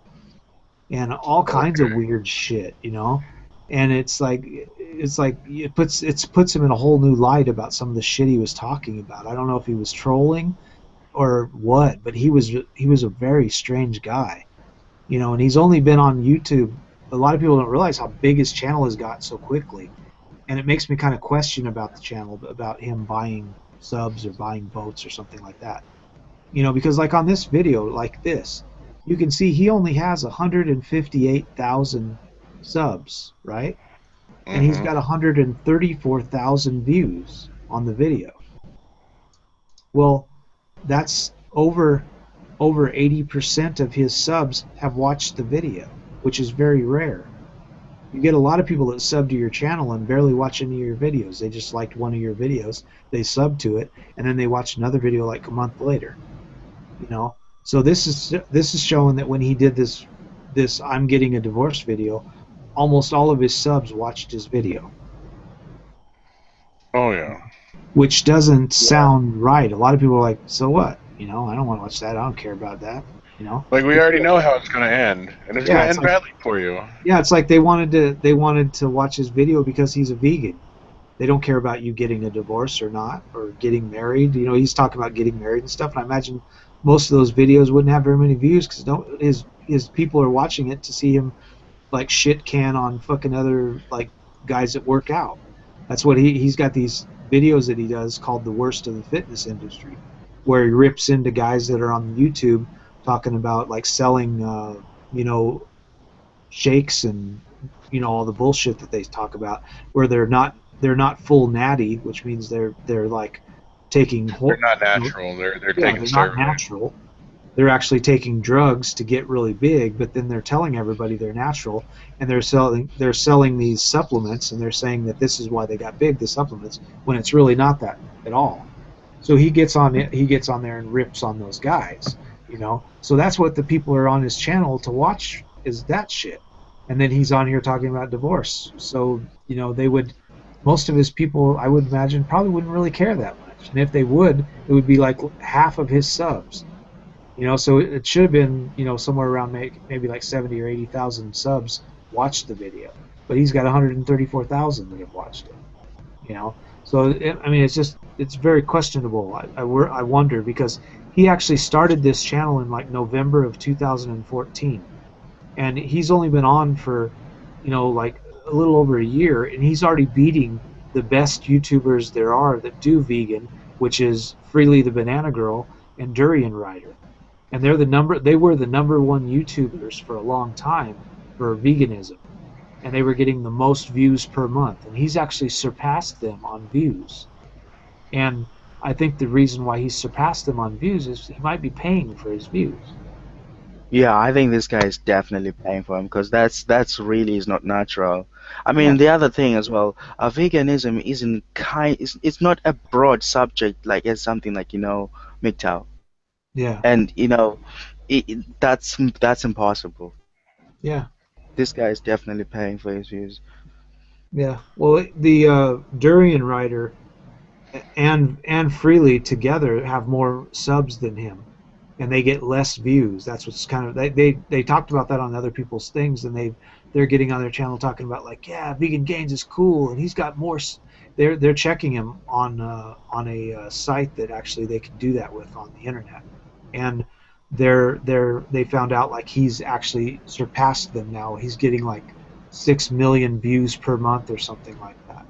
and all kinds of weird shit, you know. And it puts him in a whole new light about some of the shit he was talking about. I don't know if he was trolling or what, but he was a very strange guy, you know. And he's only been on YouTube. A lot of people don't realize how big his channel has got so quickly, and it makes me kind of question about the channel, about him buying subs or buying votes or something like that, you know, because like on this video like this, you can see he only has 158,000 subs, right? And he's got 134,000 views on the video. Well, that's over 80% of his subs have watched the video, which is very rare. You get a lot of people that sub to your channel and barely watch any of your videos. They just liked one of your videos, they sub to it, and then they watch another video like a month later. You know, so this is showing that when he did this I'm getting a divorce video, almost all of his subs watched his video. Oh yeah. Which doesn't sound right. A lot of people are like, so what? You know, I don't want to watch that. I don't care about that. You know, like we already know how it's going to end, and it's going to end badly for you. Yeah, it's like they wanted to watch his video because he's a vegan. They don't care about you getting a divorce or not, or getting married. You know, he's talking about getting married and stuff. And I imagine most of those videos wouldn't have very many views because his people are watching it to see him like shit can on fucking other like guys that work out. That's what he's got these videos that he does called the worst of the fitness industry, where he rips into guys that are on YouTube talking about like selling, you know, shakes and, you know, all the bullshit that they talk about, where they're not full natty, which means they're like taking. They're not natural. They're taking they're not natural. they're actually taking drugs to get really big, but then they're telling everybody they're natural, and they're selling these supplements, and they're saying that this is why they got big, the supplements, when it's really not that at all. So he gets on there and rips on those guys, you know. So that's what the people are on his channel to watch, is that shit. And then he's on here talking about divorce. So, you know, most of his people, I would imagine, probably wouldn't really care that much. And if they would, it would be like half of his subs. You know, so it should have been, you know, somewhere around maybe like 70 or 80,000 subs watched the video, but he's got 134,000 that have watched it. You know, so I mean, it's very questionable. I wonder, because he actually started this channel in like November of 2014, and he's only been on for, you know, like a little over a year, and he's already beating the best YouTubers there are that do vegan, which is Freely the Banana Girl and Durian Rider. And they were the number one YouTubers for a long time for veganism, and they were getting the most views per month, and he's actually surpassed them on views. And I think the reason why he's surpassed them on views is he might be paying for his views. Yeah, I think this guy is definitely paying for him, because that's really is not natural. I mean, the other thing as well, veganism it's not a broad subject like it's something like, you know, MGTOW. Yeah. And you know, that's impossible. Yeah. This guy is definitely paying for his views. Yeah. Well, the Durian Rider and Freely together have more subs than him, and they get less views. That's what's kind of they talked about that on other people's things, and they're getting on their channel talking about like, yeah, Vegan Gains is cool, and he's got more. They're checking him on a site that actually they can do that with on the internet, and they found out like he's actually surpassed them now. He's getting like 6 million views per month or something like that,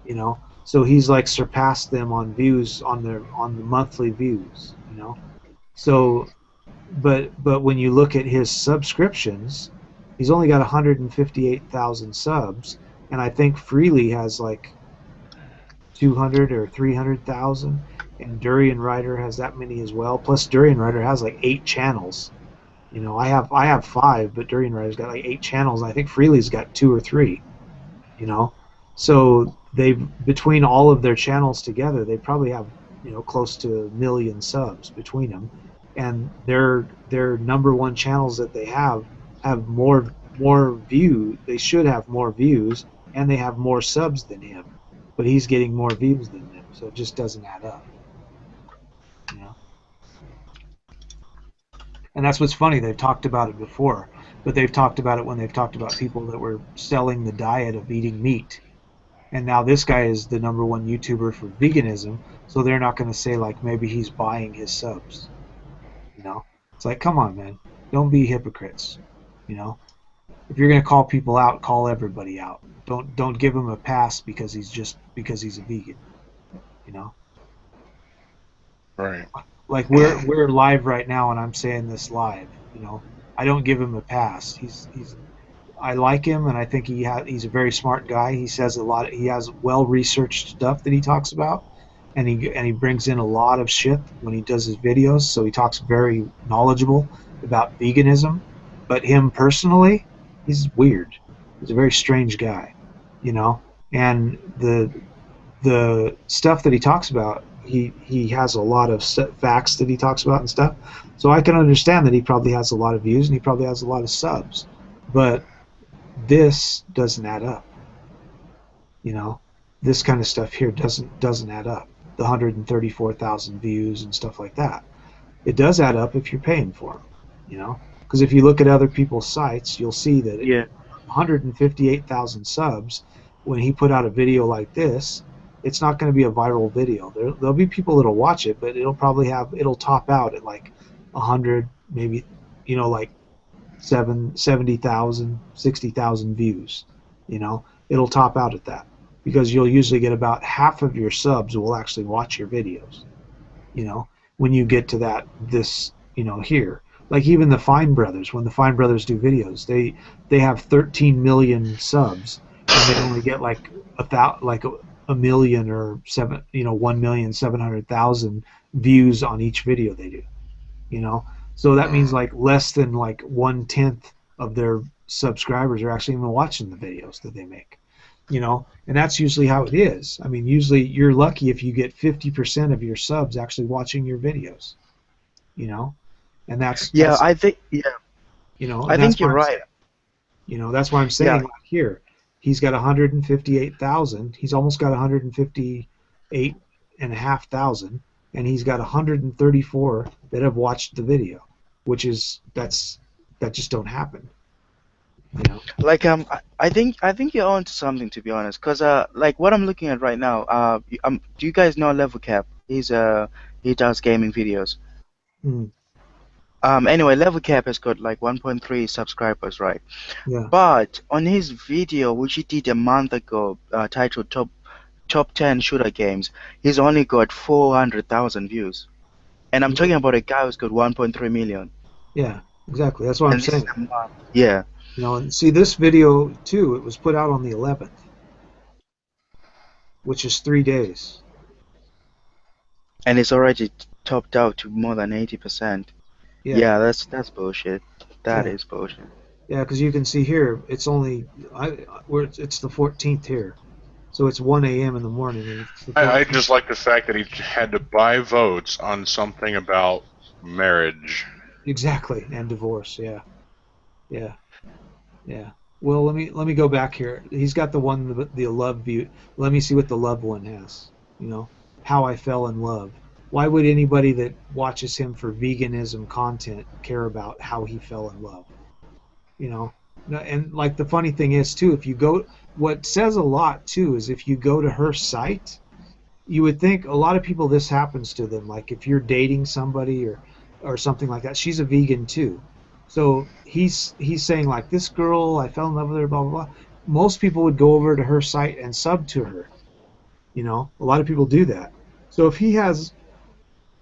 you know. So he's like surpassed them on views on the monthly views, you know. So, but when you look at his subscriptions, he's only got 158,000 subs, and I think Freely has like 200 or 300,000, and Durian Rider has that many as well. Plus, Durian Rider has like 8 channels. You know, I have 5, but Durian Rider's got like 8 channels, and I think Freely's got 2 or 3. You know, so between all of their channels together, they probably have, you know, close to 1 million subs between them, and their number one channels that they have more view. They should have more views, and they have more subs than him, but he's getting more views than them, so it just doesn't add up. You know? And that's what's funny. They've talked about it before, but they've talked about it when they've talked about people that were selling the diet of eating meat. And now this guy is the number one YouTuber for veganism, so they're not going to say like maybe he's buying his subs. You know, it's like, come on, man, don't be hypocrites. You know, if you're going to call people out, call everybody out. Don't give him a pass because he's a vegan. You know. Right. Like we're live right now, and I'm saying this live. You know, I don't give him a pass. I like him, and I think he's a very smart guy. He says a lot. He has well-researched stuff that he talks about, and he brings in a lot of shit when he does his videos. So he talks very knowledgeable about veganism. But him personally, he's weird. He's a very strange guy, you know. And the stuff that he talks about, he has a lot of facts that he talks about and stuff. So I can understand that he probably has a lot of views and he probably has a lot of subs, but this doesn't add up. You know, this kind of stuff here doesn't add up. The 134,000 views and stuff like that. It does add up if you're paying for them. You know, because if you look at other people's sites, you'll see that 158,000 subs. When he put out a video like this, it's not going to be a viral video. There'll be people that'll watch it, but it'll top out at like 100, maybe, you know, like 70,000, 60,000 views. You know, it'll top out at that because you'll usually get about half of your subs will actually watch your videos. You know, when you get to this, you know, here. Like even the Fine Brothers, when the Fine Brothers do videos, they have 13 million subs, and they only get like a million or 1,700,000 views on each video they do. You know, So that means like less than like 1/10 of their subscribers are actually even watching the videos that they make. And that's usually how it is. I mean, usually you're lucky if you get 50% of your subs actually watching your videos. And that's I think I think you're right. That's why I'm saying like here, he's got 158,000. He's almost got 158,500, and he's got 134 that have watched the video, which is that just don't happen. Like I think you're onto something, to be honest, because like what I'm looking at right now, do you guys know Level Cap? He does gaming videos. Anyway, Level Cap has got like 1.3 subscribers, right? Yeah. But on his video, which he did a month ago, titled Top 10 Shooter Games, he's only got 400,000 views, and I'm talking about a guy who's got 1.3 million. Yeah, exactly. That's what I'm saying. Yeah. And see this video too. It was put out on the 11th, which is 3 days. And it's already topped out to more than 80%. Yeah, that's bullshit. That is bullshit. Yeah, because you can see here, it's only it's the 14th here, so it's 1 a.m. in the morning. And I just like the fact that he had to buy votes on something about marriage. Exactly, and divorce. Yeah. Well, let me go back here. He's got the love view. Let me see what the love one has. How I fell in love. Why would anybody that watches him for veganism content care about how he fell in love? And like the funny thing is too, if you go, what says a lot too is if you go to her site, you would think a lot of people this happens to them. Like if you're dating somebody or something like that, she's a vegan too. So he's saying like, this girl, I fell in love with her, blah blah blah. Most people would go over to her site and sub to her. A lot of people do that. So if he has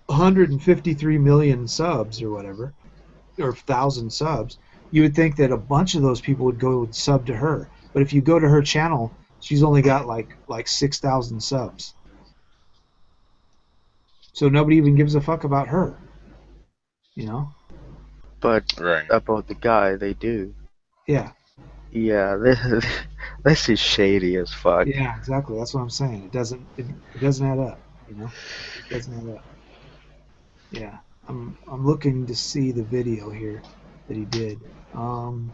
153 million subs or whatever, or 1,000 subs, you would think that a bunch of those people would go and sub to her. But if you go to her channel, she's only got like 6,000 subs. So nobody even gives a fuck about her. But about the guy, they do. Yeah. Yeah, this is shady as fuck. Yeah, exactly. That's what I'm saying. It doesn't add up. It doesn't add up. Yeah, I'm looking to see the video here that he did. With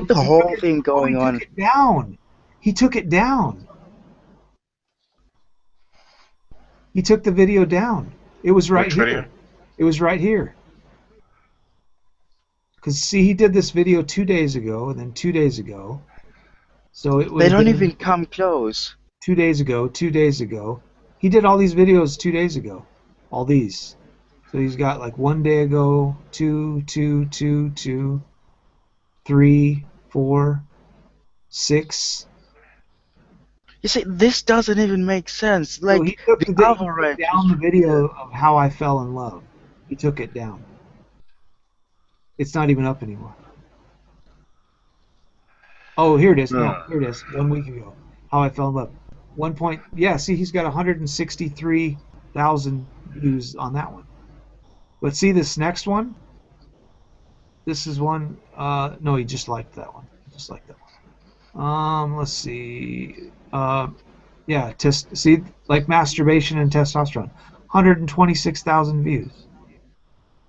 the whole thing going on. Took it down. He took it down. He took the video down. It was right Which here. video? It was right here. Because see, he did this video 2 days ago, and then 2 days ago. So it was. They don't even come close. 2 days ago. 2 days ago. He did all these videos 2 days ago. All these. So he's got like 1 day ago, 2, 3, 4, 6. You see, this doesn't even make sense. Like, so he took the average down the video of how I fell in love. He took it down. It's not even up anymore. Oh, here it is. No, here it is. 1 week ago. How I fell in love. See, he's got 163,000 views on that one. But see this next one? This is one. No, he just liked that one. Let's see. See, like masturbation and testosterone. 126,000 views.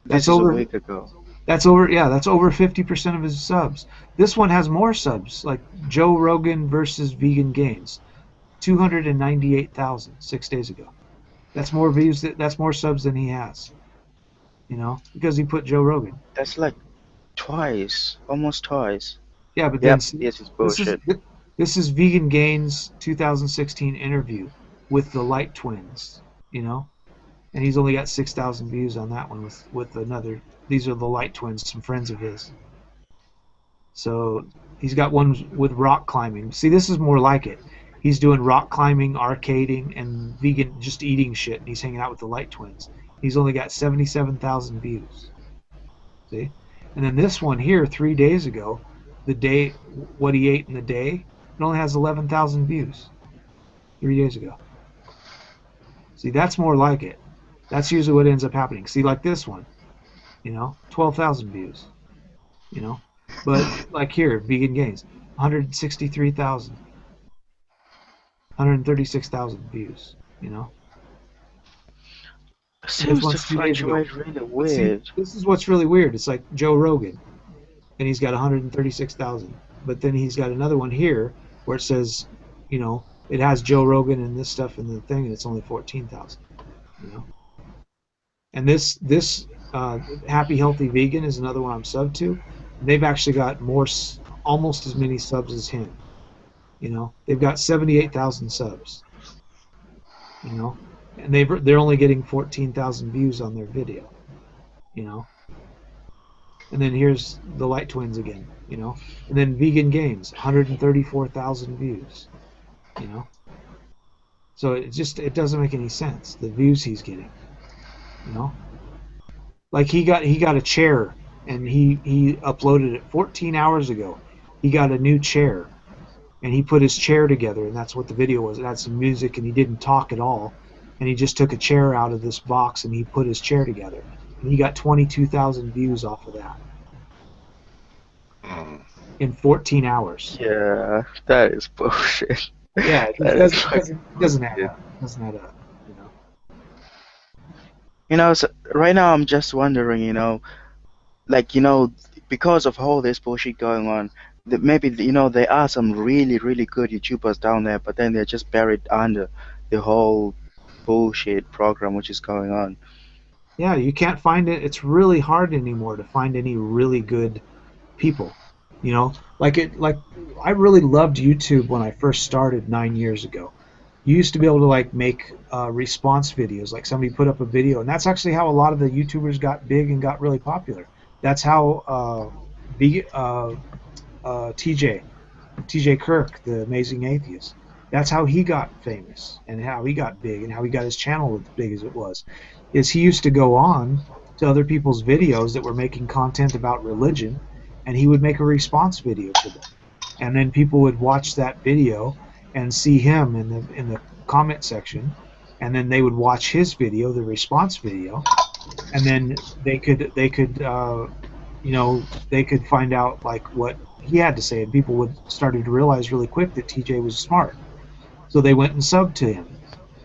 That's over a week ago. That's over 50% of his subs. This one has more subs, like Joe Rogan versus Vegan Gains. 298,000 6 days ago. That's more views. That's more subs than he has. Because he put Joe Rogan. That's like twice, almost twice. Yeah, but then yes, it's bullshit. This is Vegan Gains 2016 interview with the Light Twins. And he's only got 6,000 views on that one with another. These are the Light Twins, some friends of his. So he's got one with rock climbing. See, this is more like it. He's doing rock climbing, arcading, and vegan, just eating shit, and he's hanging out with the Light Twins. He's only got 77,000 views. See? And then this one here, 3 days ago, what he ate in the day, it only has 11,000 views. 3 days ago. See, that's more like it. That's usually what ends up happening. See, like this one, 12,000 views, But like here, Vegan Gains, 163,000, 136,000 views, Seems to fluctuate really But see, weird. this is what's really weird. It's like Joe Rogan, and he's got 136,000. But then he's got another one here where it says, it has Joe Rogan and this stuff in the thing, and it's only 14,000. And this Happy Healthy Vegan is another one I'm subbed to. And they've actually got almost as many subs as him. They've got 78,000 subs. And they're only getting 14,000 views on their video. And then here's the Light Twins again. And then Vegan Games, 134,000 views. So it doesn't make any sense, the views he's getting. Like he got a chair, and he uploaded it 14 hours ago. He got a new chair, and he put his chair together, and that's what the video was. It had some music, and he didn't talk at all, and he just took a chair out of this box, and he put his chair together, and he got 22,000 views off of that in 14 hours. Yeah, that is bullshit. Yeah, it doesn't add up. It doesn't add up. So right now I'm just wondering, because of all this bullshit going on, that maybe, there are some really, really good YouTubers down there, but then they're just buried under the whole bullshit program which is going on. Yeah, you can't find it. It's really hard anymore to find any really good people. Like I really loved YouTube when I first started 9 years ago. You used to be able to make response videos, like somebody put up a video, and that's actually how a lot of the YouTubers got big and got really popular. That's how TJ Kirk, the Amazing Atheist, that's how he got famous and how he got big and how he got his channel as big as it was. Is he used to go on to other people's videos that were making content about religion, and he would make a response video to them, and then people would watch that video and see him in the comment section, and then they would watch his video, the response video, and then they could find out what he had to say, and people started to realize really quick that TJ was smart, so they went and subbed to him,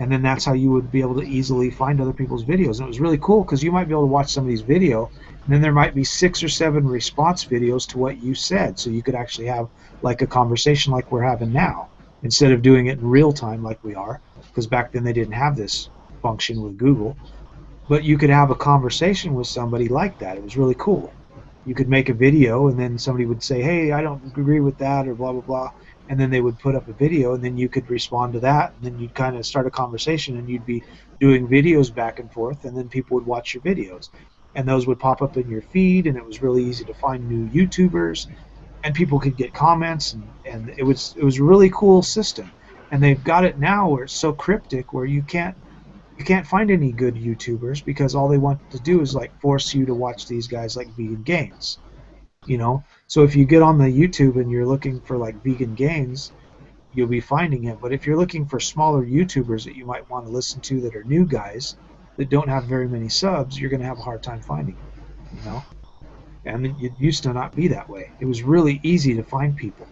and then that's how you would be able to easily find other people's videos. And it was really cool because you might be able to watch somebody's video, and then there might be 6 or 7 response videos to what you said, so you could actually have a conversation like we're having now, instead of doing it in real time like we are, because back then they didn't have this function with Google. But you could have a conversation with somebody like that. It was really cool. You could make a video, and then somebody would say, hey, I don't agree with that, or blah, blah, blah, and then they would put up a video, and then you could respond to that, and then you'd kind of start a conversation, and you'd be doing videos back and forth, and then people would watch your videos. And those would pop up in your feed, and it was really easy to find new YouTubers, and people could get comments, and it was a really cool system. And they've got it now where it's so cryptic, where you can't find any good YouTubers, because all they want to do is force you to watch these guys like Vegan Gains. So if you get on the YouTube and you're looking for Vegan Gains, you'll be finding him. But if you're looking for smaller YouTubers that you might want to listen to that are new guys that don't have very many subs, you're going to have a hard time finding them. And it used to not be that way. It was really easy to find people.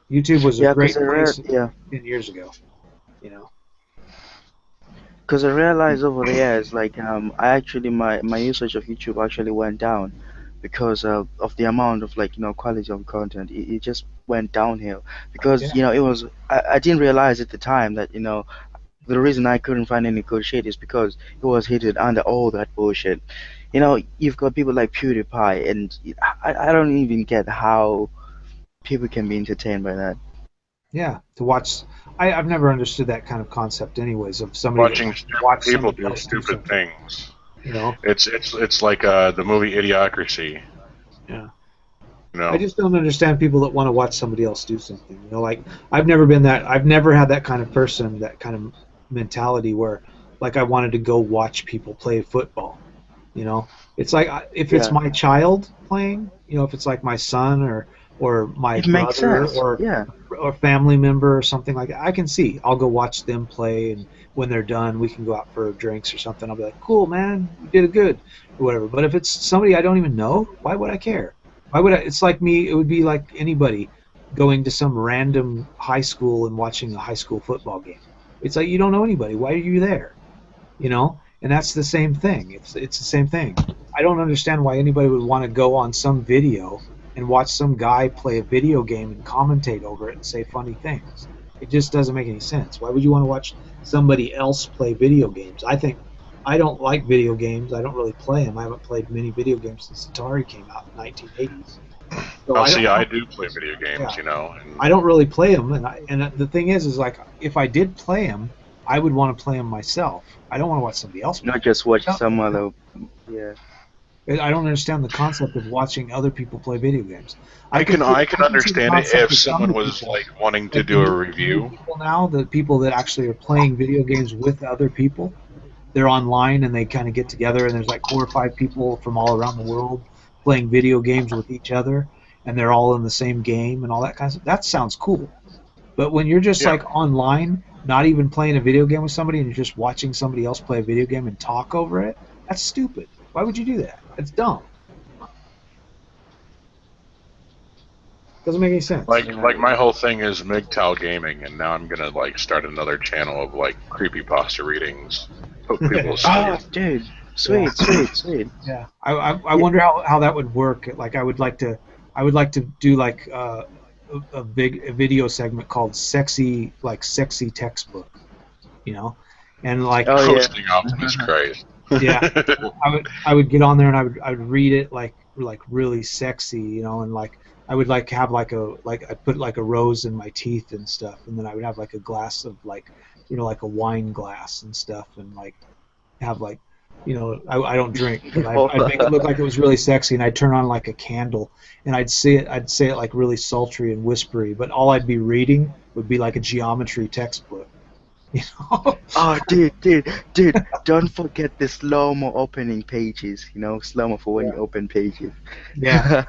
YouTube was a great place 10 years ago. Because I realized over the years, my usage of YouTube actually went down because of the amount of quality of content. It just went downhill because it was I didn't realize at the time that the reason I couldn't find any good shit is because it was hidden under all that bullshit. You've got people like PewDiePie, and I don't even get how people can be entertained by that. Yeah, to watch. I've never understood that kind of concept, anyways, of somebody watching people do stupid things. It's like the movie Idiocracy. Yeah. I just don't understand people that want to watch somebody else do something. I've never been that. I've never had that kind of person, that kind of mentality where, I wanted to go watch people play football. It's like if it's my child playing, if it's my son or or my It makes brother sense. or Yeah. or family member or something like that, I can see. I'll go watch them play, and when they're done, we can go out for drinks or something. I'll be like, cool, man, you did it good, or whatever. But if it's somebody I don't even know, why would I care? Why would I? It's like me. It would be like anybody going to some random high school and watching a high school football game. It's like you don't know anybody. Why are you there? You know? And that's the same thing. It's the same thing. I don't understand why anybody would want to go on some video and watch some guy play a video game and commentate over it and say funny things. It just doesn't make any sense. Why would you want to watch somebody else play video games? I don't like video games. I don't really play them. I haven't played many video games since Atari came out in the 1980s. So I do play video games, Yeah. you know. And I don't really play them, and the thing is like if I did play them, I would want to play them myself. I don't want to watch somebody else play. Not just watch some other. Yeah. I don't understand the concept of watching other people play video games. I can see the understand it concept if of some someone of the was people. like wanting to Like do a the review. people now, the people that actually are playing video games with other people, they're online and they kind of get together, and there's like 4 or 5 people from all around the world playing video games with each other, and they're all in the same game and all that kind of stuff. That sounds cool. But when you're just like online, not even playing a video game with somebody, and you're just watching somebody else play a video game and talk over it, that's stupid. Why would you do that? It's dumb. Doesn't make any sense. Like my whole thing is MGTOW gaming, and now I'm gonna like start another channel of like creepypasta readings. Hope people see Oh, dude. Sweet, sweet. Yeah, I wonder how that would work. Like I would like to do like a video segment called sexy textbook, you know, and like hosting Optimus Christ. Yeah, I would get on there and I would read it like really sexy, you know, and like I would like have I'd put like a rose in my teeth and stuff, and then I would have like a glass of like, you know, like a wine glass and stuff, and like have like, you know, I don't drink, but I'd make it look like it was really sexy, and I'd turn on like a candle, and I'd say it like really sultry and whispery, but all I'd be reading would be like a geometry textbook. You know? Oh, dude, don't forget the slow-mo opening pages, you know, slow-mo for when you open pages. Yeah.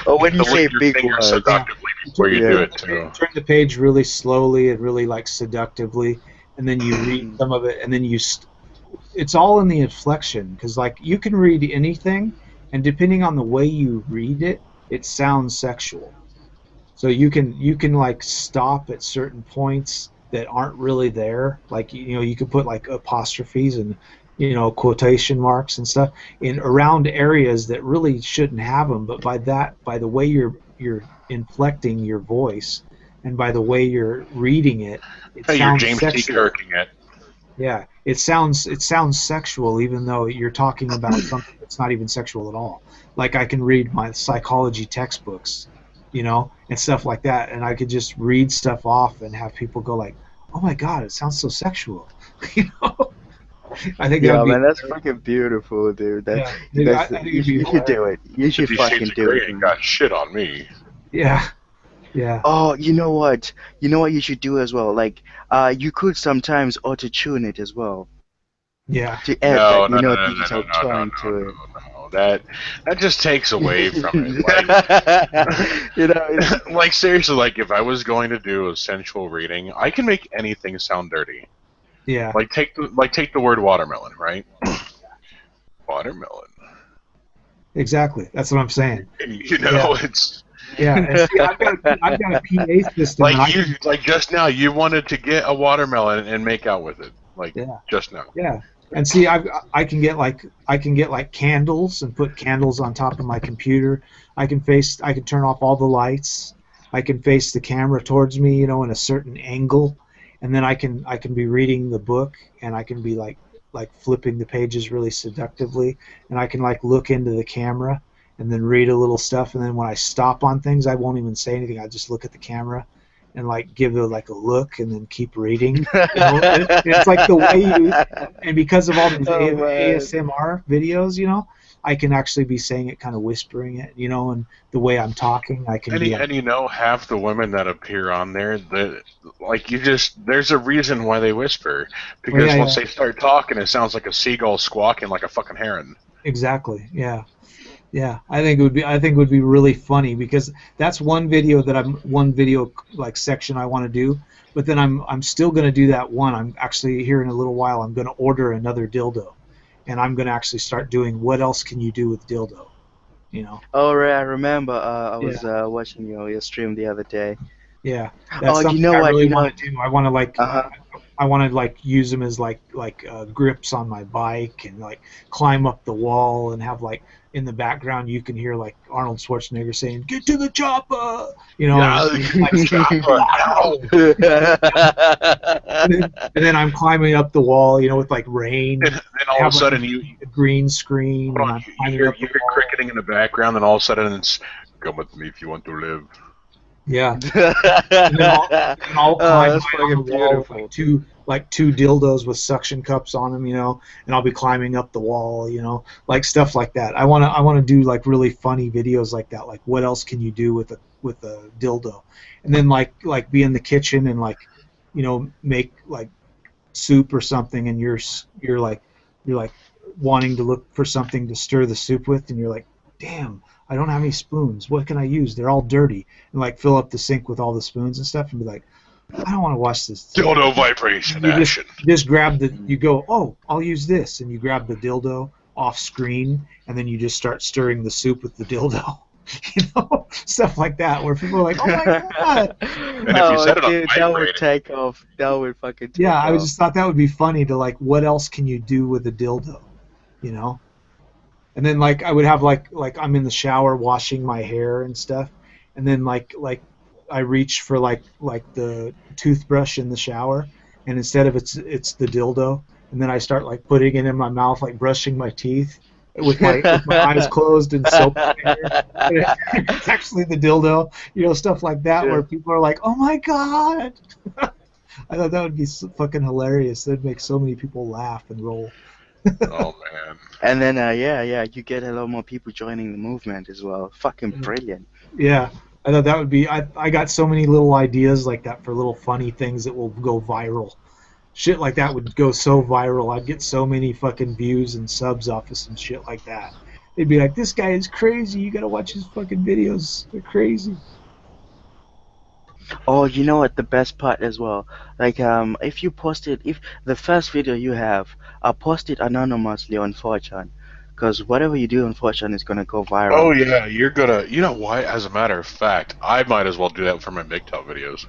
Or when you say big words. Seductively before you do it, too. Turn the page really slowly and really, like, seductively, and then you read some of it, and then it's all in the inflection, because, like, you can read anything, and depending on the way you read it, it sounds sexual. So you can like, stop at certain points that aren't really there, like, you know, you could put like apostrophes and, you know, quotation marks and stuff in around areas that really shouldn't have them, but by the way you're inflecting your voice and by the way you're reading it, Hey, sounds you're James T. sexual. Kirking it. Yeah, it sounds sexual, even though you're talking about something that's not even sexual at all. Like I can read my psychology textbooks, you know, and stuff like that, and I could just read stuff off and have people go like, "Oh my God, it sounds so sexual," you know. I think yeah, that would man, be, that's fucking beautiful, dude. Yeah, dude, I think it'd be You should do it. You should 50 fucking Shades of do Grey it. ain't got shit on me. Yeah. Yeah. Oh, you know what? You know what you should do as well? Like, you could sometimes auto-tune it as well. Yeah. To add that, you know, digital tone to it. That just takes away from it. Like, You know, it's, like seriously, like if I was going to do a sensual reading, I can make anything sound dirty. Yeah. Like take the word watermelon, right? Watermelon. Exactly. That's what I'm saying. You know, it's. Yeah. And see, I've got a PA system. and I can- Like just now, you wanted to get a watermelon and make out with it, like just now. Yeah. And see, I can get like candles and put candles on top of my computer. I can turn off all the lights. I can face the camera towards me, you know, in a certain angle, and then I can be reading the book, and I can be like flipping the pages really seductively, and I can like look into the camera and then read a little stuff, and then when I stop on things, I won't even say anything. I just look at the camera and like give it like a look and then keep reading. You know? And it's like the way you, and because of all these ASMR videos, you know, I can actually be saying it, kind of whispering it, you know, and the way I'm talking, I can be. And you know, half the women that appear on there, that like there's a reason why they whisper, because once they start talking, it sounds like a seagull squawking like a fucking heron. Exactly. Yeah. Yeah, I think it would be really funny because that's one video like section I want to do, but then I'm still going to do that one. I'm actually here in a little while. I'm going to order another dildo, and I'm going to actually start doing what else can you do with dildo, you know? Oh, right, I remember. I was Yeah. watching your stream the other day. Yeah, Oh, that's you something know I what? really You know. want to do. I want to like Uh-huh. I want to like use them as grips on my bike and like climb up the wall and have like in the background you can hear like Arnold Schwarzenegger saying "Get to the chopper," you know, Yeah, and then I'm climbing up the wall, you know, with like rain. and then all of a sudden a green screen, hold and on, I'm you climbing hear up the wall. cricketing in the background, and all of a sudden it's come with me if you want to live. Yeah. And then I'll climb that's high on the fucking wall with beautiful. like two dildos with suction cups on them, you know, and I'll be climbing up the wall, you know, like stuff like that. I wanna do like really funny videos like that, like what else can you do with a dildo, and then like be in the kitchen and like, you know, make like soup or something, and you're like wanting to look for something to stir the soup with, and you're like, damn, I don't have any spoons. What can I use? They're all dirty. And like fill up the sink with all the spoons and stuff, and be like, I don't want to wash this. Dildo vibration You action. just grab you go, oh, I'll use this, and you grab the dildo off screen, and then you just start stirring the soup with the dildo. You know, stuff like that, where people are like, "Oh my god!" And if you set it on dude, that would vibrating, take off. That would fucking take Yeah, I off. just thought that would be funny to like, what else can you do with a dildo, you know? And then like I would have like I'm in the shower washing my hair and stuff, and then like I reach for like the toothbrush in the shower, and instead of it's the dildo, and then I start like putting it in my mouth, like brushing my teeth with my eyes closed and soap my hair. And it's actually the dildo, you know, stuff like that, where people are like, "Oh my god!" I thought that would be fucking hilarious. That'd make so many people laugh and roll. oh man. And then you get a lot more people joining the movement as well. Fucking brilliant. Yeah, I thought that would be. I got so many little ideas like that for little funny things that will go viral. Shit like that would go so viral. I'd get so many fucking views and subs off of some shit like that. They'd be like, "This guy is crazy. You gotta watch his fucking videos. They're crazy." Oh, you know what? The best part as well. Like, if you post it, if the first video you have, post it anonymously on 4chan, because whatever you do on 4chan is gonna go viral. Oh yeah, you're gonna. You know what? As a matter of fact, I might as well do that for my MGTOW videos.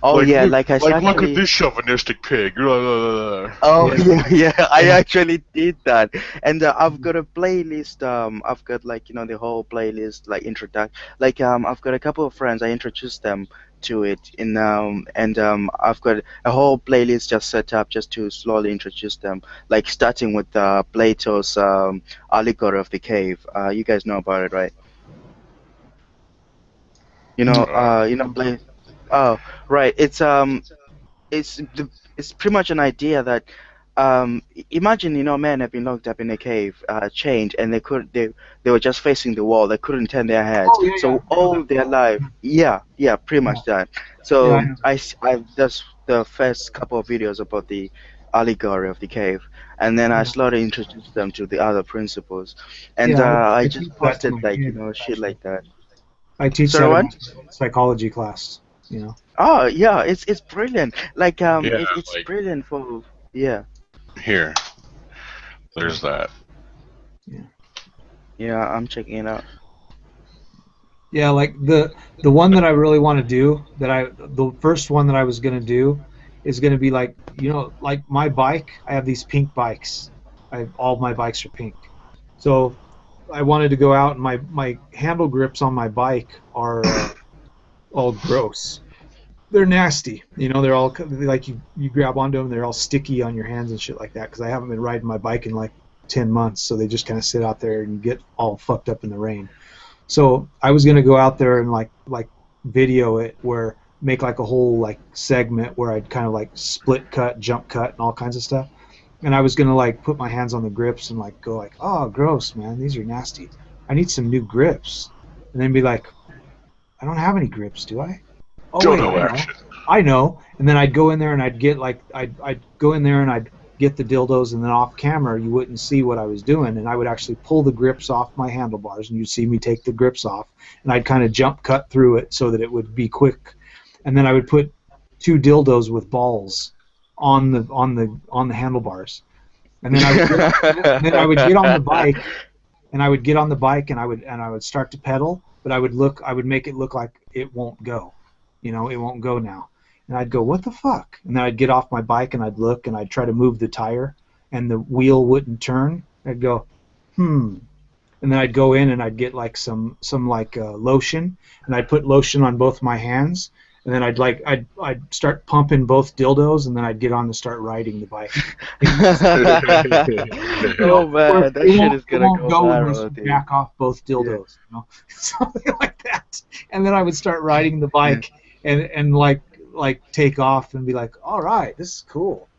Oh like, yeah, look, like I like look actually. at this chauvinistic pig. Oh yeah, I actually did that, and I've got a playlist. I've got like the whole playlist like introduction. Like I've got a couple of friends. I introduced them to it I've got a whole playlist just set up just to slowly introduce them. Like starting with Plato's allegory of the cave. You guys know about it, right? You know, Plato. Oh, right. It's pretty much an idea that imagine men have been locked up in a cave, chained, and they were just facing the wall. They couldn't turn their heads. Oh, yeah, So yeah. all their life, pretty much that. So I that's the first couple of videos about the allegory of the cave, and then I slowly introduced them to the other principles, and Yeah, I I just teach that to posted my like kids, shit like that. I teach Sorry, that what? in my psychology class. You know. Oh yeah, it's brilliant. Like Yeah, it's like brilliant for yeah. here. There's that. Yeah, I'm checking it out. Yeah, like the one that I really want to do, the first one that I was gonna do, is gonna be like like my bike. I have these pink bikes. All my bikes are pink. So I wanted to go out, and my handle grips on my bike are all gross. They're nasty. They're all like you grab onto them, they're all sticky on your hands and shit like that. Because I haven't been riding my bike in like 10 months, so they just kind of sit out there and get all fucked up in the rain. So I was gonna go out there and like video it, where make like a whole like segment where I'd kind of like split cut, jump cut, and all kinds of stuff. And I was gonna like put my hands on the grips and like go like, oh, gross, man, these are nasty. I need some new grips. And then be like, I don't have any grips, do I? Oh wait, Dildo action. I know. And then I'd go in there and I'd get like I'd go in there and I'd get the dildos, and then off camera you wouldn't see what I was doing, and I would actually pull the grips off my handlebars, and you'd see me take the grips off, and I'd kind of jump cut through it so that it would be quick, and then I would put 2 dildos with balls on the handlebars, and then I would get on the bike, and I would get on the bike, and I would start to pedal, but I would make it look like it won't go, it won't go now. And I'd go, what the fuck? And then I'd get off my bike and I'd look and I'd try to move the tire and the wheel wouldn't turn. I'd go, And then I'd go in and I'd get like some lotion, and I'd put lotion on both my hands, and then I'd start pumping both dildos, and then I'd get on to start riding the bike. Oh man, that shit is gonna go viral, dude. Back off both dildos, something like that. And then I would start riding the bike and like take off and be like, all right, this is cool,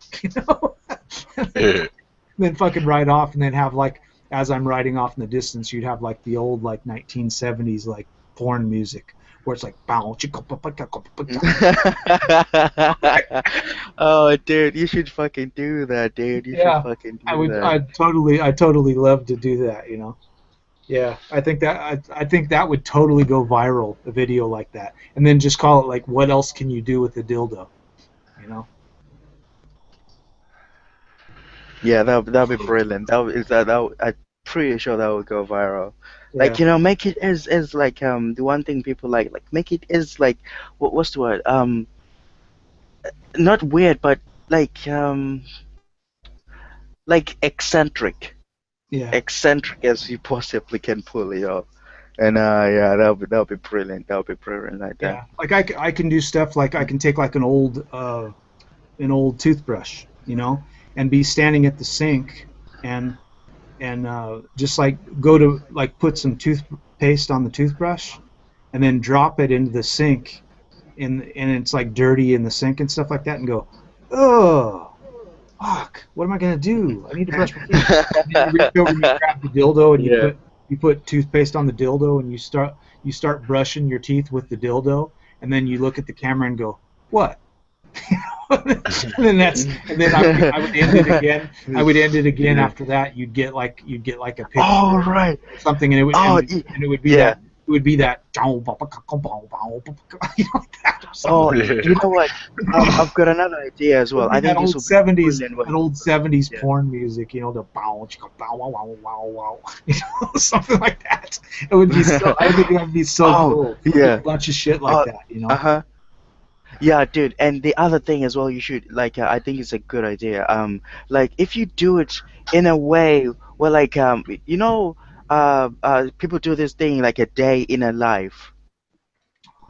then fucking ride off, and then have like, as I'm riding off in the distance, you'd have like the old like 1970s like porn music where it's like bow chicka. Oh, dude, you should fucking do that, dude. You should fucking do that. I totally love to do that, Yeah, I think that would totally go viral, a video like that, and then just call it like, what else can you do with a dildo, Yeah, that'd be brilliant. I'm pretty sure that would go viral. Yeah. Like, make it as like the one thing people like make it as like what's the word? Not weird, but like eccentric. Yeah. Eccentric as you possibly can pull, And yeah, that'll be brilliant. That'll be brilliant like that. Yeah. Like I can do stuff like I can take like an old toothbrush, and be standing at the sink and just like go to like put some toothpaste on the toothbrush and then drop it into the sink and it's like dirty in the sink and stuff like that, and go, oh, fuck, what am I gonna do? I need to brush my teeth. And then you reach over and you grab the dildo and you put toothpaste on the dildo and you start brushing your teeth with the dildo, and then you look at the camera and go, what? and then I would end it again. I would end it again after that. You'd get like a picture. Oh, right. Something, and it would be that. It would be that. Oh, you know what? I've got another idea as well. I think old 70s porn music, the bow wow wow, something like that. It would be so. I think it would be so cool. Yeah, a bunch of shit like that, Yeah, dude, and the other thing as well, you should I think it's a good idea. Like if you do it in a way where people do this thing like a day in a life.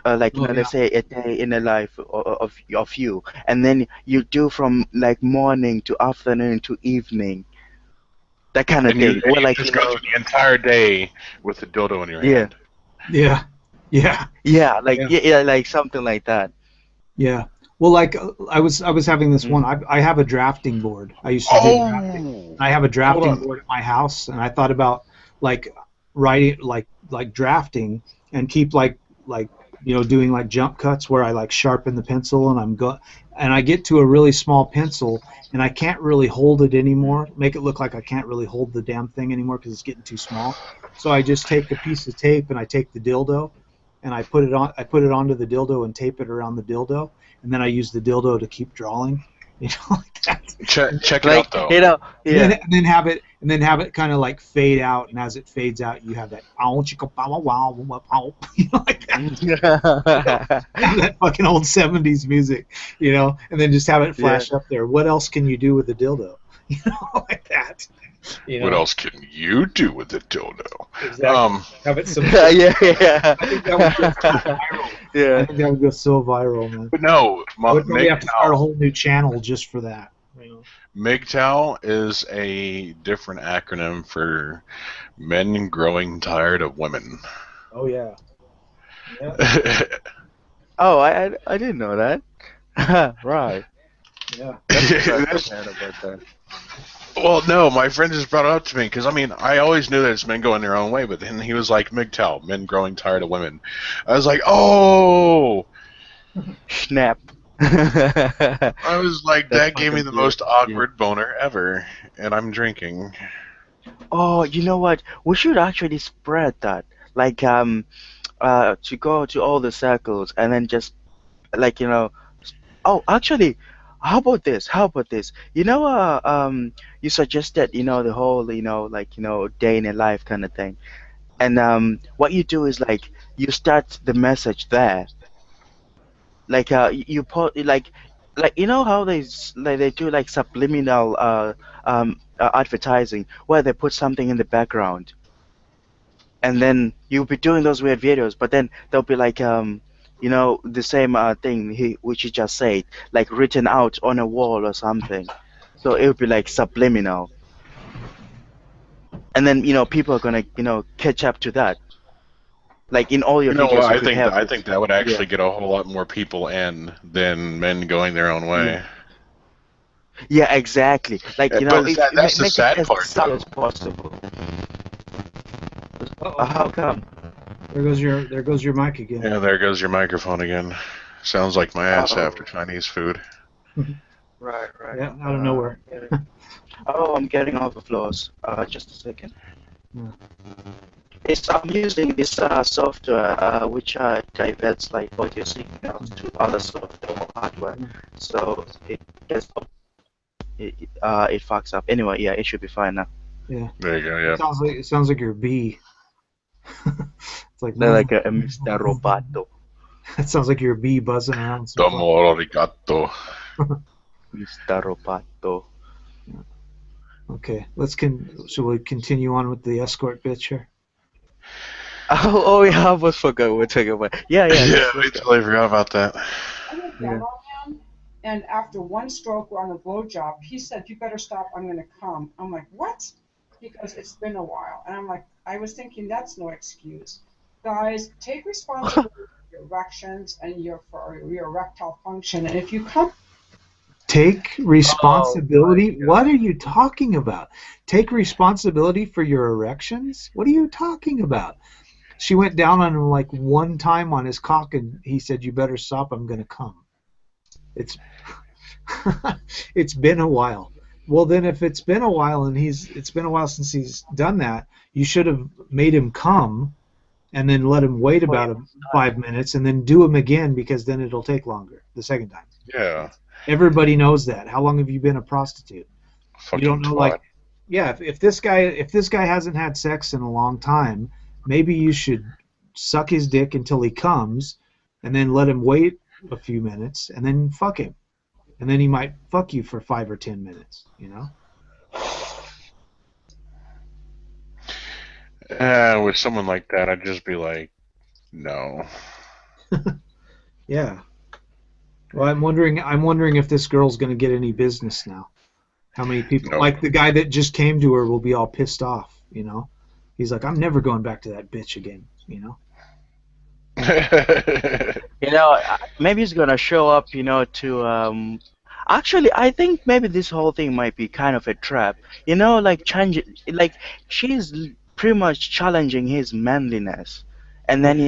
Let's say a day in a life of you, and then you do from like morning to afternoon to evening. That kind of thing. You just go through the entire day with the dildo in your hand. Yeah. Like something like that. Yeah. Well, like I was having this one. I have a drafting board. I used to do drafting. I have a drafting board at my house, and I thought about like writing, like drafting, and keep like doing like jump cuts where I like sharpen the pencil, and I get to a really small pencil, and I can't really hold it anymore. Make it look like I can't really hold the damn thing anymore because it's getting too small. So I just take a piece of tape and I take the dildo, and I put it onto the dildo and tape it around the dildo, and then I use the dildo to keep drawing, like that. Check it out though. And then have it kind of like fade out, and as it fades out, you have that like that. That fucking old 70s music, and then just have it flash up there. What else can you do with the dildo? Like that. What else can you do with the dildo? Exactly. Have it some. Yeah. I think that would go so viral. Yeah. I think that would go so viral, man. But no, we have to start a whole new channel just for that. MGTOW is a different acronym for men growing tired of women. Oh yeah. Oh, I didn't know that. Right. Yeah. Well, no, my friend just brought it up to me because I always knew that it's men going their own way, but then he was like, MGTOW, men growing tired of women. I was like, oh, snap. I was like, That's that gave me fucking the weird. most awkward boner ever, and I'm drinking. Oh, you know what? We should actually spread that. Like to go to all the circles and then just like oh, actually, how about this? How about this? You suggested the whole like day in a life kind of thing, and what you do is like you start the message there, like you put like how like they do like subliminal advertising where they put something in the background and then you'll be doing those weird videos, but then there'll be like the same thing which you just said, like written out on a wall or something. So it would be like subliminal, and then people are gonna catch up to that. Like in all your You know videos, what? you could have I this. think that would actually Yeah, get a whole lot more people in than men going their own way. yeah, yeah, exactly. Like But if that's the make it sad as part, subtle though. as possible. Uh-oh. How come? There goes your mic again. Yeah, there goes your microphone again. Sounds like my ass Oh, after Chinese food. right, right. Yeah, out of nowhere. Oh, I'm getting overflows. Just a second. Yeah. I'm using this software which diverts like audio signals to other software or hardware, so it gets it fucks up. Anyway, yeah, it should be fine now. Yeah. There you go. Yeah. It sounds like you're a bee. It's like They're like a Mr. Roboto. It sounds like you're a bee buzzing around. Some Domo arigato. Mr. Roboto. Okay, shall we continue on with the escort bitch here? Oh yeah, I almost forgot what we're talking about. Yeah, Yeah, let's I go. totally forgot about that. I went Yeah. down on him, and after one stroke on a blowjob, he said, "You better stop. I'm going to come." I'm like, "What?" Because it's been a while, and I'm like, I was thinking that's no excuse. Guys, take responsibility for your erections and for your erectile function, and if you come. Take responsibility? God. What are you talking about? Take responsibility for your erections? What are you talking about? She went down on him like one time on his cock, and he said, "You better stop. I'm going to come." It's it's been a while. Well, then, if it's been a while and it's been a while since he's done that, you should have made him come, and then let him wait about 5 minutes, and then do him again because then it'll take longer the second time. Yeah. Everybody knows that. How long have you been a prostitute? Fucking You don't know, twat. like, yeah. If this guy hasn't had sex in a long time, maybe you should suck his dick until he comes, and then let him wait a few minutes, and then fuck him, and then he might fuck you for 5 or 10 minutes. With someone like that, I'd just be like, no. Yeah. Well, I'm wondering if this girl's going to get any business now. How many people, Nope. like the guy that just came to her, will be all pissed off. He's like, "I'm never going back to that bitch again." Maybe he's gonna show up, to Actually, I think maybe this whole thing might be kind of a trap. Like like she's pretty much challenging his manliness, and then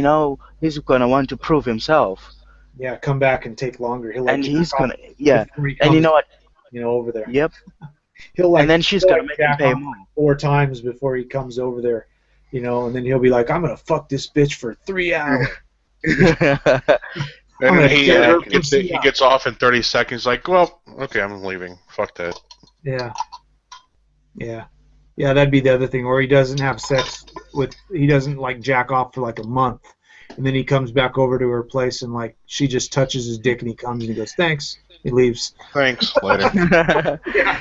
he's gonna want to prove himself, Yeah, come back and take longer. He'll and jack he's off gonna before he and you comes, know what? over there. Yep. He'll And then she's he'll, gonna make him jack pay off more. 4 times before he comes over there, and then he'll be like, "I'm gonna fuck this bitch for 3 hours." I'm And gonna then get her he pussy out. gets off in 30 seconds, like, well, okay, I'm leaving. Fuck that. Yeah. Yeah. Yeah, that'd be the other thing. Or he doesn't have sex he doesn't like jack off for like a month. And then he comes back over to her place and like she just touches his dick and he comes and he goes, "Thanks." He leaves. Thanks, later. Yeah.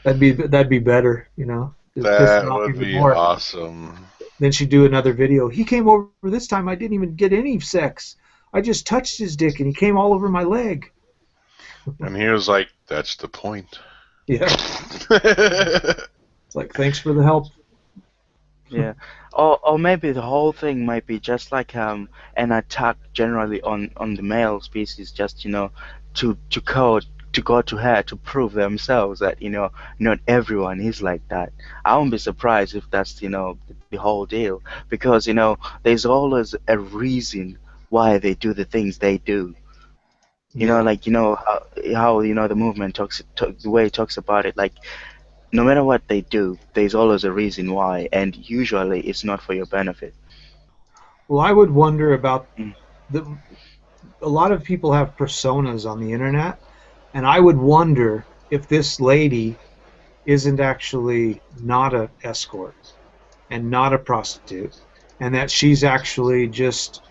That'd be better, Just piss That him off would even be more. awesome. Then she'd do another video. "He came over this time. I didn't even get any sex. I just touched his dick and he came all over my leg." And he was like, that's the point. Yeah. It's like, "Thanks for the help." Yeah. Or maybe the whole thing might be just like an attack generally on the male species, just to go to her to prove themselves that not everyone is like that. I won't be surprised if that's the whole deal, because there's always a reason why they do the things they do. You know, like how the movement the way it talks about it, like no matter what they do, there's always a reason why, and usually it's not for your benefit. Well, I would wonder about a lot of people have personas on the internet, and I would wonder if this lady isn't actually not an escort and not a prostitute, and that she's actually just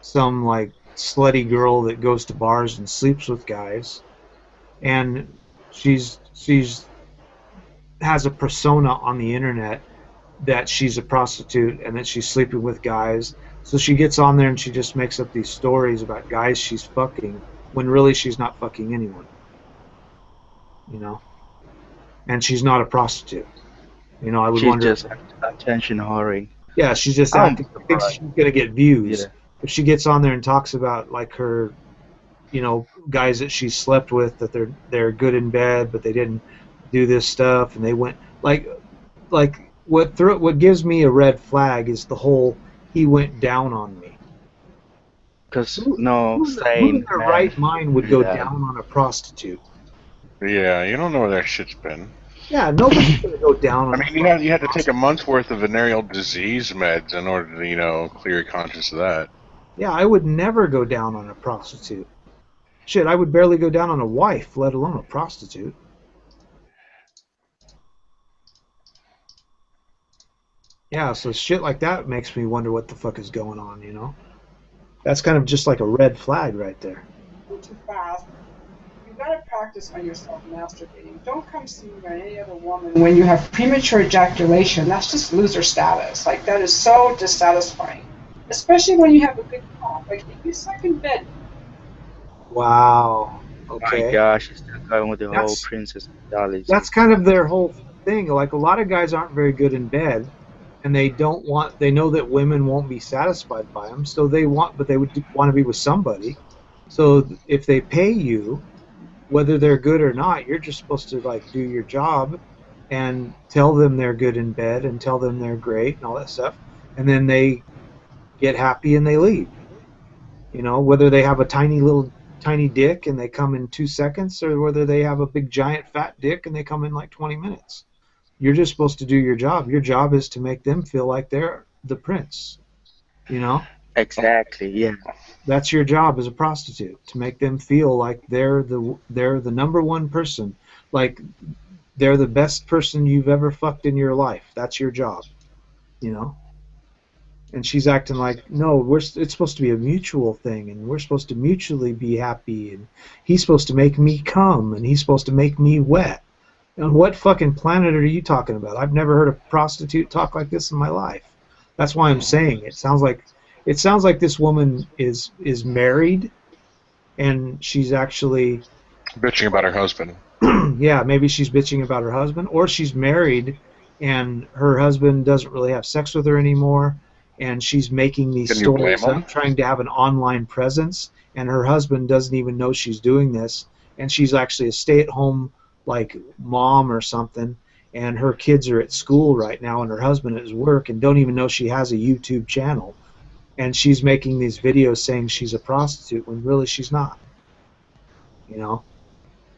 some like slutty girl that goes to bars and sleeps with guys, and she's has a persona on the internet that she's a prostitute and that she's sleeping with guys. So she gets on there and she just makes up these stories about guys she's fucking when really she's not fucking anyone. You know? And she's not a prostitute. You know, I would wonder. She's just attention whoring. Yeah, she's just acting. Thinks she's gonna get views. Yeah. If she gets on there and talks about like her, you know, guys that she slept with, that they're good in bed, but they didn't do this stuff, and they went like what gives me a red flag is the whole he went down on me. Because who in their right mind would go down on a prostitute? Yeah, you don't know where that shit's been. Yeah, nobody's gonna go down on. I mean, you had to take a month's worth of venereal disease meds in order to, you know, clear your conscience of that. Yeah, I would never go down on a prostitute. Shit, I would barely go down on a wife, let alone a prostitute. Yeah, so shit like that makes me wonder what the fuck is going on, you know? That's kind of just like a red flag right there. Too fast. You gotta practice on yourself masturbating. Don't come see me or any other woman when you have premature ejaculation. That's just loser status. Like, that is so dissatisfying. Especially when you have a good cock. Like, if you suck in bed. Wow. Okay. My gosh, it's still going with the whole Princess Dolly. That's kind of their whole thing. Like, a lot of guys aren't very good in bed, and they know that women won't be satisfied by them, so they would want to be with somebody. So if they pay you, whether they're good or not, you're just supposed to like do your job and tell them they're good in bed and tell them they're great and all that stuff, and then they get happy and they leave. You know, whether they have a tiny dick and they come in 2 seconds, or whether they have a big giant fat dick and they come in like 20 minutes. You're just supposed to do your job. Your job is to make them feel like they're the prince. You know? Exactly, yeah. That's your job as a prostitute, to make them feel like they're the number one person, like they're the best person you've ever fucked in your life. That's your job. You know? And she's acting like, no, it's supposed to be a mutual thing, and we're supposed to mutually be happy, and he's supposed to make me come, and he's supposed to make me wet. On what fucking planet are you talking about? I've never heard a prostitute talk like this in my life. That's why I'm saying it sounds like this woman is married, and she's actually bitching about her husband. Yeah, maybe she's bitching about her husband, or she's married, and her husband doesn't really have sex with her anymore, and she's making these stories up, trying to have an online presence, and her husband doesn't even know she's doing this, and she's actually a stay-at-home like mom or something, and her kids are at school right now, and her husband is at work, and don't even know she has a YouTube channel, and she's making these videos saying she's a prostitute when really she's not. You know?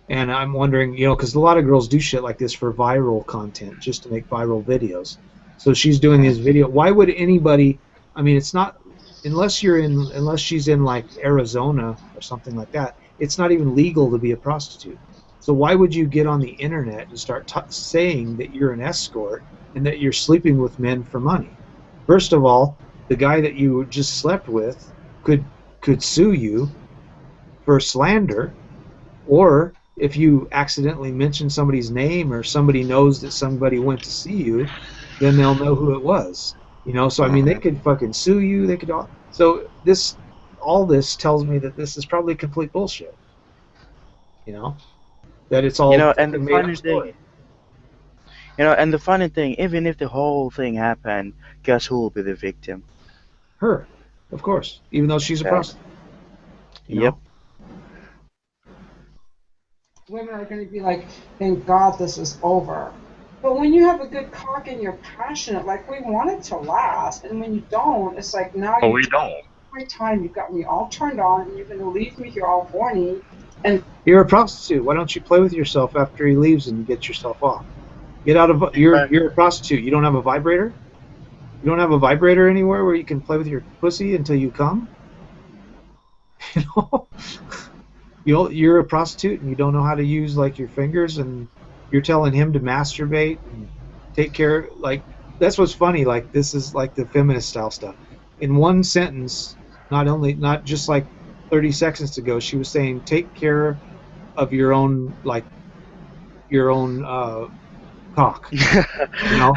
And I'm wondering, you know, because a lot of girls do shit like this for viral content, just to make viral videos. So she's doing this video. Why would anybody? I mean, it's not unless she's in like Arizona or something like that. It's not even legal to be a prostitute. So why would you get on the internet and start saying that you're an escort and that you're sleeping with men for money? First of all, the guy that you just slept with could sue you for slander, or if you accidentally mention somebody's name or somebody knows that somebody went to see you, then they'll know who it was. You know, so I mean, they could fucking sue you. They could all. So all this tells me that this is probably complete bullshit. You know, that it's all. You know, and the funny thing. You know, and the funny thing, even if the whole thing happened, guess who will be the victim? Her, of course. Even though she's a prostitute. Yep. Women are going to be like, thank God this is over. But when you have a good cock and you're passionate, like, we want it to last, and when you don't, it's like now we don't. my time. You've got me all turned on, and you're going to leave me here all horny. And you're a prostitute. Why don't you play with yourself after he leaves and get yourself off? Get out of you're a prostitute. You don't have a vibrator? You don't have a vibrator anywhere where you can play with your pussy until you come? You know? You're a prostitute and you don't know how to use like your fingers, and you're telling him to masturbate and take care, like, that's what's funny. Like, this is like the feminist style stuff. In one sentence, not just like 30 seconds ago, she was saying take care of your own, like, your own cock. You know,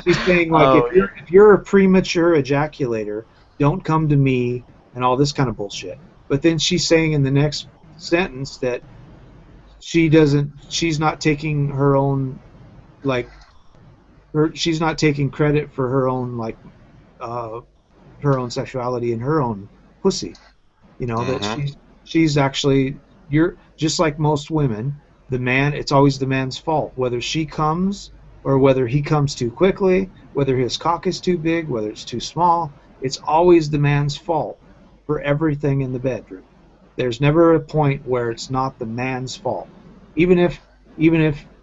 she's saying like, if you're a premature ejaculator, don't come to me and all this kind of bullshit. But then she's saying in the next sentence that she's not taking her own, like, she's not taking credit for her own, like, her own sexuality and her own pussy. You know, that she's actually, you're just like most women, the man, it's always the man's fault, whether she comes or whether he comes too quickly, whether his cock is too big, whether it's too small. It's always the man's fault for everything in the bedroom. There's never a point where it's not the man's fault. Even if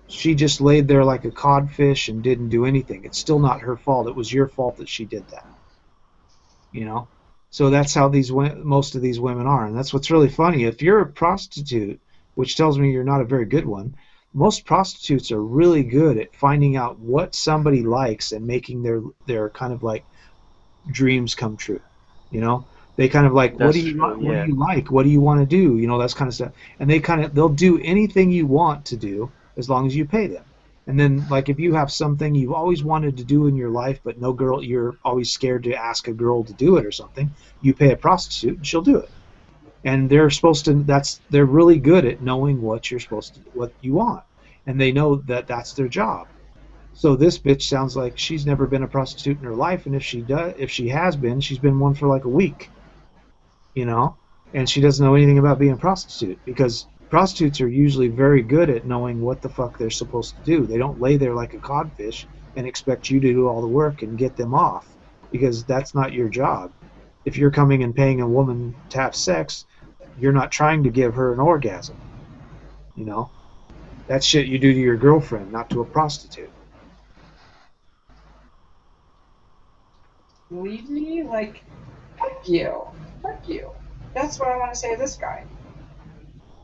she just laid there like a codfish and didn't do anything, it's still not her fault. It was your fault that she did that. You know? So that's how most of these women are, and that's what's really funny. If you're a prostitute, which tells me you're not a very good one, most prostitutes are really good at finding out what somebody likes and making their kind of like dreams come true. You know, they kind of like, what do you like? What do you want to do? You know, that's kind of stuff. And they'll do anything you want to do as long as you pay them. And then, like, if you have something you've always wanted to do in your life, but no girl, you're always scared to ask a girl to do it or something, you pay a prostitute and she'll do it. And they're supposed to. They're really good at knowing what you want, and they know that that's their job. So this bitch sounds like she's never been a prostitute in her life, and if she has been, she's been one for like a week. You know, and she doesn't know anything about being a prostitute, because prostitutes are usually very good at knowing what the fuck they're supposed to do. They don't lay there like a codfish and expect you to do all the work and get them off, because that's not your job. If you're coming and paying a woman to have sex, you're not trying to give her an orgasm. You know? That's shit you do to your girlfriend, not to a prostitute. Leave me? Like, fuck you. Fuck you. That's what I want to say to this guy.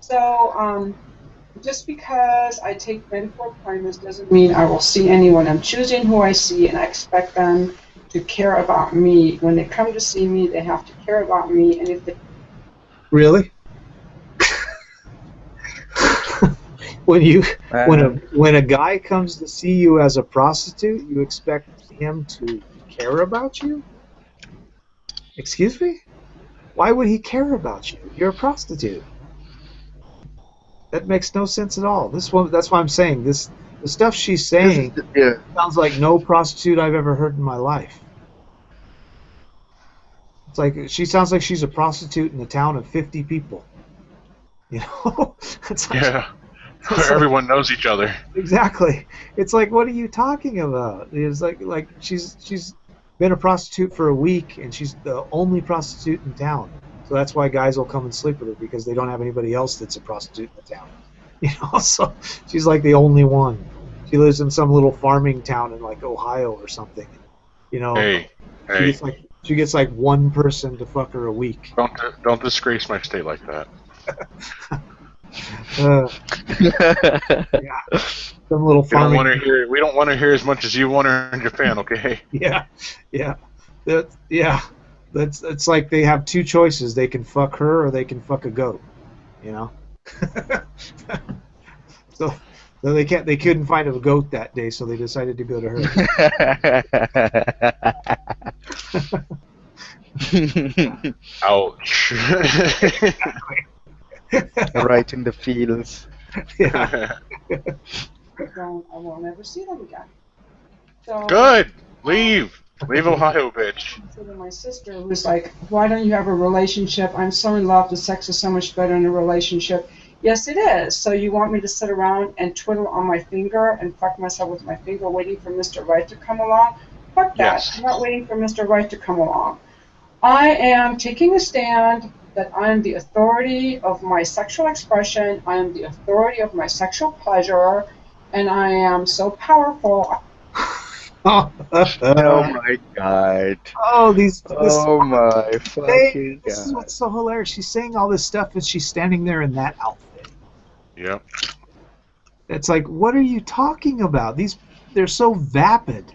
So, just because I take men for appointments doesn't mean I will see anyone. I'm choosing who I see, and I expect them to care about me. When they come to see me, they have to care about me, and if they... Really? When a guy comes to see you as a prostitute, you expect him to care about you? Excuse me? Why would he care about you? You're a prostitute. That makes no sense at all. That's why I'm saying the stuff she's saying sounds like no prostitute I've ever heard in my life. It's like she sounds like she's a prostitute in a town of 50 people. You know? Where everyone knows each other. Exactly. It's like, what are you talking about? It's like she's been a prostitute for a week, and she's the only prostitute in town. So that's why guys will come and sleep with her, because they don't have anybody else that's a prostitute in the town. You know, so she's like the only one. She lives in some little farming town in like Ohio or something. You know, she gets like one person to fuck her a week. Don't disgrace my state like that. Yeah. Some little farming. We don't want to hear as much as you want her in Japan, okay? Yeah. It's like they have two choices. They can fuck her or they can fuck a goat. You know. So they couldn't find a goat that day, so they decided to go to her. Ouch. Right in the feels. Yeah. I will never see them again. So, good. Leave Ohio, bitch. So then my sister was like, why don't you have a relationship? I'm so in love. The sex is so much better in a relationship. Yes, it is. So you want me to sit around and twiddle on my finger and fuck myself with my finger waiting for Mr. Right to come along? Fuck that. Yes. I'm not waiting for Mr. Right to come along. I am taking a stand that I am the authority of my sexual expression, I am the authority of my sexual pleasure, and I am so powerful. Oh my god. Oh, this Oh my fucking this is god. what's so hilarious. She's saying all this stuff and she's standing there in that outfit. Yep. It's like, what are you talking about? They're so vapid.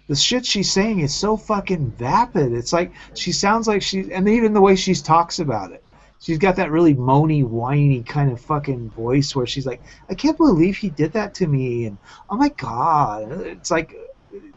The shit she's saying is so fucking vapid. It's like she sounds like and even the way she talks about it. She's got that really moany, whiny kind of fucking voice where she's like, I can't believe he did that to me, and oh my god. It's like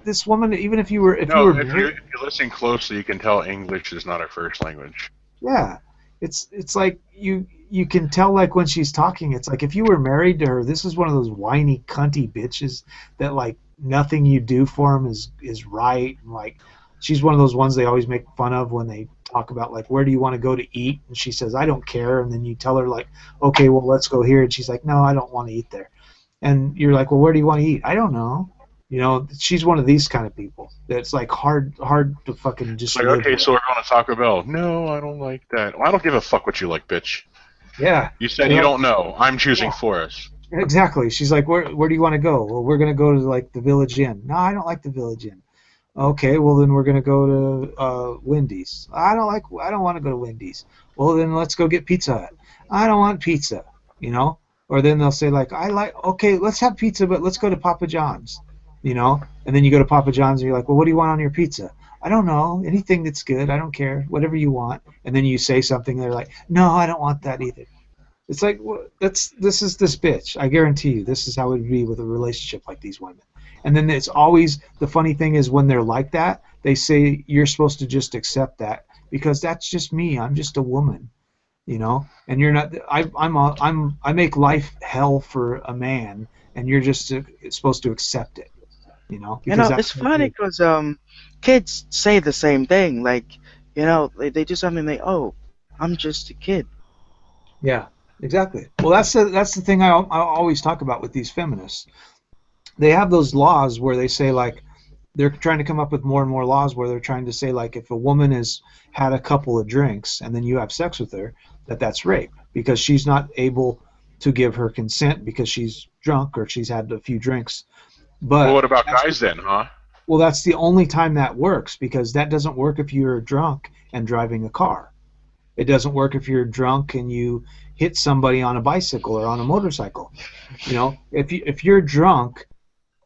this woman, even if you were If married, you listen closely, you can tell English is not her first language. yeah, it's like you can tell, like, when she's talking, it's like if you were married to her, this is one of those whiny cunty bitches that like nothing you do for him is right, and like she's one of those ones they always make fun of when they talk about like, where do you want to go to eat, and she says, I don't care, and then you tell her like, okay, well, let's go here, and she's like, no, I don't want to eat there, and you're like, well, where do you want to eat? I don't know. You know, she's one of these kind of people that's like hard to fucking just Like, live okay, with. so we're going to Taco Bell. No, I don't like that. Well, I don't give a fuck what you like, bitch. Yeah. You said you don't know. I'm choosing for us. Exactly. She's like, where do you want to go? Well, we're going to go to like the Village Inn. No, I don't like the Village Inn. Okay, well then we're going to go to Wendy's. I don't want to go to Wendy's. Well, then let's go get Pizza Hut. I don't want pizza, you know? Or then they'll say like, okay, let's have pizza, but let's go to Papa John's, you know? And then you go to Papa John's and you're like, well, what do you want on your pizza? I don't know. Anything that's good. I don't care. Whatever you want. And then you say something, they're like, no, I don't want that either. It's like, this is this bitch. I guarantee you, this is how it would be with a relationship like these women. And then it's always, the funny thing is when they're like that, they say you're supposed to just accept that because that's just me. I'm just a woman, you know. And you're not. I make life hell for a man, and you're just supposed to accept it, you know. You know, it's funny because kids say the same thing. Like, you know, they do something. Oh, I'm just a kid. Yeah. Exactly. Well, that's the thing I always talk about with these feminists. They have those laws where they say like they're trying to come up with more and more laws where they're trying to say like if a woman has had a couple of drinks and then you have sex with her, that's rape because she's not able to give her consent because she's drunk or she's had a few drinks. But well, what about guys then, huh? Well, that's the only time that works because that doesn't work if you're drunk and driving a car. It doesn't work if you're drunk and you hit somebody on a bicycle or on a motorcycle. You know, if you're drunk,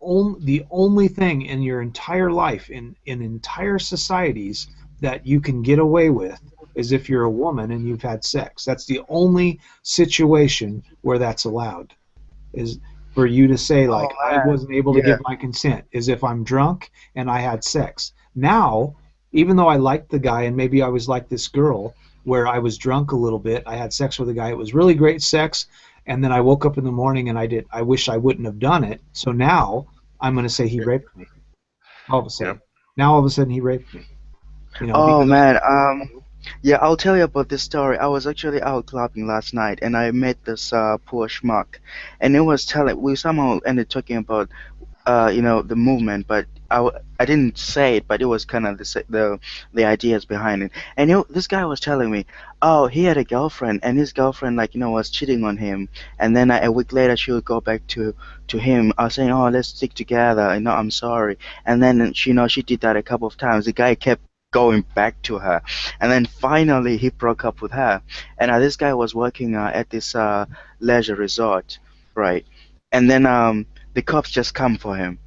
the only thing in your entire life, in entire societies, that you can get away with is if you're a woman and you've had sex. That's the only situation where that's allowed, is for you to say like, I wasn't able to give my consent, is if I'm drunk and I had sex. Now, even though I liked the guy and maybe I was like this girl, where I was drunk a little bit, I had sex with a guy, it was really great sex, and then I woke up in the morning and I wish I wouldn't have done it, so now I'm going to say he raped me. All of a sudden. Now all of a sudden he raped me. You know, oh man, yeah, I'll tell you about this story. I was actually out clubbing last night and I met this poor schmuck, and it was we somehow ended talking about you know, the movement, but I didn't say it, but it was kind of the ideas behind it. And this guy was telling me, oh, he had a girlfriend, and his girlfriend, like, you know, was cheating on him. And then a week later, she would go back to him, saying, oh, let's stick together. You know, I'm sorry. And then she, you know, she did that a couple of times. The guy kept going back to her, and then finally he broke up with her. And this guy was working at this leisure resort, right? And then the cops just come for him.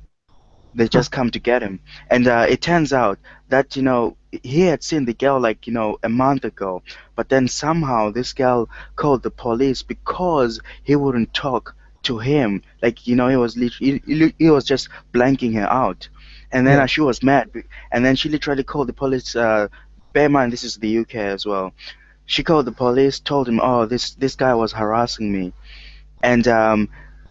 They just come to get him. And it turns out that, you know, he had seen the girl, like, you know, a month ago. But then somehow this girl called the police because he wouldn't talk to him. Like, you know, he was just blanking her out. And then she was mad. And then she literally called the police. Bear in mind, this is the UK as well. She called the police, told him, oh, this guy was harassing me. And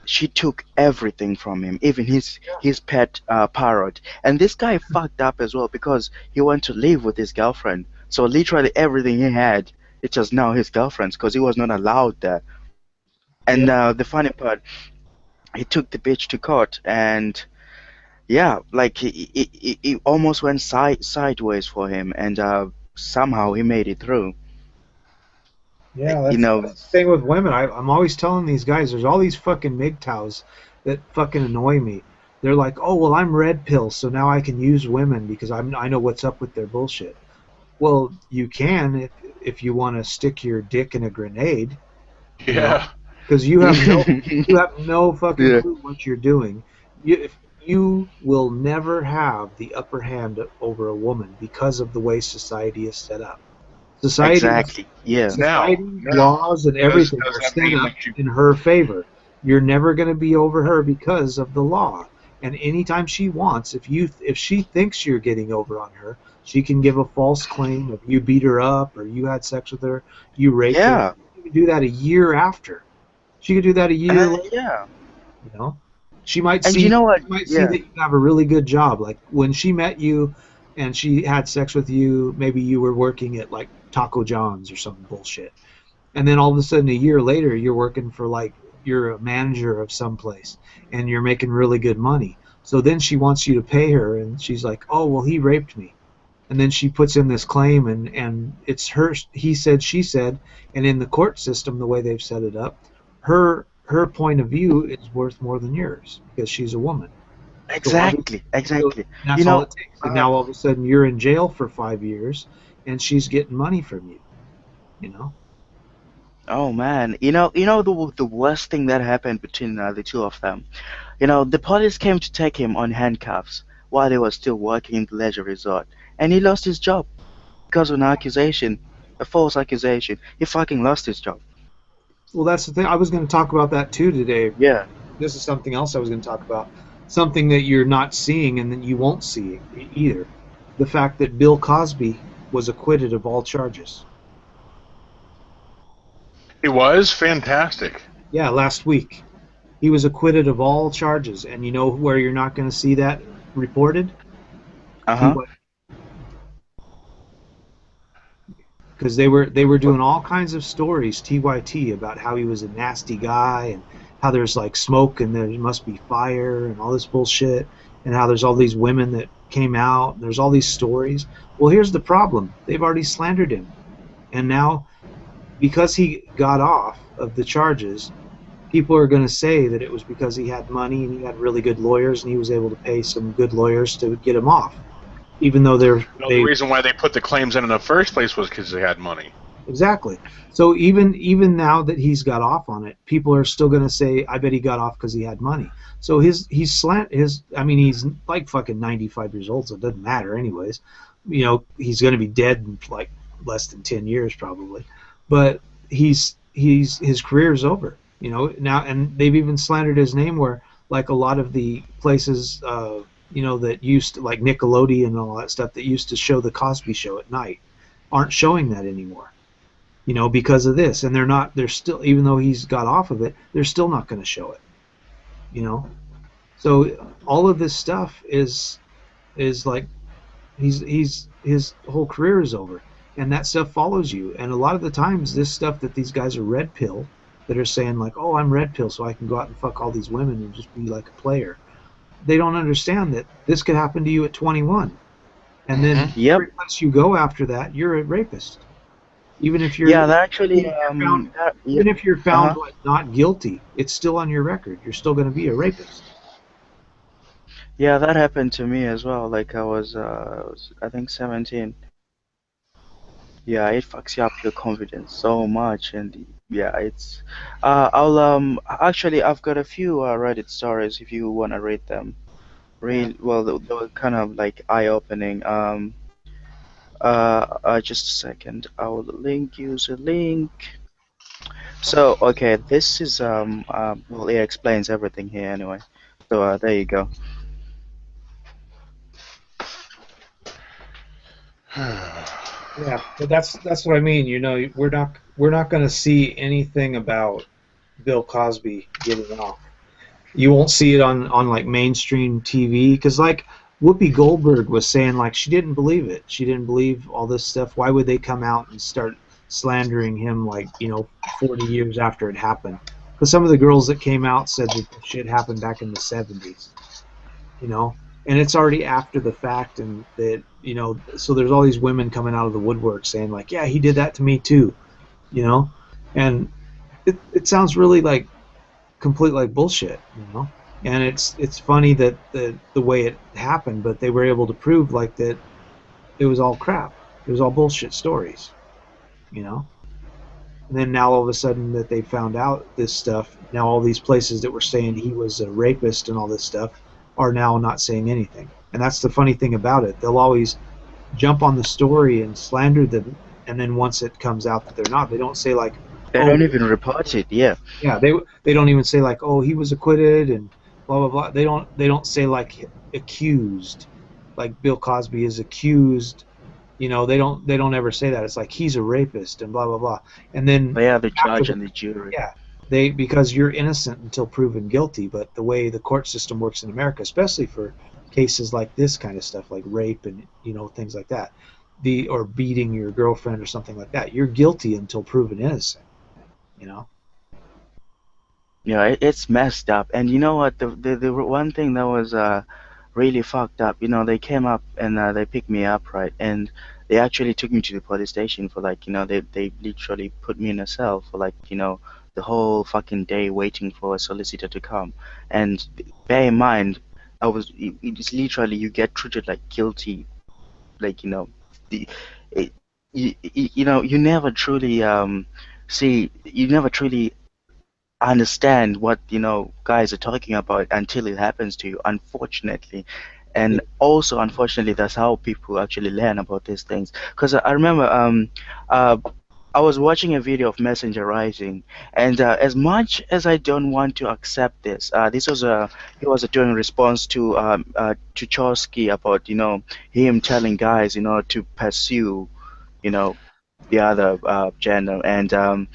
she took everything from him, even his pet parrot. And this guy fucked up as well because he went to live with his girlfriend. So literally everything he had, it's just now his girlfriend's because he was not allowed there. And the funny part, he took the bitch to court, and Yeah, like it almost went sideways for him, and somehow he made it through. Yeah, You that's know, the thing with women. I'm always telling these guys, there's all these fucking MGTOWs that fucking annoy me. They're like, oh well, I'm red pill, so now I can use women because I know what's up with their bullshit. Well, you can if you want to stick your dick in a grenade, you know, Yeah. because you have no fucking yeah, clue what you're doing. You will never have the upper hand over a woman because of the way society is set up. Society exactly. Yeah, Society, Now, laws, and does everything does are that set mean up that you? in her favor. You're never going to be over her because of the law. And anytime she wants, if she thinks you're getting over on her, she can give a false claim of you beat her up or you had sex with her, you raped her. yeah, She could do that a year after. She could do that a year later. yeah. You know, she might And you see know what? she might see Yeah, that you have a really good job. Like when she met you and she had sex with you, maybe you were working at like Taco John's or some bullshit. And then all of a sudden a year later you're working for like you're a manager of some place and you're making really good money. So then she wants you to pay her and she's like, "Oh, well he raped me." And then she puts in this claim and it's her he said she said, and in the court system the way they've set it up, her point of view is worth more than yours because she's a woman. So obviously, exactly, exactly. You that's all know, it takes. And now all of a sudden you're in jail for 5 years and she's getting money from you, you know? oh man, you know the worst thing that happened between the two of them. You know, the police came to take him on handcuffs while he was still working in the leisure resort, and he lost his job because of an accusation, a false accusation. He fucking lost his job. Well, that's the thing. I was going to talk about that too today. Yeah, This is something else I was going to talk about. Something that you're not seeing and that you won't see either. The fact that Bill Cosby was acquitted of all charges. It was fantastic. Yeah, last week. He was acquitted of all charges. And you know where you're not going to see that reported? uh-huh. Because they were doing all kinds of stories, TYT, about how he was a nasty guy and how there's like smoke and there must be fire and all this bullshit and how there's all these women that came out and there's all these stories. Well, here's the problem. They've already slandered him. And now, because he got off of the charges, people are going to say that it was because he had money and he had really good lawyers and he was able to pay some good lawyers to get him off. Even though The reason why they put the claims in the first place was because they had money. Exactly. So even now that he's got off on it, people are still going to say, "I bet he got off because he had money." So he's like fucking 95 years old, so it doesn't matter anyways. You know, he's going to be dead in like less than 10 years probably. But his career's over. You know, now, and they've even slandered his name where like a lot of the places that used to, like Nickelodeon and all that stuff that used to show the Cosby Show at night aren't showing that anymore. You know, because of this, and they're still, even though he's got off of it, they're still not going to show it. You know, so all of this stuff is like his whole career is over, and that stuff follows you. And a lot of the times, this stuff that these guys are red pill, that are saying like, "Oh, I'm red pill, so I can go out and fuck all these women and just be like a player." They don't understand that this could happen to you at 21, and then Yep. every place you go after that, you're a rapist. Even if you're Yeah, that actually, even if you're found uh-huh. like, not guilty, it's still on your record. You're still going to be a rapist. Yeah, that happened to me as well. Like I was I think 17. Yeah, it fucks you up your confidence so much, and yeah, it's. I'll actually I've got a few Reddit stories if you wanna read them. Yeah. Real well, they were kind of like eye-opening. Just a second. I will use a link. So okay, this is well, it explains everything here anyway. So there you go. Yeah, but that's what I mean. You know, we're not going to see anything about Bill Cosby getting off. You won't see it on like mainstream TV because like Whoopi Goldberg was saying like she didn't believe it. She didn't believe all this stuff. Why would they come out and start slandering him like 40 years after it happened? Because some of the girls that came out said that the shit happened back in the 70s. You know, and it's already after the fact, and that, you know, so there's all these women coming out of the woodwork saying like, yeah, he did that to me too, you know, and it sounds really like complete like bullshit, you know. And it's funny that the way it happened, but they were able to prove like that it was all crap, it was all bullshit stories, you know. And then now all of a sudden that they found out this stuff, now all these places that were saying he was a rapist and all this stuff are now not saying anything. And that's the funny thing about it. They'll always jump on the story and slander them, and then once it comes out that they're not, they don't say like, They don't even report it. Yeah. yeah, they don't even say like, oh, he was acquitted and blah blah blah. They don't say like accused, like Bill Cosby is accused. You know, they don't ever say that. It's like he's a rapist and blah blah blah. And then They are the judge and the jury. yeah, because you're innocent until proven guilty. But the way the court system works in America, especially for cases like this kind of stuff, like rape and, you know, things like that, or beating your girlfriend or something like that, you're guilty until proven innocent. You know. Yeah, it's messed up. And you know what? The one thing that was really fucked up, you know, they came up and they picked me up, right? And they actually took me to the police station for like, you know, they literally put me in a cell for like, you know, the whole fucking day waiting for a solicitor to come. And bear in mind, it's literally, you get treated like guilty, like, you know, you know, you never truly you never truly understand what, you know, guys are talking about until it happens to you, unfortunately. And also, unfortunately, that's how people actually learn about these things. Because I remember I was watching a video of Messenger Rising, and as much as I don't want to accept this, he was doing a response to Chomsky about, you know, him telling guys, you know, to pursue, you know, the other gender. And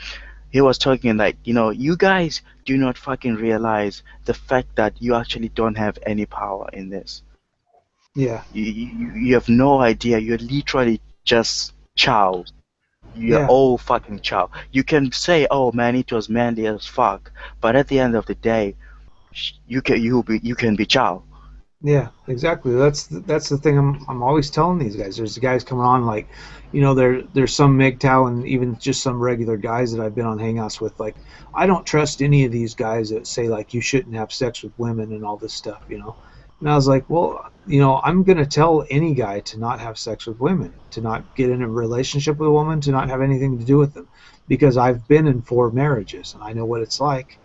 he was talking like, you know, you guys do not fucking realize the fact that you actually don't have any power in this. Yeah. You have no idea. You're literally just chow. You're all fucking chow. You can say, oh man, it was manly as fuck, but at the end of the day, you can be chow. Yeah, exactly. That's the thing I'm always telling these guys. There's guys coming on like, you know, there's some MGTOW and even just some regular guys that I've been on hangouts with. Like, I don't trust any of these guys that say like you shouldn't have sex with women and all this stuff, you know. And I was like, well, you know, I'm gonna tell any guy to not have sex with women, to not get in a relationship with a woman, to not have anything to do with them, because I've been in 4 marriages and I know what it's like,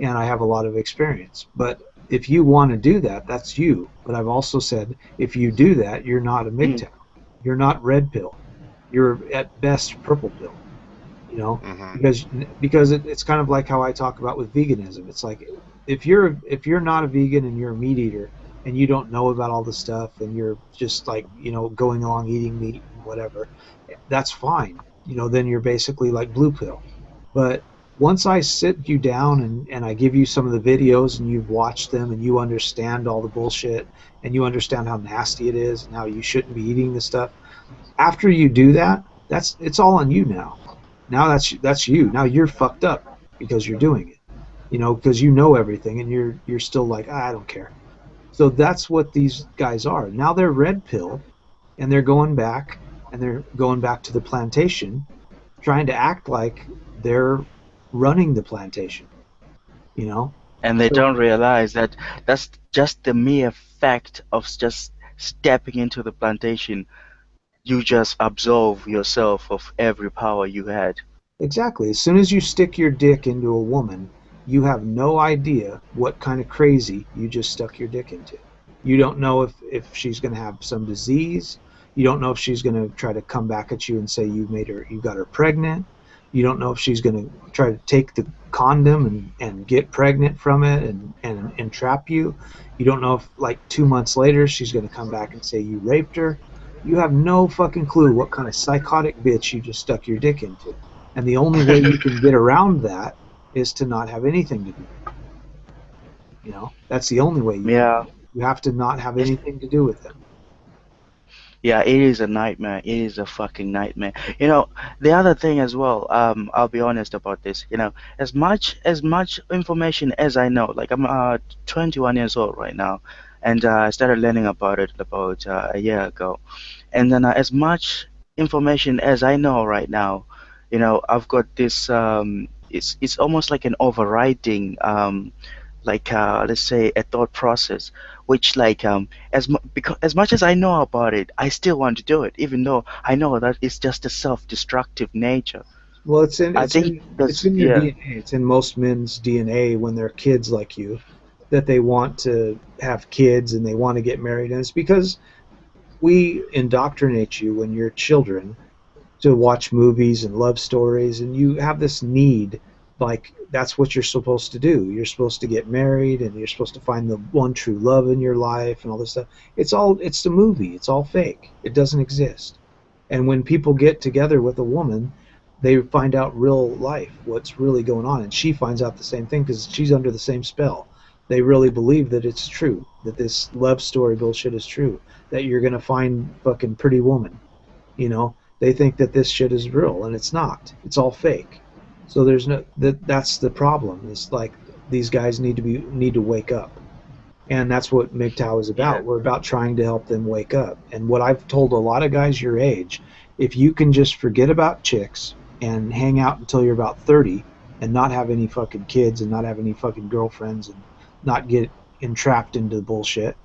and I have a lot of experience. But if you want to do that, that's you. But I've also said, if you do that, you're not a MGTOW. You're not red pill. You're at best purple pill. You know, because it's kind of like how I talk about with veganism. It's like if you're not a vegan and you're a meat eater and you don't know about all the stuff and you're just like, you know, going along eating meat and whatever, that's fine. You know, then you're basically like blue pill. But once I sit you down and I give you some of the videos and you've watched them and you understand all the bullshit and you understand how nasty it is and how you shouldn't be eating this stuff, after you do that, it's all on you now. Now that's you. Now you're fucked up because you're doing it. You know, because you know everything and you're still like, I don't care. So that's what these guys are. Now they're red pill and they're going back to the plantation trying to act like they're running the plantation, you know. And they don't realize that that's just the mere fact of just stepping into the plantation. You just absolve yourself of every power you had. Exactly. As soon as you stick your dick into a woman, you have no idea what kind of crazy you just stuck your dick into. You don't know if she's going to have some disease. You don't know if she's going to try to come back at you and say you got her pregnant. You don't know if she's going to try to take the condom and get pregnant from it and entrap you. You don't know if, like, 2 months later, she's going to come back and say you raped her. You have no fucking clue what kind of psychotic bitch you just stuck your dick into. And the only way you can get around that is to not have anything to do with it. You know? That's the only way you have to not have anything to do with them. Yeah, it is a nightmare. It is a fucking nightmare. You know, the other thing as well, I'll be honest about this, you know, as much information as I know, like I'm 21 years old right now, and I started learning about it about a year ago. And then as much information as I know right now, I've got this. It's almost like an overriding, like let's say a thought process, which like because as much as I know about it, I still want to do it, even though I know that it's just a self-destructive nature. Well, it's in I it's think in that's it's in your yeah. DNA. It's in most men's DNA when they're kids like you, that they want to have kids and they want to get married, and it's because we indoctrinate you when you're children to watch movies and love stories, and you have this need, like that's what you're supposed to do. You're supposed to get married, and you're supposed to find the one true love in your life, and all this stuff. It's the movie. It's all fake. It doesn't exist. And when people get together with a woman, they find out real life, what's really going on, and she finds out the same thing because she's under the same spell. They really believe that it's true, that this love story bullshit is true, that you're gonna find fucking pretty woman, They think that this shit is real, and it's not. It's all fake. So there's no that's the problem. It's like these guys need to wake up, and that's what MGTOW is about. We're about trying to help them wake up. And what I've told a lot of guys your age, if you can just forget about chicks and hang out until you're about 30, and not have any fucking kids and not have any fucking girlfriends and not get entrapped into bullshit,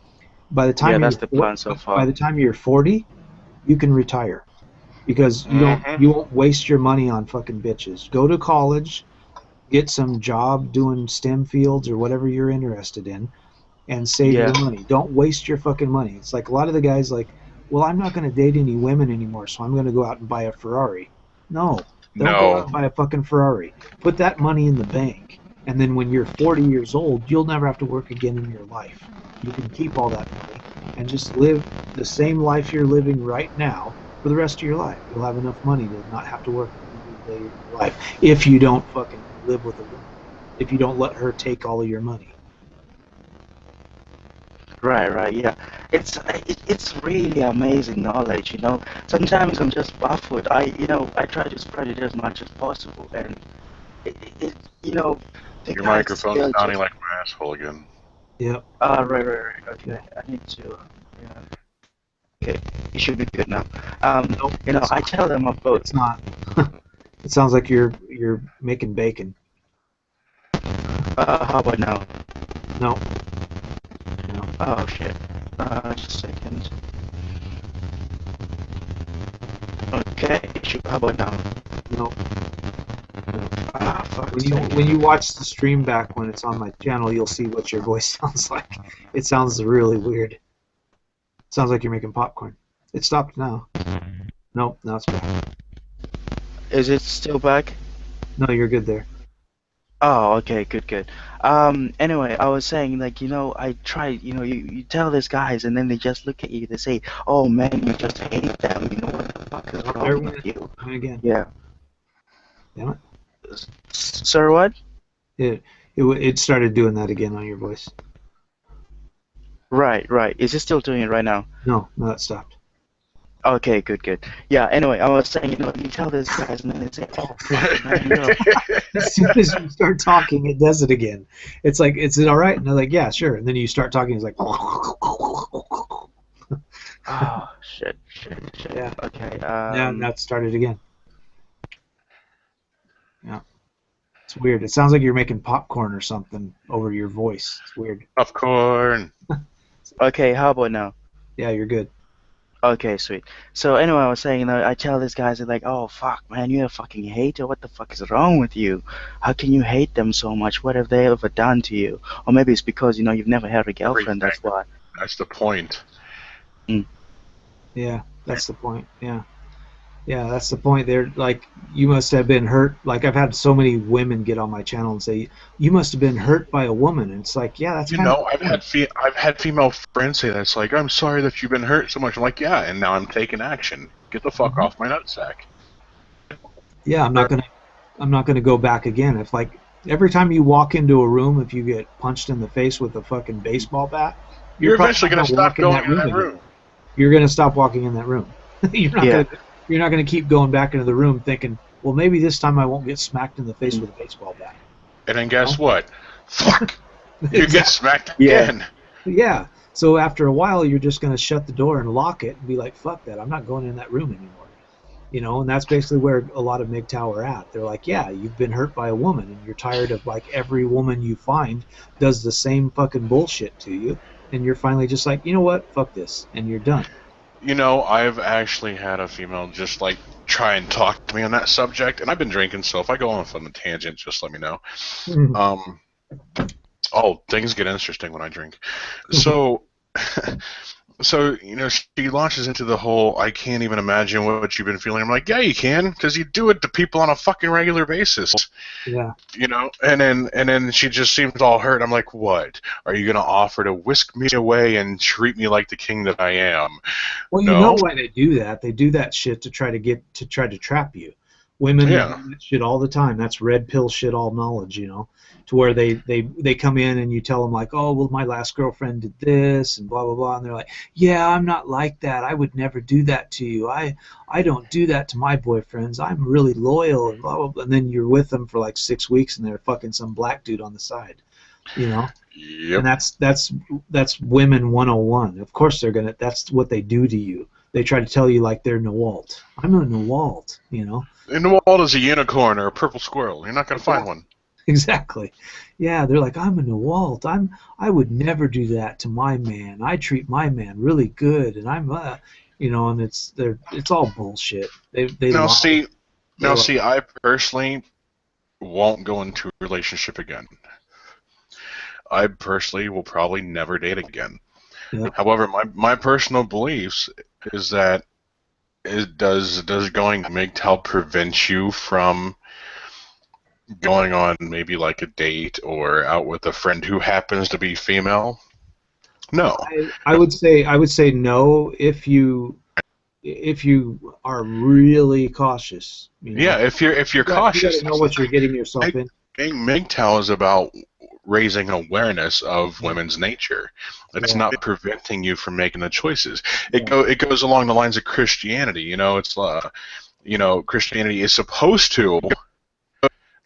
by the time That's the plan so far. by the time you're 40, you can retire. Because you won't waste your money on fucking bitches. Go to college, get some job doing STEM fields or whatever you're interested in, and save your money. Don't waste your fucking money. It's like a lot of the guys like, well, I'm not going to date any women anymore, so I'm going to go out and buy a Ferrari. No, don't go out and buy a fucking Ferrari. Put that money in the bank, and then when you're 40 years old, you'll never have to work again in your life. You can keep all that money and just live the same life you're living right now for the rest of your life. You'll have enough money to not have to work every day of your life if you don't fucking live with a woman. If you don't let her take all of your money. Right, yeah. It's really amazing knowledge, Sometimes I'm just baffled. I try to spread it as much as possible, and Your microphone's sounding like my asshole again. Yep. Right. Okay, I need to. Okay, you should be good now. I tell them about. It's not. It sounds like you're making bacon. How about now? No. Oh shit. Just a second. Okay. How about now? No. When you watch the stream back when it's on my channel, you'll see what your voice sounds like. It sounds really weird. It sounds like you're making popcorn. It stopped now. Nope, now it's back. Is it still back? No, you're good there. Oh, okay, good. Anyway, I was saying, I try, you tell these guys, and then they just look at you, they say, oh man, you just hate them, what the fuck is wrong with you? Again. Yeah. Damn it. Sorry, what? It started doing that again on your voice. Right. Is it still doing it right now? No, it stopped. Okay, good. Yeah, anyway, I was saying, you tell these guys, and then they say, oh, fuck, man, As soon as you start talking, it does it again. It's like, is it all right? And they're like, yeah, sure. And then you start talking, it's like, oh, shit. Yeah. Okay. Yeah, now it started again. Yeah. It's weird. It sounds like you're making popcorn or something over your voice. It's weird. Popcorn. Okay, how about now? Yeah, you're good. Okay, sweet. So anyway, I was saying, I tell these guys, they're like, oh, fuck, man, you're a fucking hater. What the fuck is wrong with you? How can you hate them so much? What have they ever done to you? Or maybe it's because, you've never had a girlfriend, that's why. That's the point. Yeah, that's the point, yeah. Yeah, that's the point. They're like, you must have been hurt. Like, I've had so many women get on my channel and say, you must have been hurt by a woman. And it's like, yeah, that's I've had female friends say that. It's like, I'm sorry that you've been hurt so much. I'm like, yeah, and now I'm taking action. Get the fuck off my nutsack. Yeah, I'm not gonna go back again. If like every time you walk into a room, if you get punched in the face with a fucking baseball bat, you're eventually gonna stop going in that room. You're gonna stop walking in that room. You're not going to keep going back into the room thinking, well, maybe this time I won't get smacked in the face with a baseball bat. And then guess what? Fuck! You get smacked again. Yeah. So after a while, you're just going to shut the door and lock it and be like, fuck that, I'm not going in that room anymore. You know, and that's basically where a lot of MGTOW are at. They're like, yeah, you've been hurt by a woman, and you're tired of, like, every woman you find does the same fucking bullshit to you, and you're finally just like, you know what, fuck this, and you're done. You know, I've actually had a female just, like, try and talk to me on that subject, and I've been drinking, so if I go off on a tangent, just let me know. Oh, things get interesting when I drink. So... So, you know, she launches into the whole, I can't even imagine what you've been feeling. I'm like, yeah, you can, because you do it to people on a fucking regular basis. Yeah. You know, and then she just seems all hurt. I'm like, what? Are you going to offer to whisk me away and treat me like the king that I am? Well, you know why they do that. They do that shit to try to trap you. Women do that shit all the time. That's red pill shit, all knowledge, you know, to where they come in and you tell them like, oh, well, my last girlfriend did this and blah, blah, blah. And they're like, yeah, I'm not like that. I would never do that to you. I don't do that to my boyfriends. I'm really loyal and blah, blah, blah. And then you're with them for like 6 weeks and they're fucking some black dude on the side, you know? Yep. And that's women 101. Of course that's what they do to you. They try to tell you like they're Nawalt. I'm a Nawalt, you know? And Nawalt is a unicorn or a purple squirrel. You're not going to find one. Exactly. Yeah, they're like, I'm a Nawalt. I would never do that to my man. I treat my man really good, and I'm you know, and it's all bullshit. See, I personally won't go into a relationship again. I personally will probably never date again. Yeah. However, my personal beliefs is that does going MGTOW prevent you from going on maybe like a date or out with a friend who happens to be female? No. I would say no if you are really cautious. You know? Yeah, if you're cautious, you gotta know what you're getting yourself in. MGTOW is about raising awareness of women's nature. It's not preventing you from making the choices. It goes along the lines of Christianity. You know, it's you know, Christianity is supposed to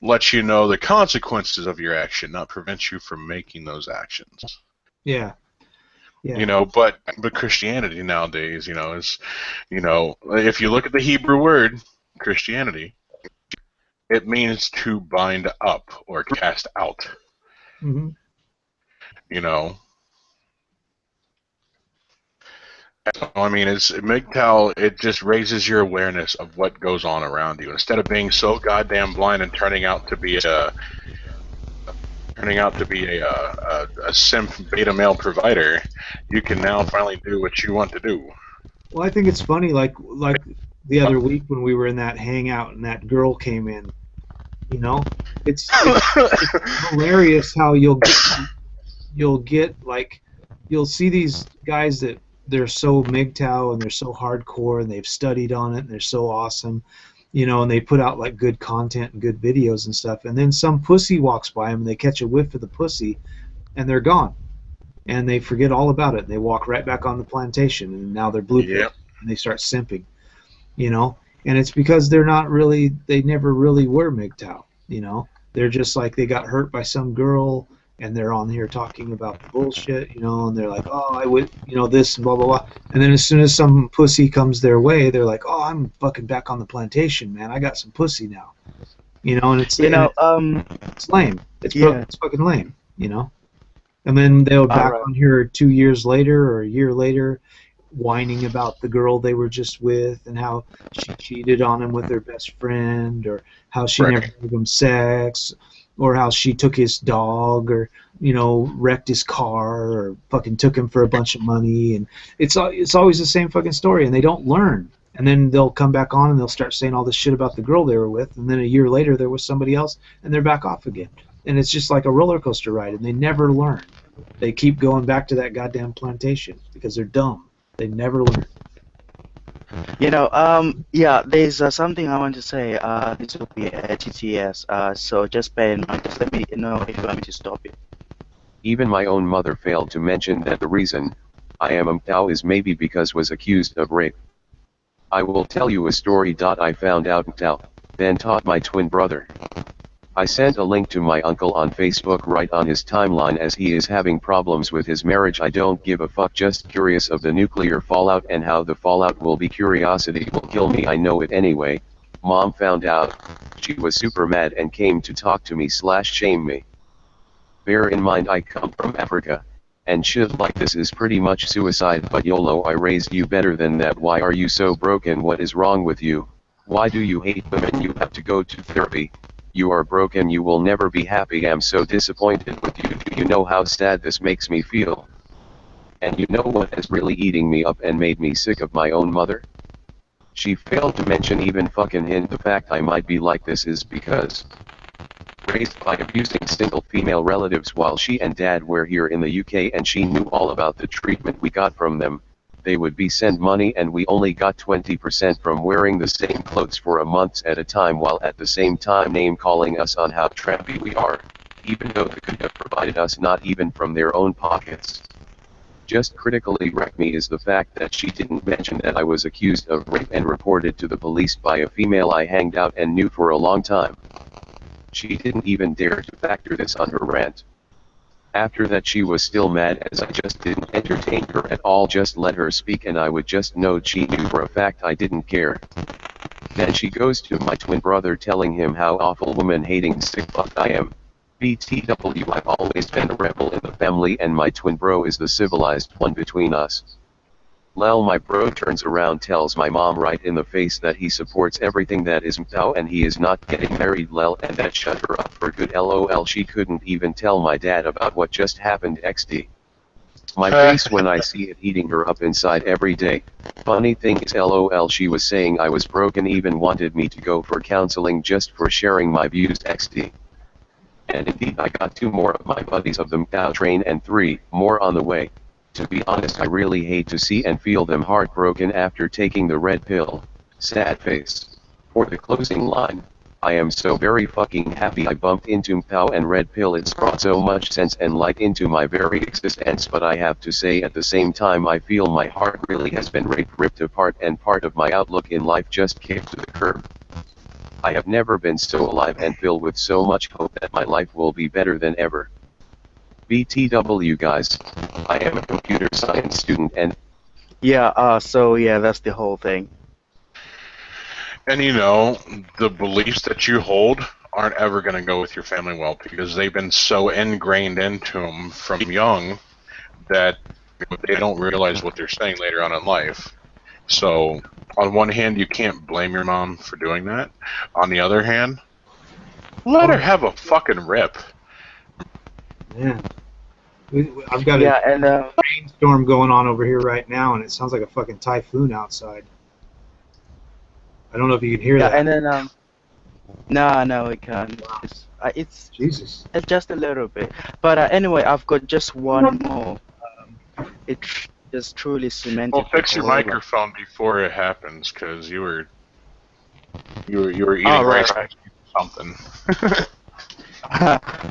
let you know the consequences of your action, not prevent you from making those actions. Yeah. Yeah. You know, but Christianity nowadays, you know, is, you know, if you look at the Hebrew word Christianity, it means to bind up or cast out. Mm-hmm. You know. I mean, it's MGTOW. It just raises your awareness of what goes on around you. Instead of being so goddamn blind and turning out to be a simp beta male provider, you can now finally do what you want to do. Well, I think it's funny, like the other week when we were in that hangout and that girl came in. You know, it's hilarious how you'll see these guys that they're so MGTOW and they're so hardcore and they've studied on it and they're so awesome, you know, and they put out like good content and good videos and stuff, and then some pussy walks by them and they catch a whiff of the pussy and they're gone and they forget all about it and they walk right back on the plantation and now they're blue pill and they start simping, you know. And it's because they never really were MGTOW, you know. They're just like they got hurt by some girl and they're on here talking about the bullshit, you know, and they're like, oh, I would, you know, this and blah, blah, blah. And then as soon as some pussy comes their way, they're like, oh, I'm fucking back on the plantation, man. I got some pussy now. You know, and it's, you know, it's lame. It's fucking lame, you know. And then they'll back on here 2 years later or a year later, whining about the girl they were just with and how she cheated on him with her best friend, or how she never gave him sex, or how she took his dog, or, you know, wrecked his car, or fucking took him for a bunch of money. And it's always the same fucking story, and they don't learn. And then they'll come back on and they'll start saying all this shit about the girl they were with, and then a year later they're with somebody else and they're back off again. And it's just like a roller coaster ride, and they never learn. They keep going back to that goddamn plantation because they're dumb. They never learn. You know, yeah, there's something I want to say. This will be a TTS, so just bear in mind. Just let me know if you want me to stop it. Even my own mother failed to mention that the reason I am MGTOW is maybe because was accused of rape. I will tell you a story. I found out MGTOW, then taught my twin brother. I sent a link to my uncle on Facebook right on his timeline as he is having problems with his marriage. I don't give a fuck, just curious of the nuclear fallout and how the fallout will be. Curiosity will kill me, I know it anyway. Mom found out. She was super mad and came to talk to me / shame me. Bear in mind I come from Africa, and shit like this is pretty much suicide, but YOLO, I raised you better than that. Why are you so broken? What is wrong with you? Why do you hate women? You have to go to therapy. You are broken, you will never be happy. I'm so disappointed with you. Do you know how sad this makes me feel? And you know what is really eating me up and made me sick of my own mother? She failed to mention, even fucking hint, the fact I might be like this is because raised by abusing single female relatives while she and dad were here in the UK, and she knew all about the treatment we got from them. They would be send money and we only got 20% from wearing the same clothes for a month at a time, while at the same time name calling us on how trampy we are, even though they could have provided us not even from their own pockets. Just critically wrecked me is the fact that she didn't mention that I was accused of rape and reported to the police by a female I hanged out and knew for a long time. She didn't even dare to factor this on her rant. After that she was still mad as I just didn't entertain her at all, just let her speak and I would just know she knew for a fact I didn't care. Then she goes to my twin brother telling him how awful woman-hating sick fuck I am. BTW, I've always been a rebel in the family and my twin bro is the civilized one between us. Lel, my bro turns around, tells my mom right in the face that he supports everything that is MGTOW and he is not getting married, lel, and that shut her up for good, lol. She couldn't even tell my dad about what just happened, XD. My face when I see it eating her up inside every day. Funny thing is, lol, she was saying I was broken, even wanted me to go for counseling just for sharing my views, XD. And indeed I got 2 more of my buddies of the MGTOW train and 3 more on the way. To be honest, I really hate to see and feel them heartbroken after taking the red pill. Sad face. For the closing line, I am so very fucking happy I bumped into MGTOW and red pill. It's brought so much sense and light into my very existence, but I have to say at the same time I feel my heart really has been ripped apart and part of my outlook in life just kicked to the curb. I have never been so alive and filled with so much hope that my life will be better than ever. BTW guys, I am a computer science student and... Yeah, so yeah, that's the whole thing. And you know, the beliefs that you hold aren't ever going to go with your family well because they've been so ingrained into them from young that they don't realize what they're saying later on in life. So, on one hand, you can't blame your mom for doing that. On the other hand, let her have a fucking rip. Yeah. I've got a rainstorm going on over here right now, and it sounds like a fucking typhoon outside. I don't know if you can hear that. Yeah, and then no, it can't. It's Jesus. It's just a little bit. But anyway, I've got just one more. It just truly cemented. Well, fix your microphone before it happens, because you were eating rice something.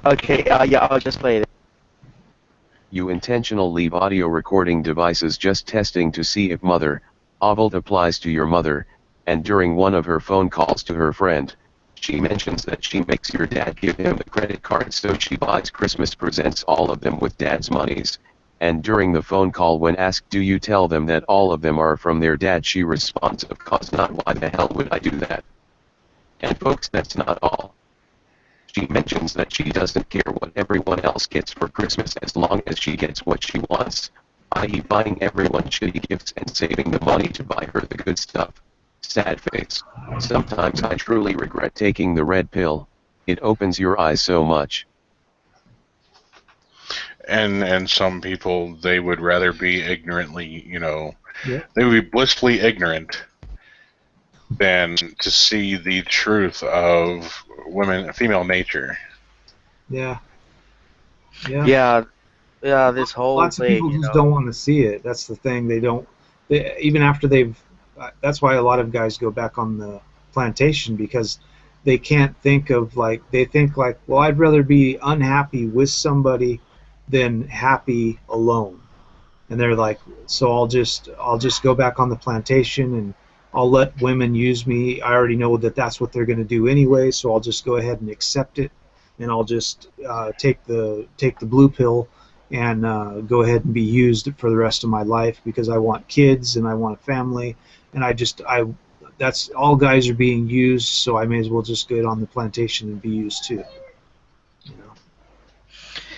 Okay, yeah, I'll just play it. You intentional leave audio recording devices just testing to see if mother, Ovolt applies to your mother, and during one of her phone calls to her friend, she mentions that she makes your dad give him the credit card so she buys Christmas presents, all of them with dad's monies, and during the phone call when asked do you tell them that all of them are from their dad, she responds, of course not, why the hell would I do that? And folks, that's not all. She mentions that she doesn't care what everyone else gets for Christmas as long as she gets what she wants, i.e. buying everyone shitty gifts and saving the money to buy her the good stuff. Sad face. Sometimes I truly regret taking the red pill. It opens your eyes so much. And some people, they would rather be ignorantly, they would be blissfully ignorant than to see the truth of female nature. Yeah. Yeah, this whole lots thing. Lots of people just don't want to see it. That's the thing. Even after they've... that's why a lot of guys go back on the plantation, because they can't think of, they think well, I'd rather be unhappy with somebody than happy alone. And they're like, so I'll just go back on the plantation I'll let women use me. I already know that that's what they're going to do anyway, so I'll just go ahead and accept it, and I'll just take the blue pill and go ahead and be used for the rest of my life because I want kids and I want a family, and that's all guys are being used, so I may as well just get on the plantation and be used too. You know?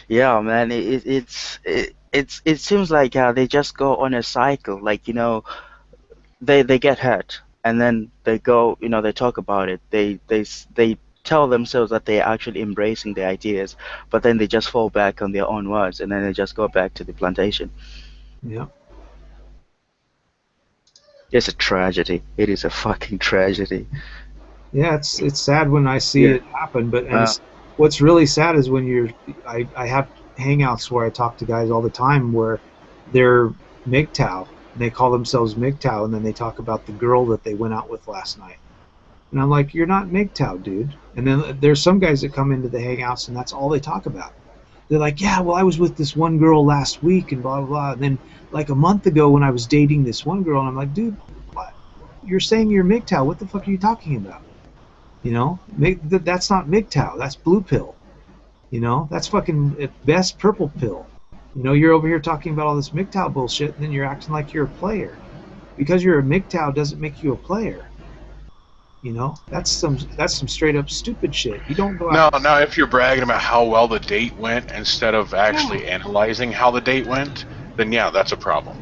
Yeah, man, it seems like they just go on a cycle. Like, you know, they get hurt and then they go, you know, they talk about it. They tell themselves that they're actually embracing the ideas, but then they just fall back on their own words and then they just go back to the plantation. Yeah. It's a tragedy. It is a fucking tragedy. Yeah, it's sad when I see it happen, but what's really sad is when I have hangouts where I talk to guys all the time where they're MGTOW. They call themselves MGTOW, and then they talk about the girl that they went out with last night. And I'm like, you're not MGTOW, dude. And then there's some guys that come into the hangouts, and that's all they talk about. They're like, yeah, well, I was with this one girl last week, and blah, blah, blah. And then, like, a month ago when I was dating this one girl, and I'm like, dude, what? You're saying you're MGTOW. What the fuck are you talking about? You know? That's not MGTOW. That's blue pill. You know? That's fucking, at best, purple pill. You know, you're over here talking about all this MGTOW bullshit, and then you're acting like you're a player. Because you're a MGTOW doesn't make you a player. You know, that's some straight up stupid shit. You don't go out. Now, if you're bragging about how well the date went instead of actually analyzing how the date went, then yeah, that's a problem.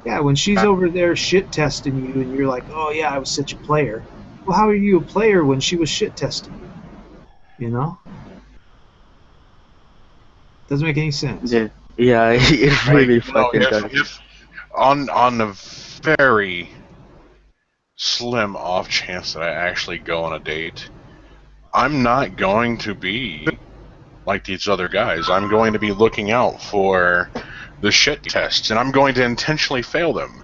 Yeah, when she's over there shit testing you, and you're like, oh yeah, I was such a player. Well, how are you a player when she was shit testing you? You know, doesn't make any sense. Yeah. Yeah, it really fucking does. If on the very slim off chance that I actually go on a date, I'm not going to be like these other guys. I'm going to be looking out for the shit tests, and I'm going to intentionally fail them.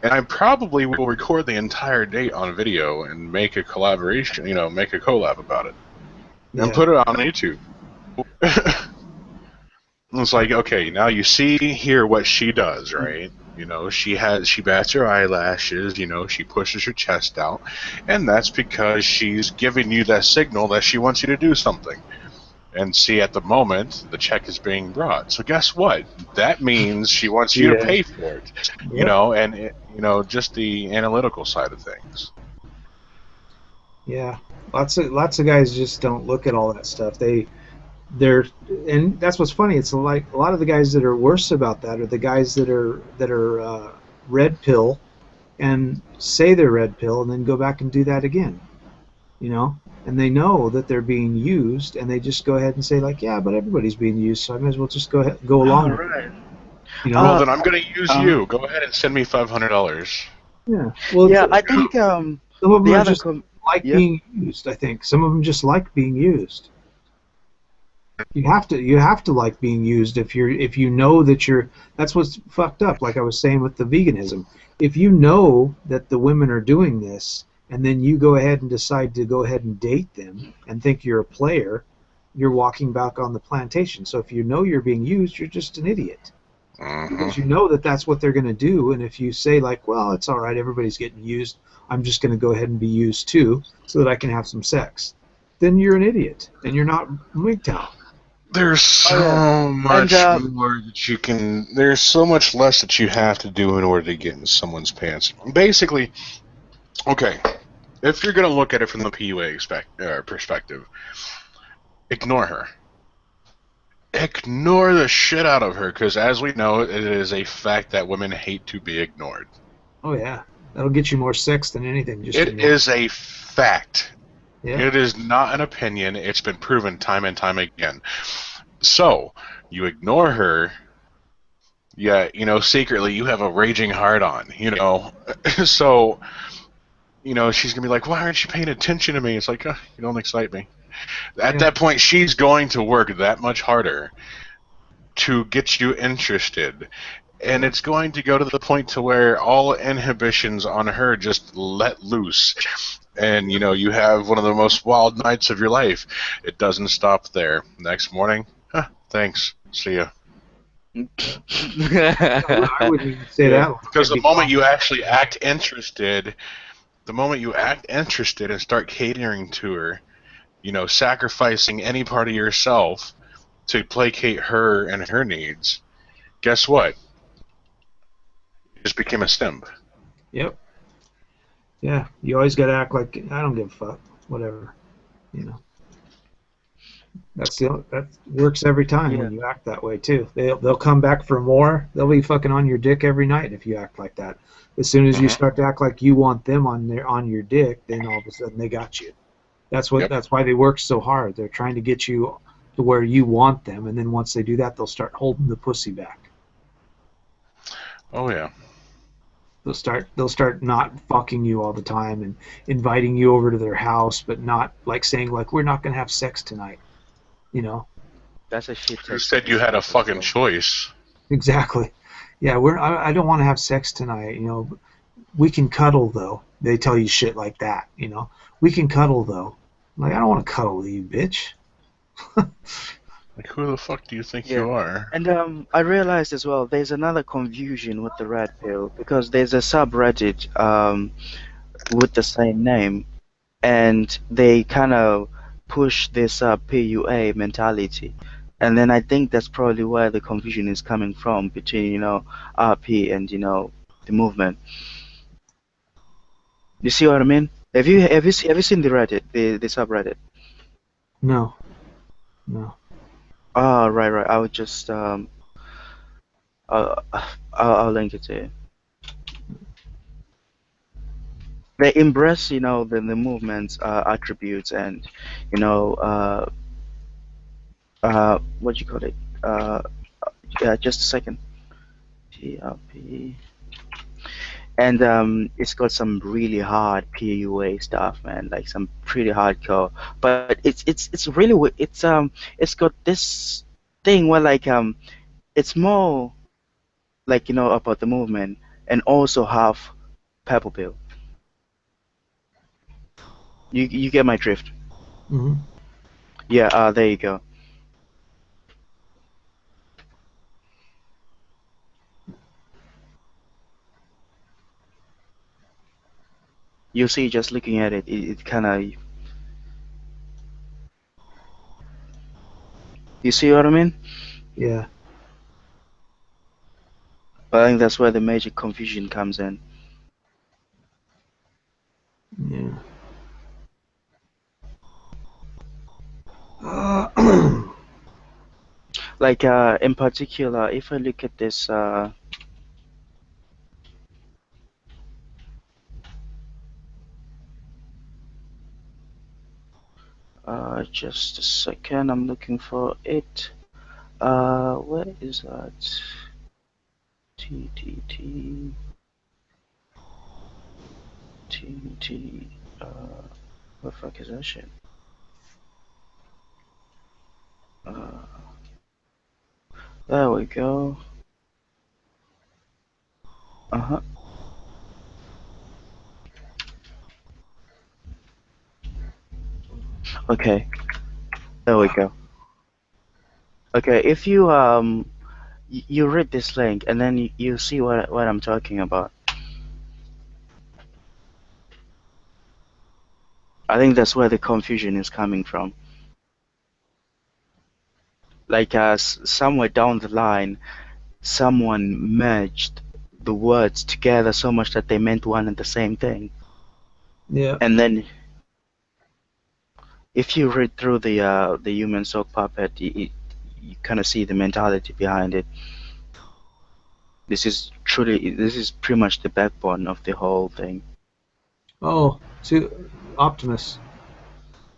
And I probably will record the entire date on video and make a collaboration, you know, make a collab about it, and put it on YouTube. It's like, okay, now you see here what she does, right? You know, she bats her eyelashes, you know, she pushes her chest out, and that's because she's giving you that signal that she wants you to do something. And see, at the moment, the check is being brought. So guess what? That means she wants you to pay for it. You know, and you know, just the analytical side of things. Yeah, lots of guys just don't look at all that stuff. And that's what's funny. It's like a lot of the guys that are worse about that are the guys that are red pill and say they're red pill and then go back and do that again. You know, and they know that they're being used, and they just go ahead and say like, yeah, but everybody's being used, so I may as well just go along. Oh, right. You know? Well, then I'm going to use you. Go ahead and send me $500. Yeah. Well, yeah, I think some of them just like being used. I think some of them just like being used. You have to like being used if you know that that's what's fucked up. Like I was saying with the veganism, if you know that the women are doing this, and then you go ahead and decide to go ahead and date them and think you're a player, you're walking back on the plantation. So if you know you're being used, you're just an idiot. Because you know that that's what they're going to do, and if you say like, well, it's all right, everybody's getting used, I'm just going to go ahead and be used too so that I can have some sex, then you're an idiot, and you're not MGTOW. There's so much more that you can. There's so much less that you have to do in order to get in someone's pants. Basically, okay, if you're going to look at it from the PUA perspective, ignore her. Ignore the shit out of her, because as we know, it is a fact that women hate to be ignored. Oh yeah, that'll get you more sex than anything. It is a fact. Yeah. It is not an opinion. It's been proven time and time again. So, you ignore her, yet, you know, secretly you have a raging hard-on, you know. So, you know, she's going to be like, why aren't you paying attention to me? It's like, you don't excite me. At that point, she's going to work that much harder to get you interested. And it's going to go to the point to where all inhibitions on her just let loose. And, you know, you have one of the most wild nights of your life. It doesn't stop there. Next morning, thanks. See ya. I wouldn't even say that. Because the moment you actually act interested, the moment you act interested and start catering to her, you know, sacrificing any part of yourself to placate her and her needs, guess what? You just became a stimp. Yep. Yeah, you always got to act like I don't give a fuck, whatever, you know. That works every time when you act that way too. They'll come back for more. They'll be fucking on your dick every night if you act like that. As soon as you start to act like you want them on your dick, then all of a sudden they got you. That's why they work so hard. They're trying to get you to where you want them, and then once they do that, they'll start holding the pussy back. Oh yeah. They'll start not fucking you all the time and inviting you over to their house, but not like saying like we're not gonna have sex tonight. You know. That's a shit. You said you had a fucking choice. Exactly. Yeah, I don't want to have sex tonight. You know, we can cuddle though. They tell you shit like that. You know, we can cuddle though. I'm like I don't want to cuddle with you, bitch. Like, who the fuck do you think you are? And I realized as well, there's another confusion with the red pill because there's a subreddit with the same name, and they kind of push this PUA mentality, and then I think that's probably where the confusion is coming from between RP and the movement. You see what I mean? Have you seen the Reddit, the subreddit? No. Oh, right. I would just I'll link it to you. They embrace, the movement's attributes and, what do you call it? Yeah, just a second. TRP. And it's got some really hard PUA stuff, man, like some pretty hardcore. But it's really it's got this thing where like it's more like about the movement and also half purple pill. You get my drift. Mm-hmm. Yeah. There you go. You see, just looking at it, it kind of. You see what I mean? Yeah. But I think that's where the major confusion comes in. Yeah. Like in particular, if I look at this. Just a second, I'm looking for it. Where is that? TTT. What the fuck is that shit? There we go. Okay, there we go. Okay, if you you read this link and then you see what I'm talking about. I think that's where the confusion is coming from. Like somewhere down the line, someone merged the words together so much that they meant one and the same thing. Yeah. And then, if you read through the human sock puppet, you kind of see the mentality behind it. This is pretty much the backbone of the whole thing. Oh, to Optimus.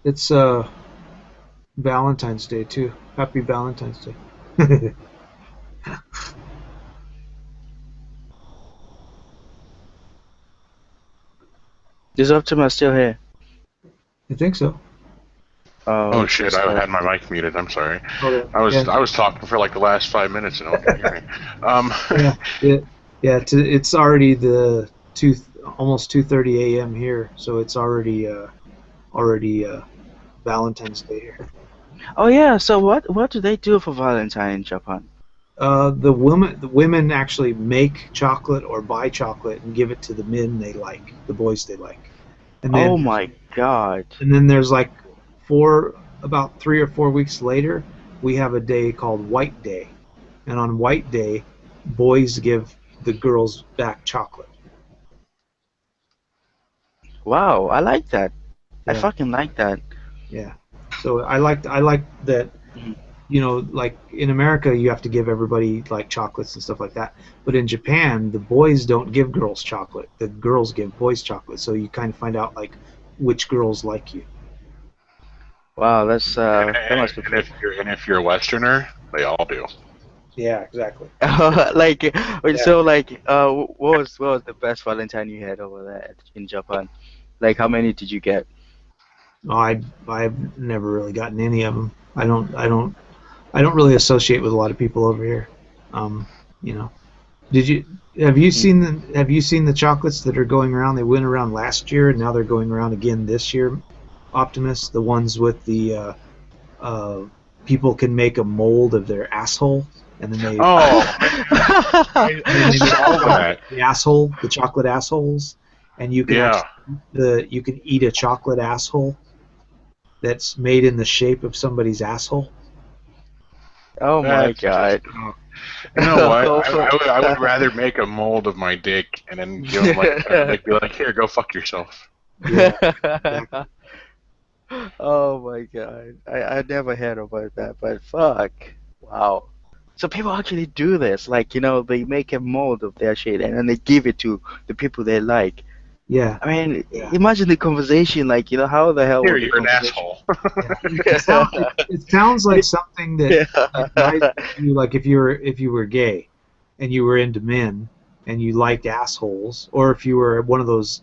It's Valentine's Day too. Happy Valentine's Day. Is Optimus still here? I think so. Oh shit! I had my mic muted. I'm sorry. Okay. I was talking for like the last 5 minutes and no one could hear me. It's already almost 2:30 a.m. here, so it's already Valentine's Day here. Oh yeah. So what do they do for Valentine in Japan? The women actually make chocolate or buy chocolate and give it to the men they like, the boys they like. And then, Oh my god. and then there's like about 3 or 4 weeks later, we have a day called White Day. And on White Day, boys give the girls back chocolate. Wow, I like that. I Yeah. fucking like that. Yeah. So I like that. You know, like in America, you have to give everybody like chocolates and stuff like that. But in Japan, the boys don't give girls chocolate. The girls give boys chocolate. So you kind of find out like which girls like you. Wow, that's that must be And if you're a Westerner, they all do. Yeah, exactly. like so like what was the best Valentine you had over there in Japan? Like how many did you get? No, I've never really gotten any of them. I don't really associate with a lot of people over here. You know, have you seen the chocolates that are going around? They went around last year and now they're going around again this year. Optimus, the ones with the people can make a mold of their asshole and then they the asshole, the chocolate assholes, and you can you can eat a chocolate asshole that's made in the shape of somebody's asshole. Oh my god! You know what? I would rather make a mold of my dick and then give him be like, here, go fuck yourself. Yeah, exactly. Oh my god! I never heard about that, but fuck! Wow. So people actually do this, like they make a mold of their shit and then they give it to the people they like. Yeah. I mean, imagine the conversation, like, how the hell Here, would the you're an asshole. It sounds like something that guys do, like if you were gay and you were into men and you liked assholes, or if you were one of those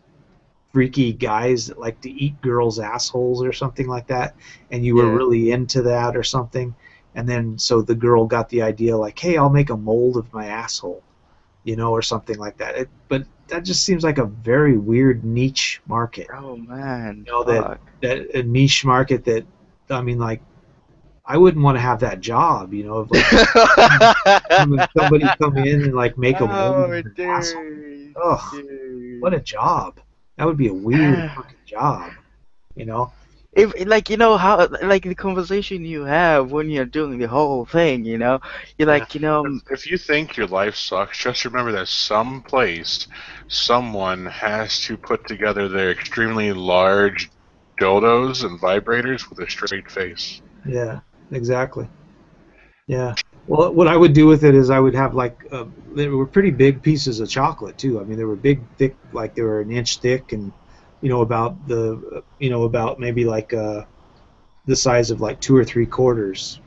freaky guys that like to eat girls' assholes or something like that, and you were really into that or something, and then so the girl got the idea like, hey, I'll make a mold of my asshole, or something like that. But that just seems like a very weird niche market. Oh man, that a niche market that, I mean, like, I wouldn't want to have that job, of like somebody come in and like make a mold of an asshole. Ugh, what a job! That would be a weird fucking job, If how the conversation you have when you're doing the whole thing, you're like If you think your life sucks, just remember that someplace, someone has to put together their extremely large dildos and vibrators with a straight face. Yeah, exactly. Yeah. Well, what I would do with it is I would have like they were pretty big pieces of chocolate too. I mean, they were big, thick, like they were an inch thick, and about about maybe like the size of like 2 or 3 quarters.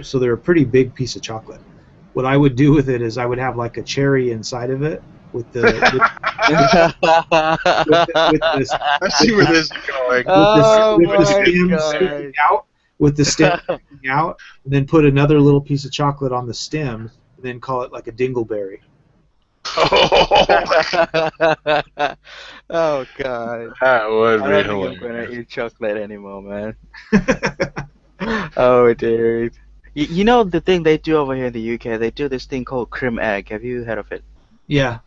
So they're a pretty big piece of chocolate. What I would do with it is I would have like a cherry inside of it with the. I see where this is going. With the stem sticking out, and then put another little piece of chocolate on the stem, and then call it like a dingleberry. Oh god. That would be hilarious. hilarious. I'm gonna eat chocolate anymore, man. Oh dude. The thing they do over here in the UK, they do this thing called cream egg. Have you heard of it? Yeah.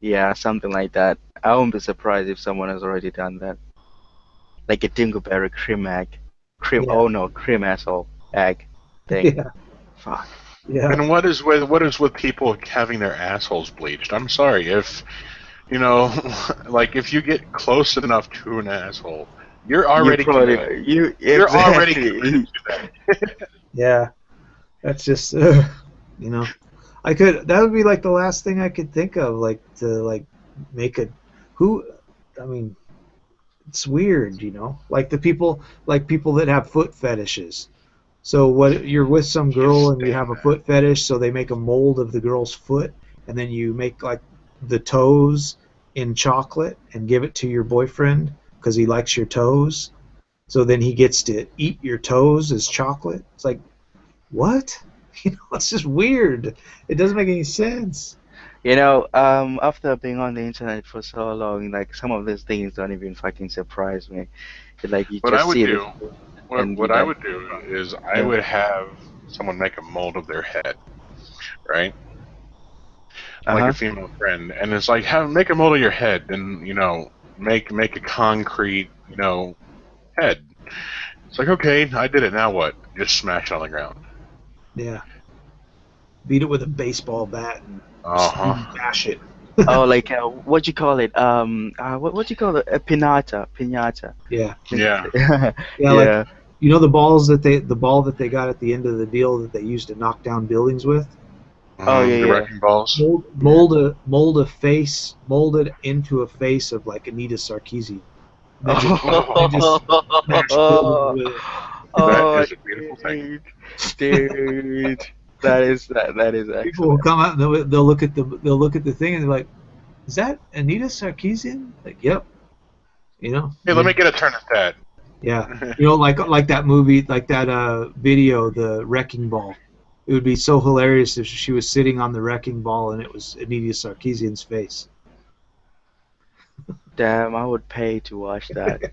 Yeah, something like that. I won't be surprised if someone has already done that. Like a dingleberry cream egg. Cream asshole egg thing. Yeah. Fuck. Yeah. And what is with people having their assholes bleached? I'm sorry, if like if you get close enough to an asshole, you're already you're already committed to that. Yeah. That's just I could. That would be like the last thing I could think of, like to like make a I mean, it's weird, like the people that have foot fetishes. So what you're with some girl and you have a foot fetish, so they make a mold of the girl's foot, and then you make like the toes in chocolate and give it to your boyfriend because he likes your toes. So then he gets to eat your toes as chocolate. It's like, what? It's just weird. It doesn't make any sense. After being on the internet for so long, like some of these things don't even fucking surprise me. Like you What just I would see do, it. what I would do is I would have someone make a mold of their head, right? Like a female friend, and it's like make a mold of your head, and make a concrete, head. It's like, okay, I did it. Now what? Just smash it on the ground. Yeah. Beat it with a baseball bat and bash it. Oh, like what you call it? What you call it? A pinata. Yeah. Yeah. Yeah. Like, you know the ball that they got at the end of the deal that they used to knock down buildings with. Oh yeah, the wrecking balls. Mold a face, molded into a face of like Anita Sarkeesian. They just smash buildings with it. That is a beautiful thing. Dude, that is excellent. People will come out and they'll look at the thing and they're like, "Is that Anita Sarkeesian?" Like, yep. You know. Hey, let me get a turn at that. Yeah. You know, like that movie, like that video, The Wrecking Ball. It would be so hilarious if she was sitting on the wrecking ball and it was Anita Sarkeesian's face. Damn, I would pay to watch that.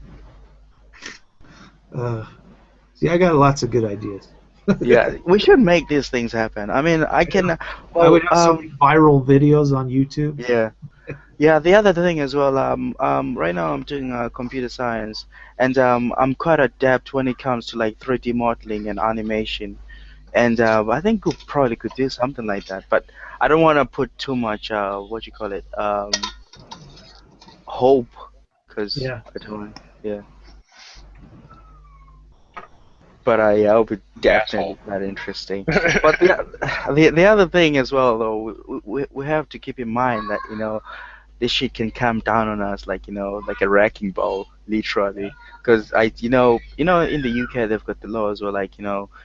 See, I got lots of good ideas. Yeah, we should make these things happen. I mean, I can. Well, I would have some viral videos on YouTube. Yeah. Yeah, the other thing as well, right now I'm doing computer science, and I'm quite adept when it comes to like 3D modeling and animation, and I think we probably could do something like that, but I don't want to put too much, hope, because I don't, But I hope it definitely that interesting. But the other thing as well, though, we have to keep in mind that this shit can come down on us like like a wrecking ball, literally. Because in the UK they've got the laws where like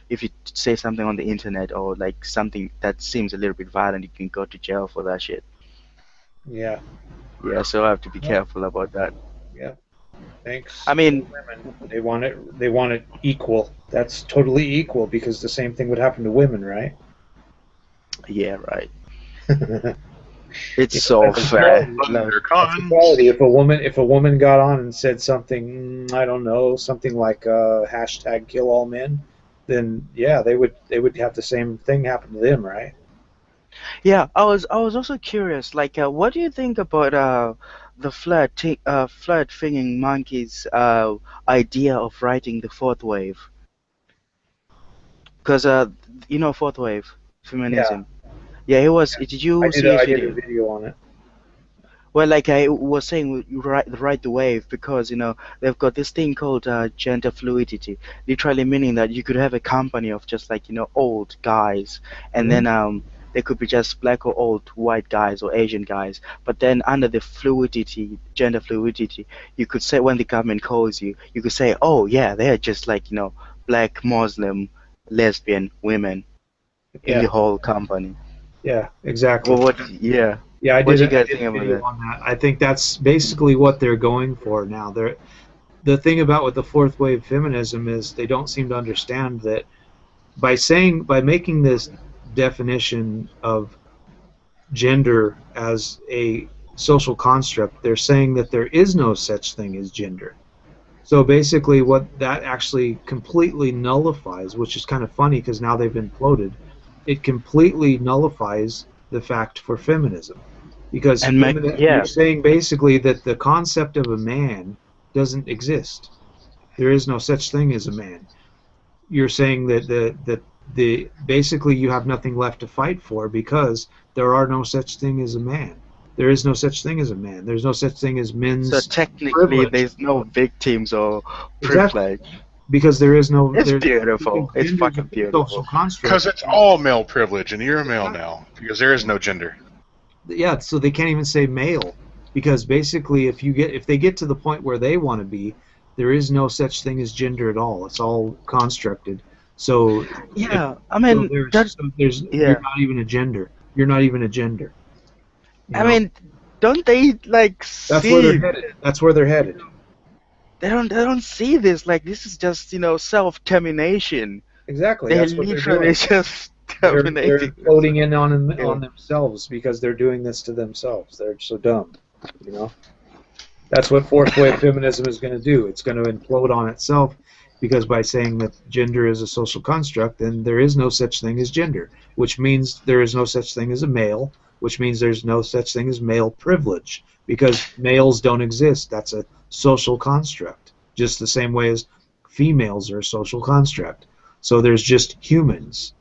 if you say something on the internet or like something that seems a little bit violent, you can go to jail for that shit. Yeah. Yeah, so I have to be careful about that. Yeah. Thanks. I mean, women, they want it equal. That's totally equal because the same thing would happen to women, right? Yeah, right. It's so fair. Equality. If a woman got on and said something, I don't know, something like hashtag kill all men, then yeah, they would have the same thing happen to them, right? Yeah, I was also curious, like, what do you think about the flat-thinking monkey's idea of writing the fourth wave? Because fourth wave feminism. Yeah, it was. Did you see his video? I did a video on it. Well, like I was saying, you ride the wave because they've got this thing called gender fluidity, literally meaning that you could have a company of just like old guys, and then they could be just black or old white guys or Asian guys. But then under the fluidity, gender fluidity, you could say when the government calls you, you could say, oh yeah, they're just like black Muslim lesbian women in the whole company. Yeah, exactly. Well, yeah, I did. What do you guys think about that? On that? I think that's basically what they're going for now. The thing about with the fourth wave feminism is they don't seem to understand that by making this definition of gender as a social construct, they're saying that there is no such thing as gender. So basically what that actually completely nullifies, which is kind of funny because now they've imploded, it completely nullifies the fact for feminism. Because you're saying basically that the concept of a man doesn't exist. There is no such thing as a man. You're saying that basically you have nothing left to fight for because there are no such thing as a man. There is no such thing as a man. There's no such thing as men's So technically privilege. there's no victims or privilege. Exactly. Because there is no... It's beautiful. It's fucking beautiful. Because it's all male privilege, and you're a male now. Because there is no gender. Yeah, so they can't even say male. Because basically if they get to the point where they want to be, there is no such thing as gender at all. It's all constructed. So yeah, I mean, you're not even a gender. You're not even a gender. I mean, don't they like see? That's where they're headed. That's where they're headed. They don't see this. Like this is just self-termination. Exactly. They're that's what literally just terminating. They're floating in on themselves because they're doing this to themselves. They're so dumb. That's what fourth wave feminism is going to do. It's going to implode on itself. Because by saying that gender is a social construct, then there is no such thing as gender, which means there is no such thing as a male, which means there's no such thing as male privilege because males don't exist. That's a social construct, just the same way as females are a social construct. So there's just humans.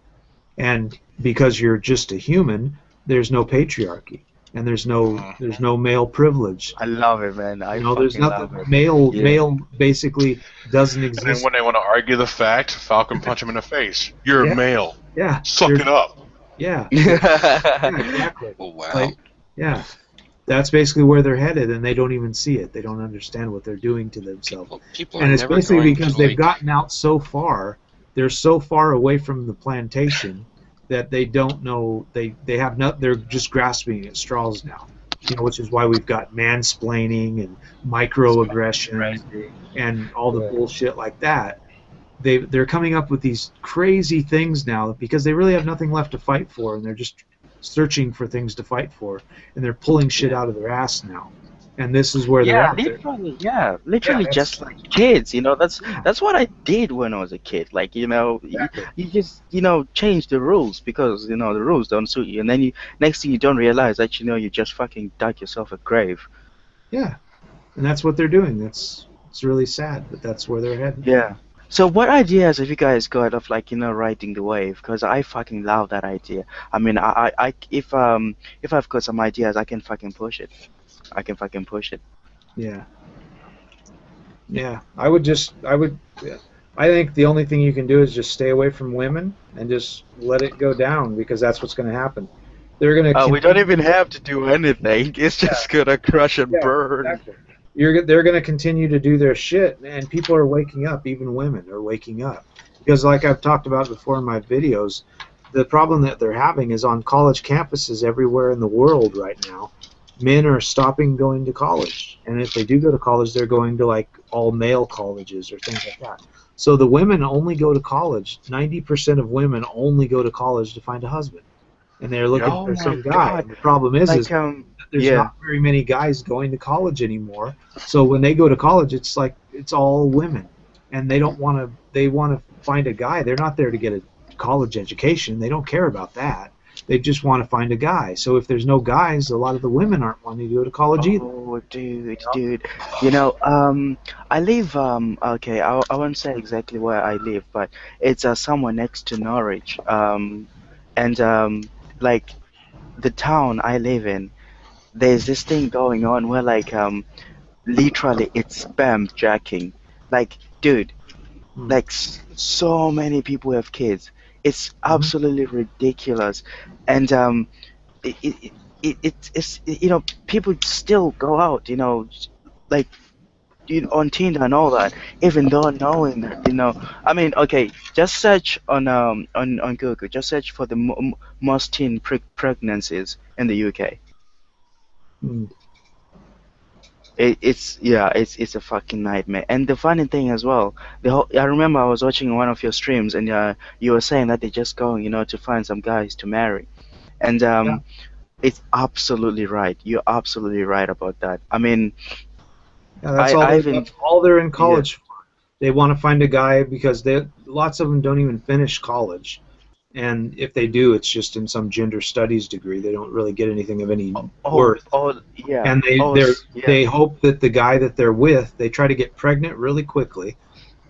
And because you're just a human, there's no patriarchy. And there's no male privilege. I love it, man. There's nothing. Love it. Male basically doesn't And exist. then when they want to argue the fact, Falcon punch him in the face. You're a male. Yeah. Suck it up. Yeah. Yeah, exactly. Oh, wow. Like, yeah. That's basically where they're headed, and they don't even see it. They don't understand what they're doing to themselves. People And are it's never basically going because to, they've like, gotten out so far. They're so far away from the plantation that they don't know. They have not. They're just grasping at straws now. Which is why we've got mansplaining and microaggression and all the bullshit like that. They're coming up with these crazy things now because they really have nothing left to fight for, and they're just searching for things to fight for, and they're pulling shit out of their ass now. And this is where they're at. Literally just like kids, that's what I did when I was a kid. Like, you just, change the rules because, the rules don't suit you. And then next thing you don't realize that, you just fucking dug yourself a grave. Yeah. And that's what they're doing. It's really sad, but that's where they're heading. Yeah. So what ideas have you guys got of riding the wave? Because I fucking love that idea. I mean, if I've got some ideas, I can fucking push it. Yeah. Yeah. I think the only thing you can do is just stay away from women and just let it go down because that's what's going to happen. They're going to. We don't even have to do anything. It's just gonna crush and burn. Exactly. They're going to continue to do their shit, and people are waking up. Even women are waking up because, like I've talked about before in my videos, the problem that they're having is on college campuses everywhere in the world right now. Men are stopping going to college, and if they do go to college, they're going to like all male colleges or things like that. So the women only go to college. 90% of women only go to college to find a husband, and they're looking for some guy. And the problem is that there's not very many guys going to college anymore. So when they go to college, it's like it's all women, and they don't want to. They want to find a guy. They're not there to get a college education. They don't care about that. They just want to find a guy. So if there's no guys, a lot of the women aren't wanting to go to college either. Oh, dude. I live, okay, I won't say exactly where I live, but it's somewhere next to Norwich. Like, the town I live in, there's this thing going on where, like, literally it's spam jacking. Like, dude, like, so many people have kids. It's absolutely ridiculous, and it's people still go out, like on Tinder and all that, even though knowing that, I mean, okay, just search on Google, just search for the most teen pregnancies in the UK. It's a fucking nightmare. And the funny thing as well, I remember I was watching one of your streams, and you were saying that they're just going, to find some guys to marry, and it's absolutely right. You're absolutely right about that. I mean, that's all they're in college for. They want to find a guy because lots of them don't even finish college. And if they do, it's just in some gender studies degree. They don't really get anything of any worth. And they hope that the guy that they're with, they try to get pregnant really quickly,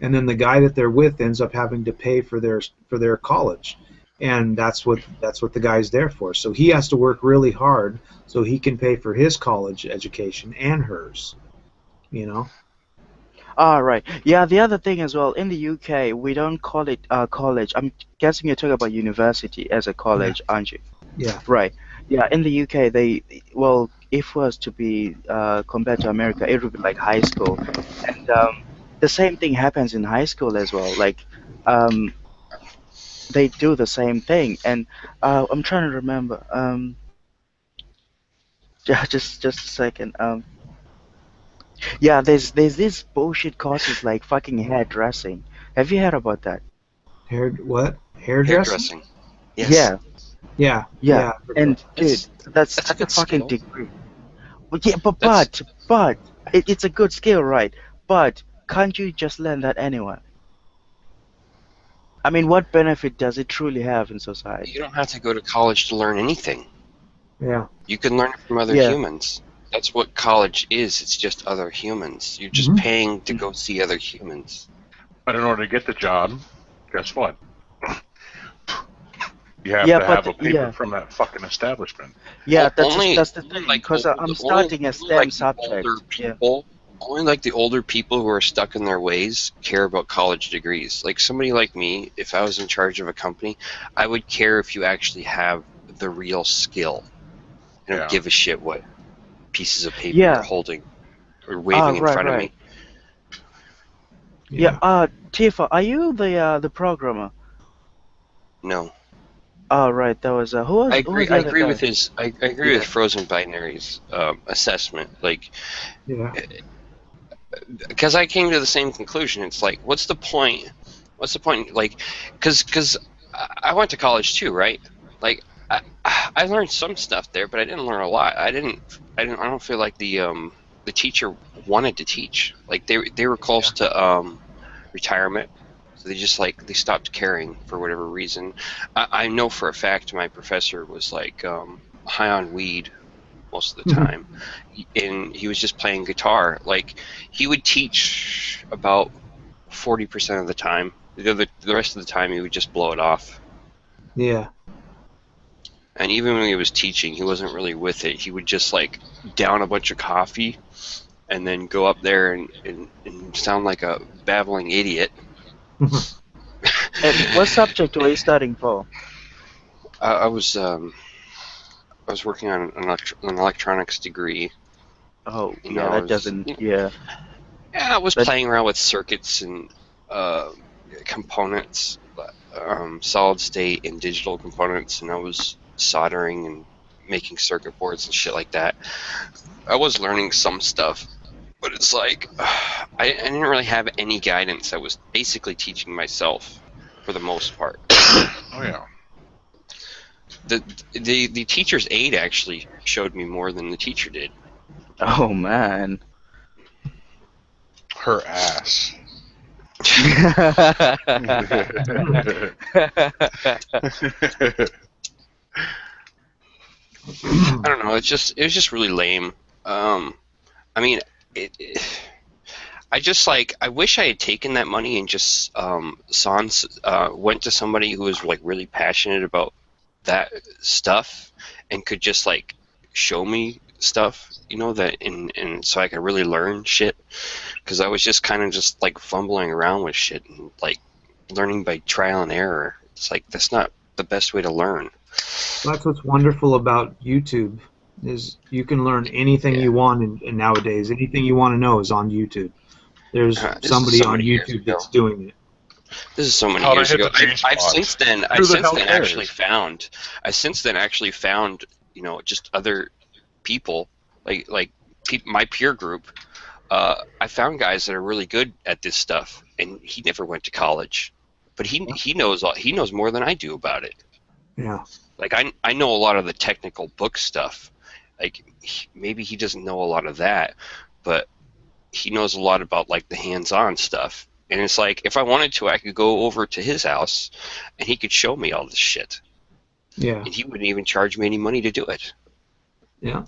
and then the guy that they're with ends up having to pay for their college, and that's what the guy's there for. So he has to work really hard so he can pay for his college education and hers. Right. Yeah, the other thing as well, in the UK, we don't call it college. I'm guessing you're talking about university as a college, aren't you? Yeah. Right. Yeah, in the UK, if it was to be compared to America, it would be like high school. And the same thing happens in high school as well. Like, they do the same thing. And I'm trying to remember. Just a second. Yeah, there's these bullshit courses like fucking hairdressing. Have you heard about that? Hairdressing? Hairdressing. Yes. Yeah. And dude, that's a fucking degree. Well, yeah, but it's a good skill, right? But can't you just learn that anywhere? I mean, what benefit does it truly have in society? You don't have to go to college to learn anything. Yeah. You can learn it from other humans. That's what college is. It's just other humans. You're just paying to go see other humans. But in order to get the job, guess what? You have Yeah, to have but- a paper yeah. from that fucking establishment. Yeah, Only- that's the thing, because I'm starting a STEM subject. Yeah. Only like the older people who are stuck in their ways care about college degrees. Like somebody like me, if I was in charge of a company, I would care if you actually have the real skill. I don't give a shit what pieces of paper you're holding or waving in front of me. Yeah, Tifa, are you the programmer? No. Oh, right, that was, who was I who agree. was the I other agree guy? with his. I agree with Frozen Binary's assessment. Like, because I came to the same conclusion. It's like, what's the point? What's the point? Like, because I went to college too, right? Like, I learned some stuff there, but I didn't learn a lot. I don't feel like the teacher wanted to teach. Like they were close to retirement, so they stopped caring for whatever reason. I know for a fact my professor was like high on weed most of the time, and he was just playing guitar. Like he would teach about 40% of the time. The rest of the time he would just blow it off. Yeah. And even when he was teaching, he wasn't really with it. He would just like down a bunch of coffee and then go up there and sound like a babbling idiot. And what subject were you studying for? I was working on an electronics degree. Oh, You yeah, know, that it's- doesn't, yeah. Yeah, I was playing around with circuits and components, solid state and digital components, and I was soldering and making circuit boards and shit like that. I was learning some stuff, but it's like I didn't really have any guidance. I was basically teaching myself for the most part. Oh yeah. The teacher's aide actually showed me more than the teacher did. Oh, man. Her ass. I don't know. It was just really lame. I mean, I wish I had taken that money and just went to somebody who was like really passionate about that stuff and could just like show me stuff, you know, that and so I could really learn shit. Because I was just kind of just like fumbling around with shit and like learning by trial and error. It's like that's not the best way to learn. That's what's wonderful about YouTube is you can learn anything you want, and nowadays anything you want to know is on YouTube. There's This is somebody so on many years YouTube ago. that's doing it. This is so many How to years hit ago. the G I've spot. since then Who the hell cares? actually found, you know, just other people like my peer group. I found guys that are really good at this stuff, and he never went to college, but he knows more than I do about it. Yeah. Like I know a lot of the technical book stuff. Like maybe he doesn't know a lot of that, but he knows a lot about like the hands-on stuff. And it's like if I wanted to, I could go over to his house, and he could show me all this shit. Yeah. And he wouldn't even charge me any money to do it. Yeah.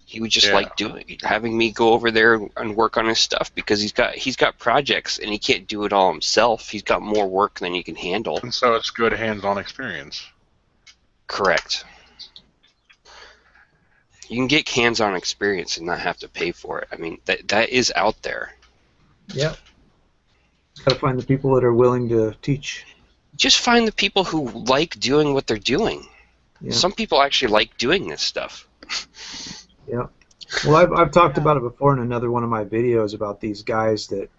He would just like having me go over there and work on his stuff because he's got projects and he can't do it all himself. He's got more work than he can handle. And so it's good hands-on experience. Correct. You can get hands-on experience and not have to pay for it. I mean, that is out there. Yeah. Got to find the people that are willing to teach. Just find the people who like doing what they're doing. Yeah. Some people actually like doing this stuff. Yeah. Well, I've talked about it before in another one of my videos about these guys that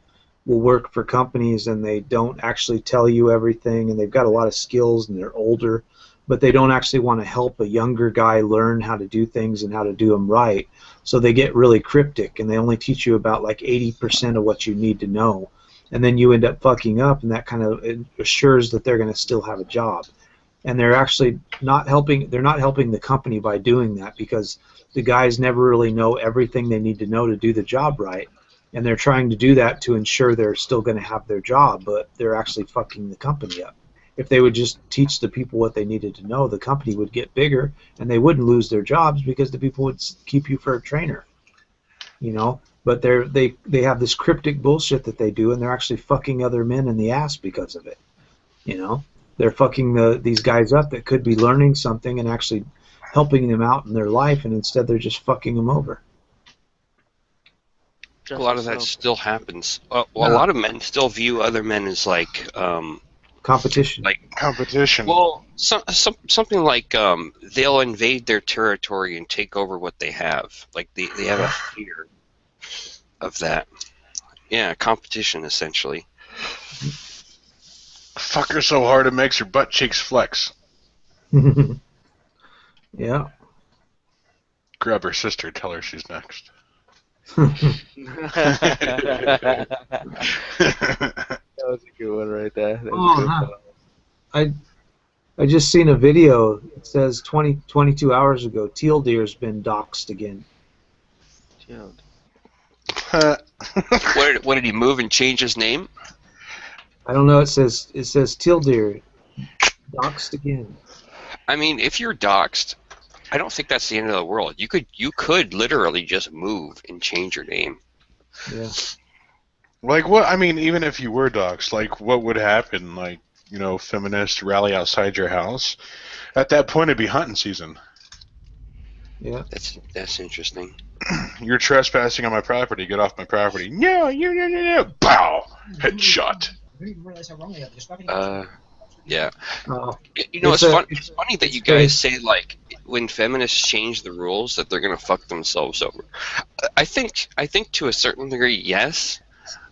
will work for companies and they don't actually tell you everything, and they've got a lot of skills and they're older, but they don't actually want to help a younger guy learn how to do things and how to do them right. So they get really cryptic and they only teach you about like 80% of what you need to know. And then you end up fucking up, and that kind of assures that they're going to still have a job. And they're actually not helping. They're not helping the company by doing that because the guys never really know everything they need to know to do the job right. And they're trying to do that to ensure they're still going to have their job, but they're actually fucking the company up. if they would just teach the people what they needed to know, the company would get bigger and they wouldn't lose their jobs because the people would keep you for a trainer. You know, but they have this cryptic bullshit that they do, and they're actually fucking other men in the ass because of it. You know, they're fucking these guys up that could be learning something and actually helping them out in their life, and instead they're just fucking them over. A lot of that still happens. Well, a lot of men still view other men as like competition. Like competition. Well, something like they'll invade their territory and take over what they have. Like they have a fear of that. Yeah, competition essentially. Fuck her so hard it makes her butt cheeks flex. Yeah. Grab her sister, tell her she's next. That was a good one right there. I just seen a video. It says 22 hours ago, teal deer's been doxxed again. What did he move and change his name? I don't know. It says teal deer doxxed again. I mean, if you're doxxed, I don't think that's the end of the world. You could literally just move and change your name. Yeah. Like what? I mean, even if you were doxxed, like what would happen? Like, you know, feminists rally outside your house. At that point, it'd be hunting season. Yeah. That's interesting. You're trespassing on my property. Get off my property. No, no. Bow. Headshot. Yeah. You know, it's funny that you guys say, like, when feminists change the rules that they're going to fuck themselves over. I think to a certain degree, yes,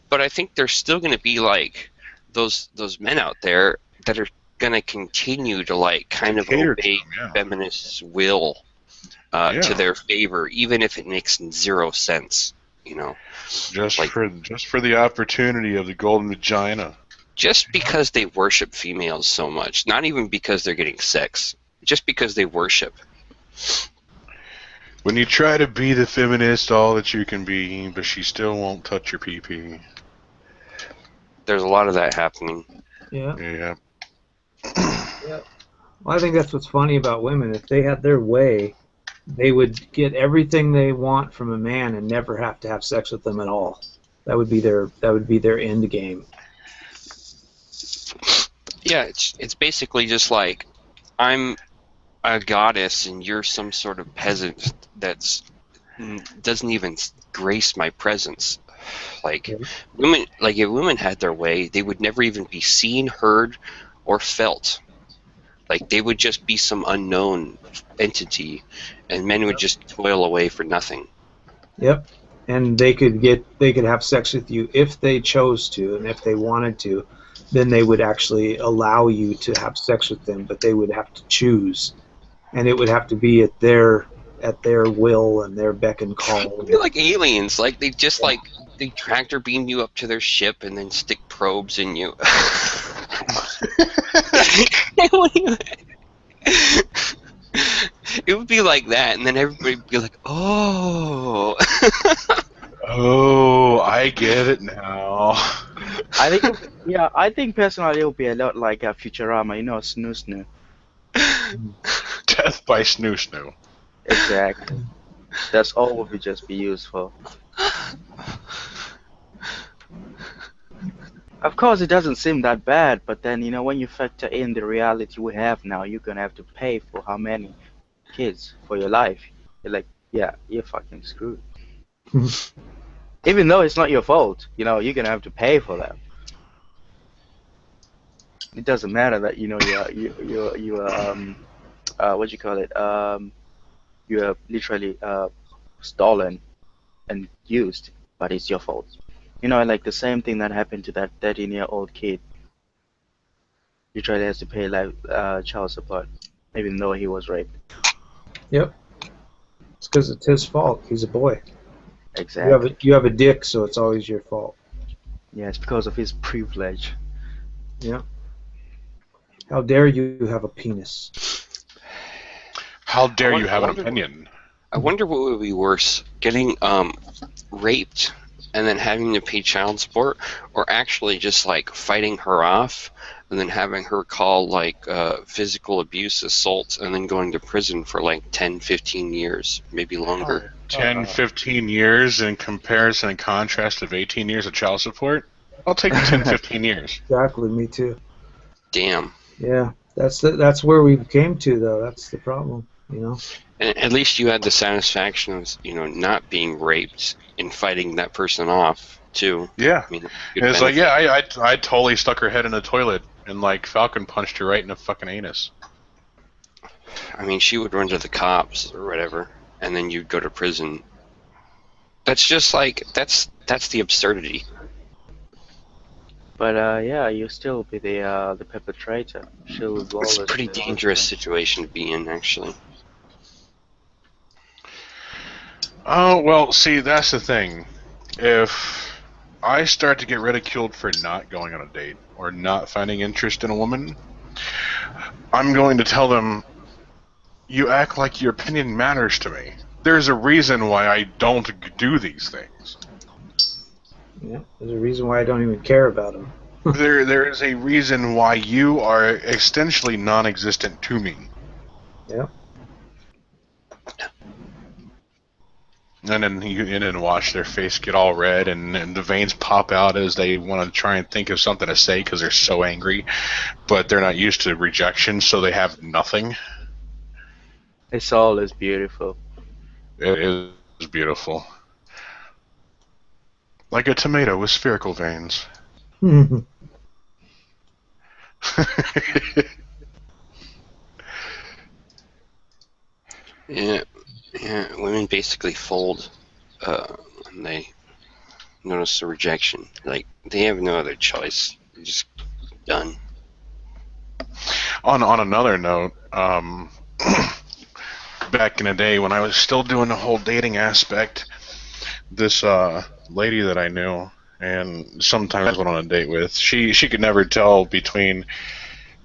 but I think there's still going to be, like, those men out there that are going to continue to, like, kind of obey feminists' will to their favor, even if it makes zero sense, you know. Just for the opportunity of the golden vagina. Just because they worship females so much, not even because they're getting sex, just because they worship. When you try to be the feminist all that you can be, but she still won't touch your pee-pee. There's a lot of that happening. Yeah. Yeah. Yeah. Well, I think that's what's funny about women. If they had their way, they would get everything they want from a man and never have to have sex with them at all. That would be their end game. Yeah, it's basically just like, I'm a goddess and you're some sort of peasant that doesn't even grace my presence. Like, women, like if women had their way, they would never even be seen, heard, or felt. Like, they would just be some unknown entity, and men would just toil away for nothing. Yep. And they could have sex with you if they chose to, and if they wanted to, then they would actually allow you to have sex with them, but they would have to choose, and it would have to be at their will and their beck and call. It would be like aliens, like they just like they tractor beam you up to their ship and then stick probes in you. It would be like that, and then everybody would be like, "Oh, oh, I get it now." I think personally it would be a lot like Futurama, you know, Shi-Nu. Death by Shi-Nu. Exactly. That's all would just be useful. Of course, it doesn't seem that bad, but then, you know, when you factor in the reality we have now, you're gonna have to pay for how many kids for your life. You're like, yeah, you're fucking screwed. Even though it's not your fault, you know, you're gonna have to pay for them. It doesn't matter that, you know, what you call it, you are literally stolen and used, but it's your fault. You know, like the same thing that happened to that 13-year-old kid. Literally has to pay like child support, even though he was raped. Yep. It's because it's his fault. He's a boy. Exactly. You have a dick, so it's always your fault. Yeah, it's because of his privilege. Yeah. How dare you have a penis? How dare you have an opinion? I wonder what would be worse, getting raped and then having to pay child support, or actually just like fighting her off and then having her call like physical abuse, assault, and then going to prison for like 10, 15 years, maybe longer. 10, 15 years in comparison and contrast of 18 years of child support? I'll take the 10, 15 years. Exactly, me too. Damn. Yeah, that's where we came to, though. That's the problem, you know. And at least you had the satisfaction of, you know, not being raped and fighting that person off too. Yeah. I mean, It's like, yeah, I totally stuck her head in the toilet and like Falcon punched her right in the fucking anus. I mean, she would run to the cops or whatever, and then you'd go to prison. That's just like that's the absurdity. But yeah, you still be the perpetrator. It's a pretty dangerous situation to be in, actually. Oh, well, see, that's the thing. If I start to get ridiculed for not going on a date or not finding interest in a woman, I'm going to tell them, you act like your opinion matters to me. There's a reason why I don't do these things. Yeah, there's a reason why I don't even care about them. There is a reason why you are essentially non-existent to me. Yeah. And then watch their face get all red and the veins pop out as they want to try and think of something to say because they're so angry, but they're not used to rejection, so they have nothing. It's all is beautiful. It is beautiful. Like a tomato with spherical veins. Yeah, women basically fold when they notice the rejection. Like, they have no other choice. They're just done. On another note, back in the day when I was still doing the whole dating aspect, this lady that I knew and sometimes went on a date with, she could never tell between,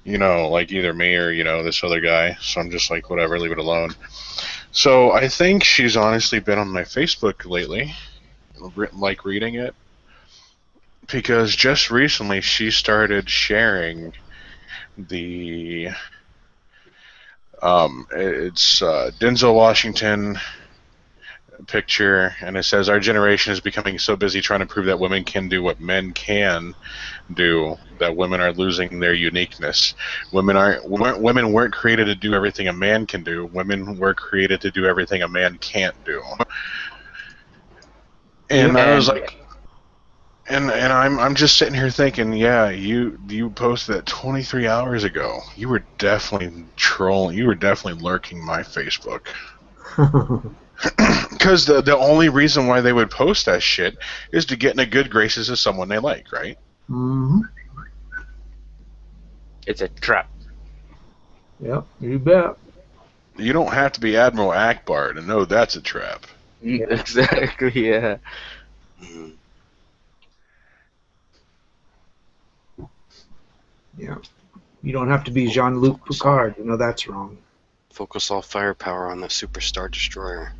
you know, like either me or, you know, this other guy. So I'm just like, whatever, leave it alone. So I think she's honestly been on my Facebook lately, like reading it, because just recently she started sharing the it's Denzel Washington picture, and it says, our generation is becoming so busy trying to prove that women can do what men can do that women are losing their uniqueness. Women weren't created to do everything a man can do. Women were created to do everything a man can't do. And I was like, and I'm just sitting here thinking, yeah, you posted that 23 hours ago. You were definitely trolling. You were definitely lurking my Facebook. Because the only reason why they would post that shit is to get in the good graces of someone they like, right? Mm-hmm. It's a trap. Yep, you bet. You don't have to be Admiral Akbar to know that's a trap. Yeah. Exactly, yeah. Yeah. You don't have to be Jean-Luc Picard. You know that's wrong. Focus all firepower on the Superstar Destroyer.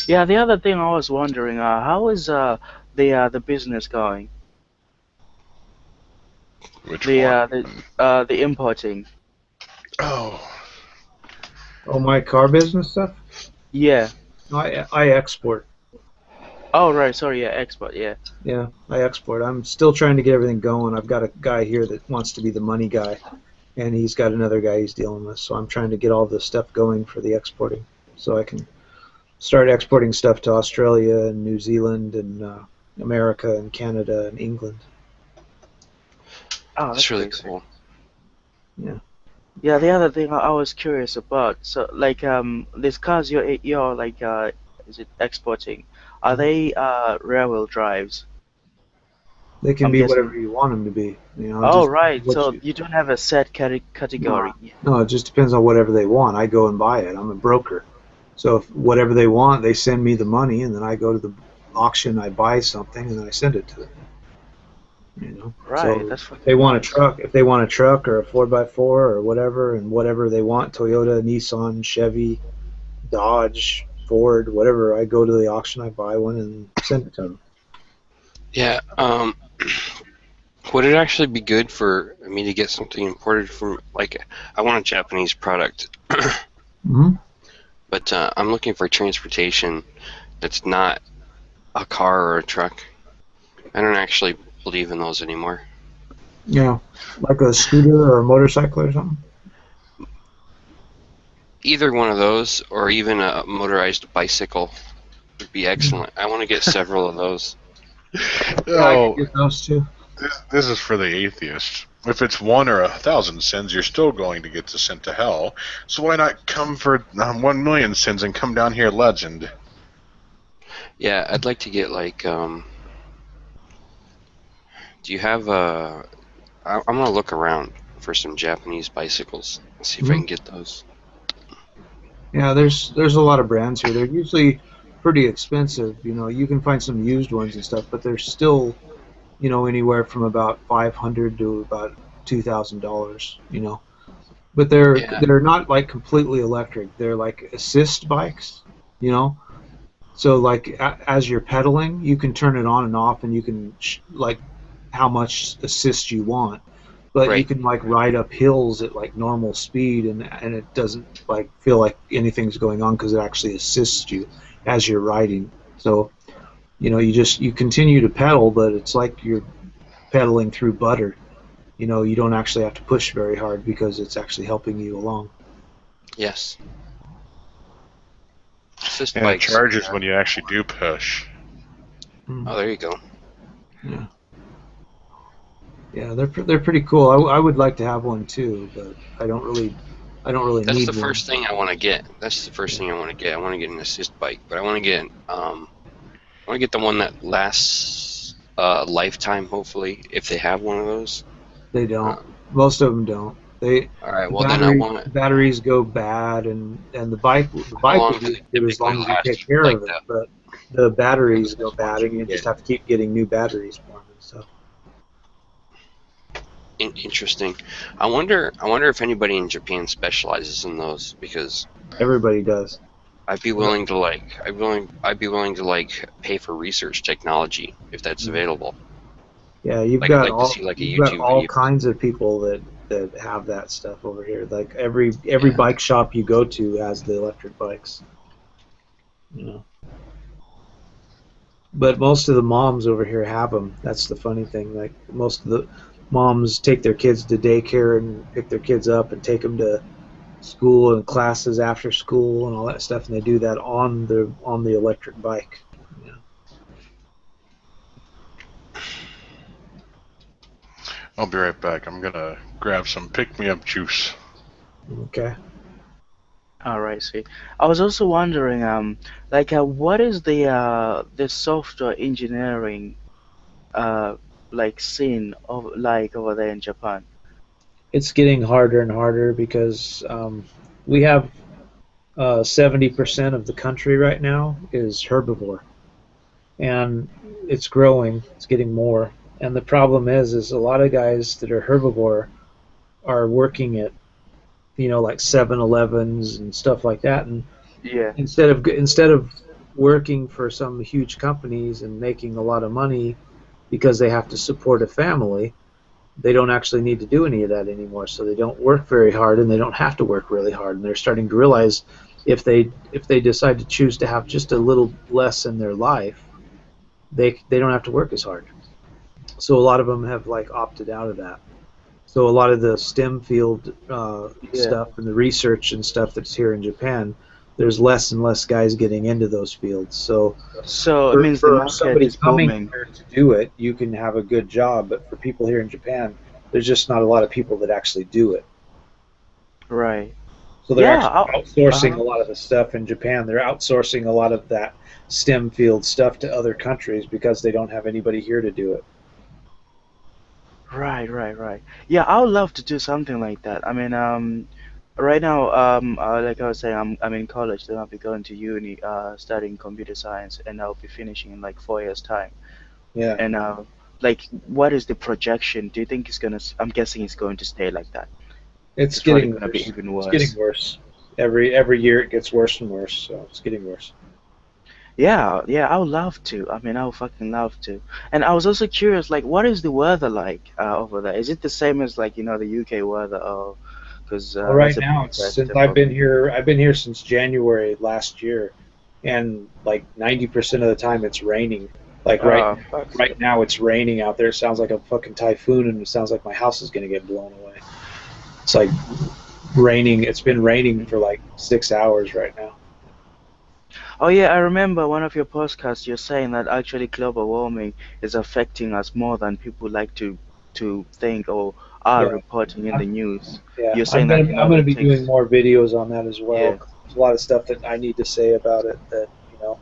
Yeah, the other thing I was wondering, how is the business going? Which the importing. Oh, my car business stuff? Yeah. I export. Oh, right, sorry, yeah, export, yeah. Yeah, I export. I'm still trying to get everything going. I've got a guy here that wants to be the money guy, and he's got another guy he's dealing with, so I'm trying to get all this stuff going for the exporting, so I can start exporting stuff to Australia and New Zealand and America and Canada and England. Oh, that's really cool. Yeah. Yeah, the other thing I was curious about, so like these cars you're like is it exporting? Are they rear-wheel drives? They can be whatever you want them to be. You know. Oh, right. So you don't have a set category. No, it just depends on whatever they want. I go and buy it. I'm a broker, So if whatever they want, they send me the money, and then I go to the auction, I buy something, and then I send it to them. You know. Right. So That's if fucking they want a nice. truck, if they want a truck or a 4x4 or whatever, and whatever they want, Toyota, Nissan, Chevy, Dodge, Ford, whatever, I go to the auction, I buy one, and send it to them. Yeah. Would it actually be good for me to get something imported from, like, I want a Japanese product, Mm-hmm. but I'm looking for transportation that's not a car or a truck. I don't actually believe in those anymore. Yeah, like a scooter or a motorcycle or something. Either one of those, or even a motorized bicycle, would be excellent. I want to get several of those. Yeah, I Oh, can get those too. this is for the atheist. If it's 1 or 1,000 sins, you're still going to get sent to hell. So why not come for 1 million sins and come down here, legend? Yeah, I'd like to get, like, do you have I'm gonna look around for some Japanese bicycles and see if I can get those. Yeah, there's a lot of brands here. They're usually pretty expensive. You know, you can find some used ones and stuff, but they're still, you know, anywhere from about $500 to about $2,000. You know, but they're not like completely electric. They're like assist bikes. You know, so like as you're pedaling, you can turn it on and off, and you can like how much assist you want. But you can like ride up hills at like normal speed, and it doesn't like feel like anything's going on because it actually assists you as you're riding. So, you know, you continue to pedal, but it's like you're pedaling through butter. You know, you don't actually have to push very hard because it's actually helping you along. Yes. Assist And bikes. it charges when you actually do push. Oh, there you go. Yeah. Yeah, they're pretty cool. I would like to have one too, but I don't really That's need the one. first thing I want to get. That's the first thing I want to get. I want to get an assist bike, but I want to get the one that lasts a lifetime, hopefully, if they have one of those. They don't. Most of them don't. They. All right. Well, then I want it. Batteries go bad, and the bike will be good as long as you take care of it. But the batteries go bad, and you just have to keep getting new batteries for them and stuff. Interesting. I wonder if anybody in Japan specializes in those, because everybody does. I'd be willing to pay for research technology if that's available. Yeah, you've Like, got I'd like all to see, like, a you've got YouTube all video. kinds of people that have that stuff over here. Like every bike shop you go to has the electric bikes. You know. But most of the moms over here have them. That's the funny thing. Like most of the moms take their kids to daycare and pick their kids up and take them to school and classes after school and all that stuff, and they do that on the electric bike. You know. I'll be right back. I'm gonna grab some pick-me-up juice. Okay. All right, see. I was also wondering, what is the software engineering, like scene over there in Japan? It's getting harder and harder because we have 70% of the country right now is herbivore, and it's growing. It's getting more, and the problem is a lot of guys that are herbivore are working at, you know, like 7-Elevens and stuff like that, and Yeah. instead of working for some huge companies and making a lot of money because they have to support a family, they don't actually need to do any of that anymore. So they don't work very hard, and they don't have to work really hard, and they're starting to realize if they decide to choose to have just a little less in their life, they don't have to work as hard. So a lot of them have like opted out of that. So a lot of the STEM field stuff and the research and stuff that's here in Japan, there's less and less guys getting into those fields. So it means the market somebody is coming booming. here to do it, you can have a good job. But for people here in Japan, there's just not a lot of people that actually do it. Right. So they're Yeah, actually outsourcing a lot of the stuff in Japan. They're outsourcing a lot of that STEM field stuff to other countries because they don't have anybody here to do it. Right. Yeah, I would love to do something like that. I mean, right now, like I was saying, I'm in college. Then I'll be going to uni, studying computer science, and I'll be finishing in like 4 years' time. Yeah. And like, what is the projection? Do you think it's gonna? I'm guessing it's going to stay like that. It's probably getting gonna be worse. even worse. It's getting worse. Every year it gets worse and worse. So it's getting worse. Yeah, yeah, I would love to. I mean, I would fucking love to. And I was also curious, like, what is the weather like over there? Is it the same as like the UK weather, or because Well, that's right a now, big it's since question I've for been me. here. I've been here since January last year, and like 90% of the time it's raining. Like Fuck. right now it's raining out there. It sounds like a fucking typhoon, and it sounds like my house is gonna get blown away. It's like raining. It's been raining for like 6 hours right now. Oh yeah, I remember one of your podcasts. You're saying that actually global warming is affecting us more than people like to think or are Yeah. reporting in the news. Yeah, You're saying that I'm gonna it be doing takes. more videos on that as well. Yeah. There's a lot of stuff that I need to say about it that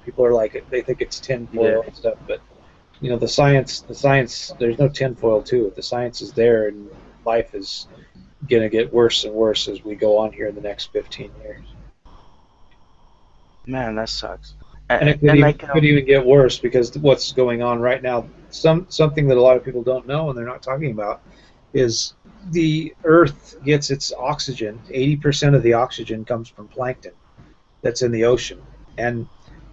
people are like they think it's tinfoil and stuff, but the science there's no tinfoil to it. The science is there, and life is gonna get worse and worse as we go on here in the next 15 years. Man, that sucks. And it could even get worse because what's going on right now, something that a lot of people don't know and they're not talking about, is the Earth gets its oxygen. 80% of the oxygen comes from plankton that's in the ocean. And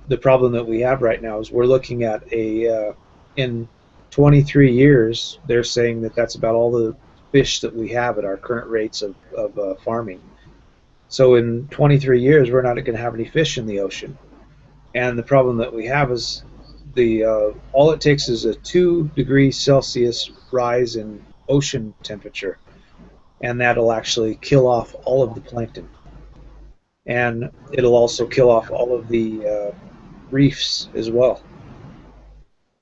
the problem that we have right now is we're looking at in 23 years, they're saying that that's about all the fish that we have at our current rates of farming. So in 23 years, we're not going to have any fish in the ocean. And the problem that we have is all it takes is a 2°C rise in ocean temperature, and that'll actually kill off all of the plankton. And it'll also kill off all of the reefs as well.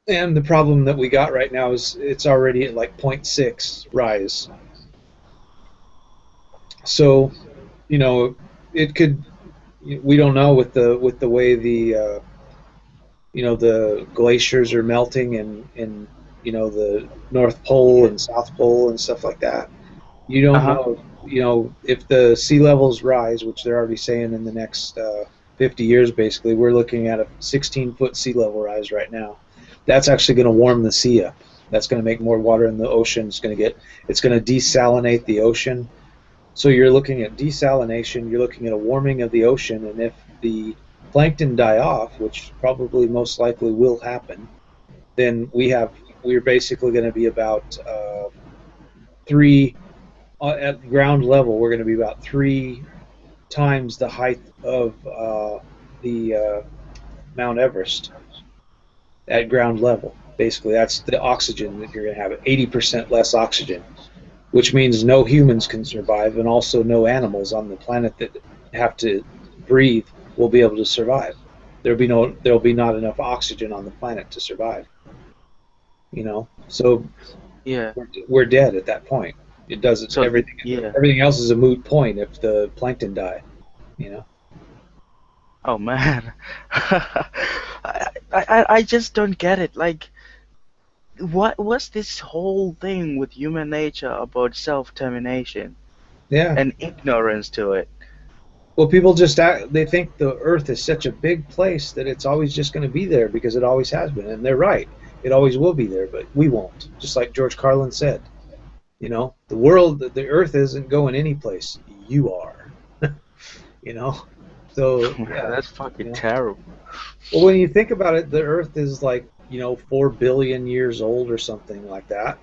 And the problem that we got right now is it's already at like 0.6 rise. So, it could. We don't know with the way the the glaciers are melting and the North Pole and South Pole and stuff like that. You don't know if the sea levels rise, which they're already saying in the next 50 years. Basically, we're looking at a 16-foot sea level rise right now. That's actually going to warm the sea up. That's going to make more water in the ocean. It's going to desalinate the ocean. So you're looking at desalination, you're looking at a warming of the ocean, and if the plankton die off, which probably most likely will happen, then we're basically going to be about at ground level. We're going to be about 3 times the height of the Mount Everest at ground level. Basically, that's the oxygen that you're going to have. 80% less oxygen, which means no humans can survive, and also no animals on the planet that have to breathe will be able to survive. There'll be not enough oxygen on the planet to survive. So yeah, we're dead at that point. It doesn't. So, everything else is a moot point if the plankton die. Oh man, I just don't get it. Like, what's this whole thing with human nature about self-termination? Yeah. And ignorance to it. Well, people they think the Earth is such a big place that it's always just going to be there because it always has been, and they're right. It always will be there, but we won't. Just like George Carlin said, the Earth isn't going anyplace. You are. So yeah, that's fucking terrible. Well, when you think about it, the Earth is like 4 billion years old or something like that.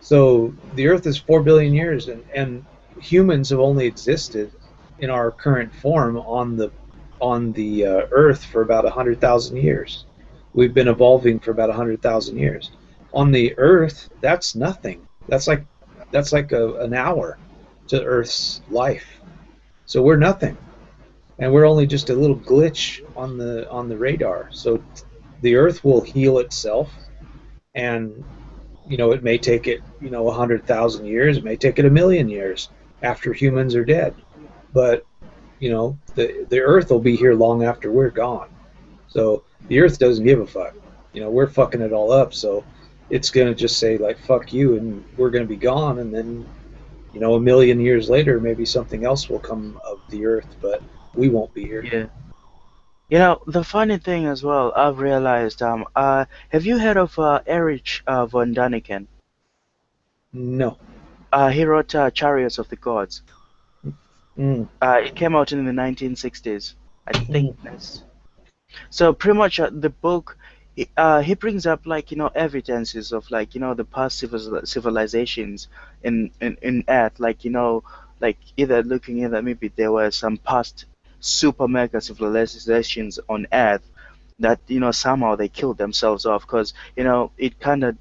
So the Earth is 4 billion years, and humans have only existed in our current form on the Earth for about 100,000 years. We've been evolving for about 100,000 years. On the Earth, that's nothing. That's like an hour to Earth's life. So we're nothing, and we're only just a little glitch on the radar. So the Earth will heal itself, and it may take it 100,000 years. It may take it 1,000,000 years after humans are dead. But the Earth will be here long after we're gone. So the Earth doesn't give a fuck. We're fucking it all up. So it's gonna just say like fuck you, and we're gonna be gone, and then You know, a million years later, maybe something else will come of the Earth, but we won't be here. Yeah. You know, the funny thing as well, I've realized, have you heard of Erich von Däniken? No. He wrote Chariots of the Gods. It came out in the 1960s. I think that's... So pretty much the book, he brings up like, you know, evidences of like, you know, the past civilizations in Earth, like, you know, like either maybe there were some past super mega civilizations on Earth that, you know, somehow they killed themselves off, because, you know, it kind of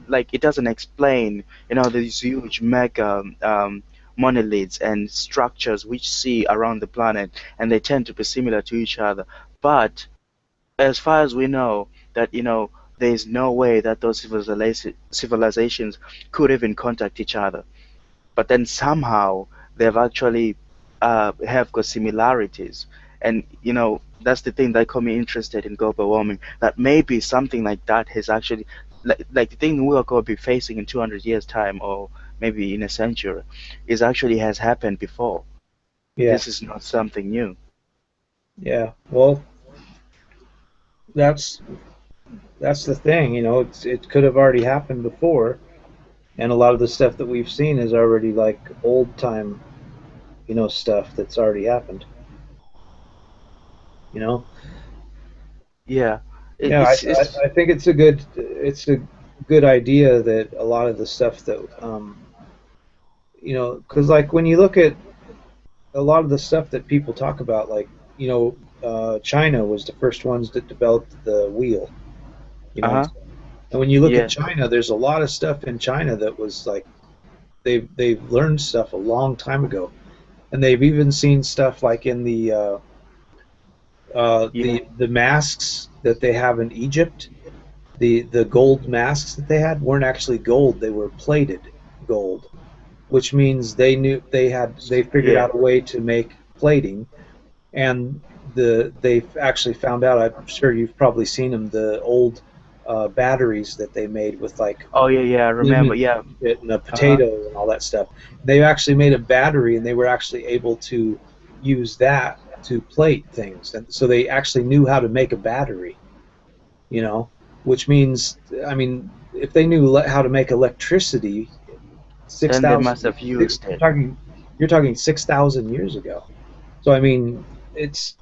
like it doesn't explain, you know, these huge mega monoliths and structures which see around the planet, and they tend to be similar to each other. But as far as we know, that, you know, there is no way that those civilizations could even contact each other. But then somehow they've actually have got similarities, and, you know, that's the thing that got me interested in global warming. That maybe something like that has actually, like the thing we are going to be facing in 200 years time, or maybe in a century, is actually has happened before. Yeah. This is not something new. Yeah. Well, that's the thing, you know. It could have already happened before, and a lot of the stuff that we've seen is already like old time, you know, stuff that's already happened. You know. Yeah. Yeah, I think it's a good idea that a lot of the stuff that you know, because like when you look at a lot of the stuff that people talk about, like, you know, China was the first ones that developed the wheel. You know, and when you look at China, there's a lot of stuff in China that was like they've learned stuff a long time ago, and they've even seen stuff like in the masks that they have in Egypt. The gold masks that they had weren't actually gold; they were plated gold, which means they figured out a way to make plating, and they've actually found out. I'm sure you've probably seen them, the old batteries that they made with like I remember, and a potato and all that stuff. They actually made a battery, and they were actually able to use that to plate things, and so they actually knew how to make a battery. You know, which means, I mean, if they knew how to make electricity, 6,000. Then they must have used it. You're talking 6,000 years ago. So I mean, it's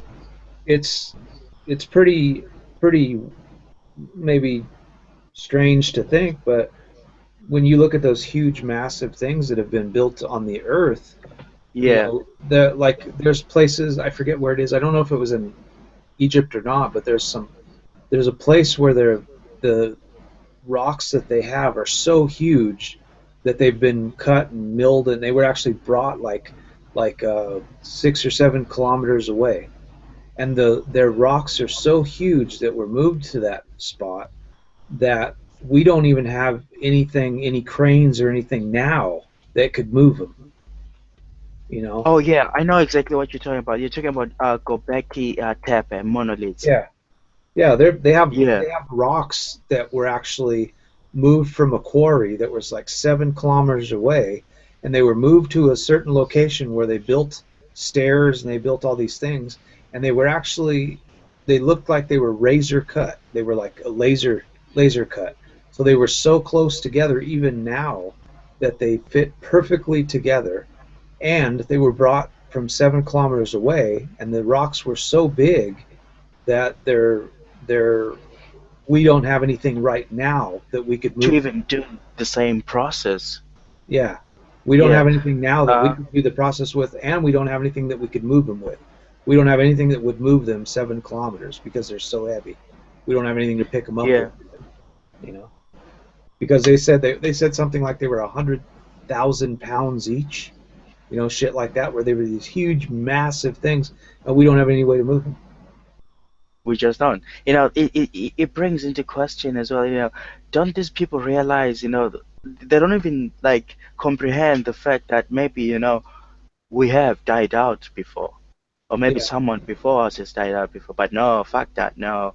pretty maybe strange to think, but when you look at those huge, massive things that have been built on the Earth, you know, there's places, I forget where it is. I don't know if it was in Egypt or not, but there's a place where the rocks that they have are so huge that they've been cut and milled, and they were actually brought like 6 or 7 kilometers away, and their rocks are so huge that were moved to that spot that we don't even have any cranes or anything now that could move them. You know? Oh yeah, I know exactly what you're talking about. You're talking about Göbekli Tepe monoliths. Yeah, yeah. They have rocks that were actually moved from a quarry that was like 7 kilometers away, and they were moved to a certain location where they built stairs and they built all these things, and they looked like they were razor cut. They were like a laser cut. So they were so close together even now that they fit perfectly together, and they were brought from 7 kilometers away, and the rocks were so big that we don't have anything right now that we could move. To even do the same process. Yeah. We don't have anything now that we could do the process with, and we don't have anything that we could move them with. We don't have anything that would move them 7 kilometers because they're so heavy. We don't have anything to pick them up with, you know. Because they said something like they were 100,000 pounds each, you know, shit like that, where they were these huge, massive things, and we don't have any way to move them. We just don't. You know, it brings into question as well, you know, don't these people realize, you know, they don't even, like, comprehend the fact that maybe, you know, we have died out before. Or maybe someone before us has died out before. But no, fuck that, no.